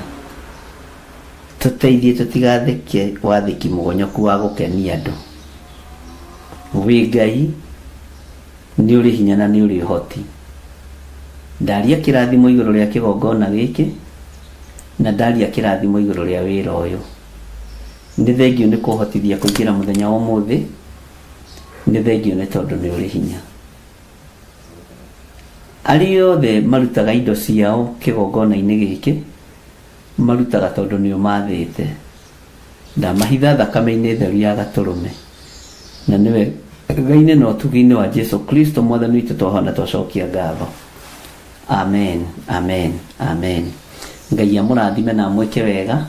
Tuteithie tutigathike wathiki mugonyoku wa gukenia andu. Wi Ngai ni uri hinya na ni uri hoti. Ndaria kirathimo iguru ria kigongona giki na ndaria kirathimo iguru ria wira uyu. Ni thengio ni kuhotithia kuingira muthenya wa umuthi. Ni thengio ni tondu ni uri hinya. Ari othe marutaga indo ciao kigongona-ini giki marutaga tondu ni umathite. Ndamahitha thakame-ini theru ya gaturume. Na niwe Ngai-ini no tugi-ini wa Jesu Kristo Mwathani witu twahona twacokia ngatho. Amen, amen, amen. Ngai amurathime na mweke wega.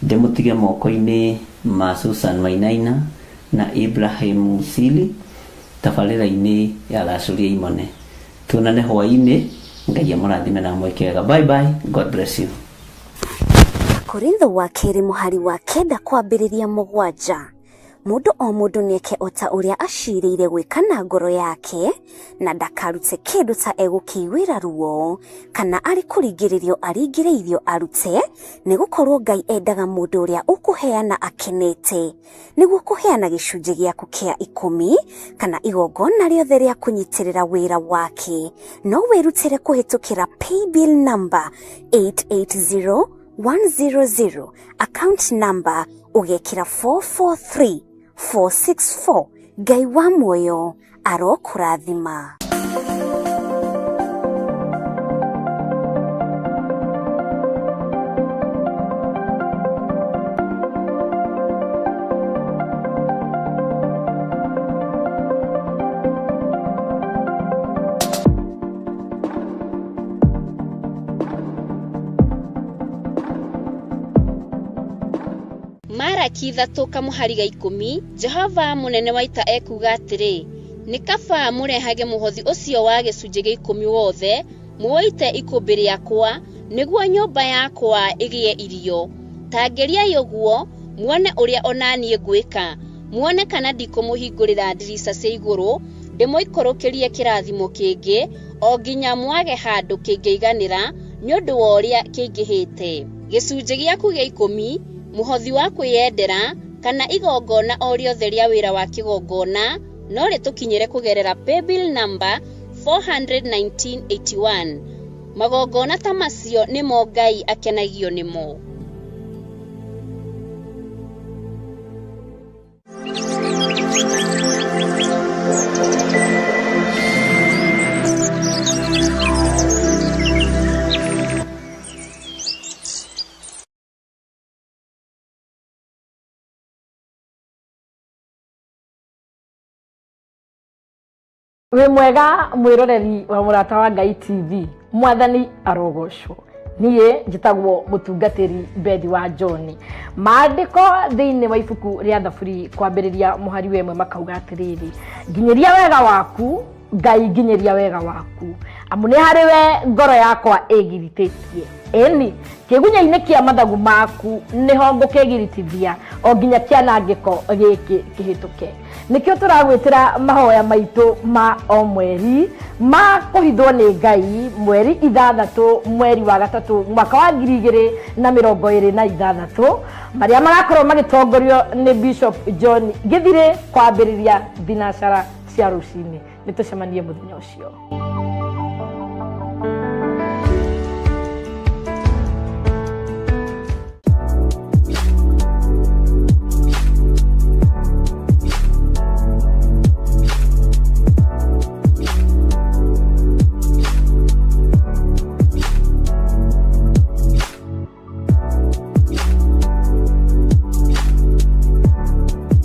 Ndemutige moko-ini ma Susan Wainaina na Ibrahim Musili tabarĩra-ini ya Racuria Imone. Tuonane hwaĩ-ini. Ngai amurathime na mweke wega. Bye bye. God bless you. Korintho wa keri muhari wa kenda kwambĩrĩria 7. Mundu o mundu nieke ota uria aciriire gwika na ngoro yake na ndakarute kindu ta egukiwira ruo kana ari kuringiririo aringiriirio arute nigukorwo Ngai endaga mundu uria ukuheana akenete niguo kuheana gicunji giaku kia 10 kana igongona riothe ria kunyitirira wira wake no wirutire kuhitukira paybill number 880100 account number ugekira 443464. Ngai wa muoyo arokurathima. Maraki 3 kamuhari ga 10 Jehova munene wa ita ekuga atiri ni kaba murehage muhothi ucio wa gicunji gia 10 wothe muoite ikumbiri yakwa niguo nyumba yakwa igie irio tangeriai uguo muone uria onanie gwika muone kana ndikumuhingurira ndirica cia iguru ndimoikorokerie kirathimo kingi o nginya mwage handu kingeiganira ni undu wa uria kingihite. Gicunje giaku gia 10 muhothi wa kwiyendera kana igongona o riothe ria wira wa kigongona no ritukinyire kugerera paybill number 41981. Magongona ta macio nimo Ngai akenagio nimo. We mwega mwiroreri wa Murata wa Ngai TV, mwathani arogoshwo. Niye njitagwo mutungatiri Bethi wa John. Maandiko thiini wa ibuku ria Thaburi kwambiriria muhari wemwe makauga atiriri, nginyeria wega waku Ngai, nginyeria wega waku, amu ni hari we ngoro yakwa igirititie. Eni kigunya-ini kia mathagu maku niho ngukigiritithia o nginya kianangiko giki kihituke. Nikio turagwitira mahoya maitu ma o mweri ma kuhithwo ni Ngai mweri 6 mweri wa 3 mwaka wa 2026 maria magakorwo magitongorio ni Bishop John Githire kwambiriria thinacara cia rucini. Nitucemanie muthenya ucio.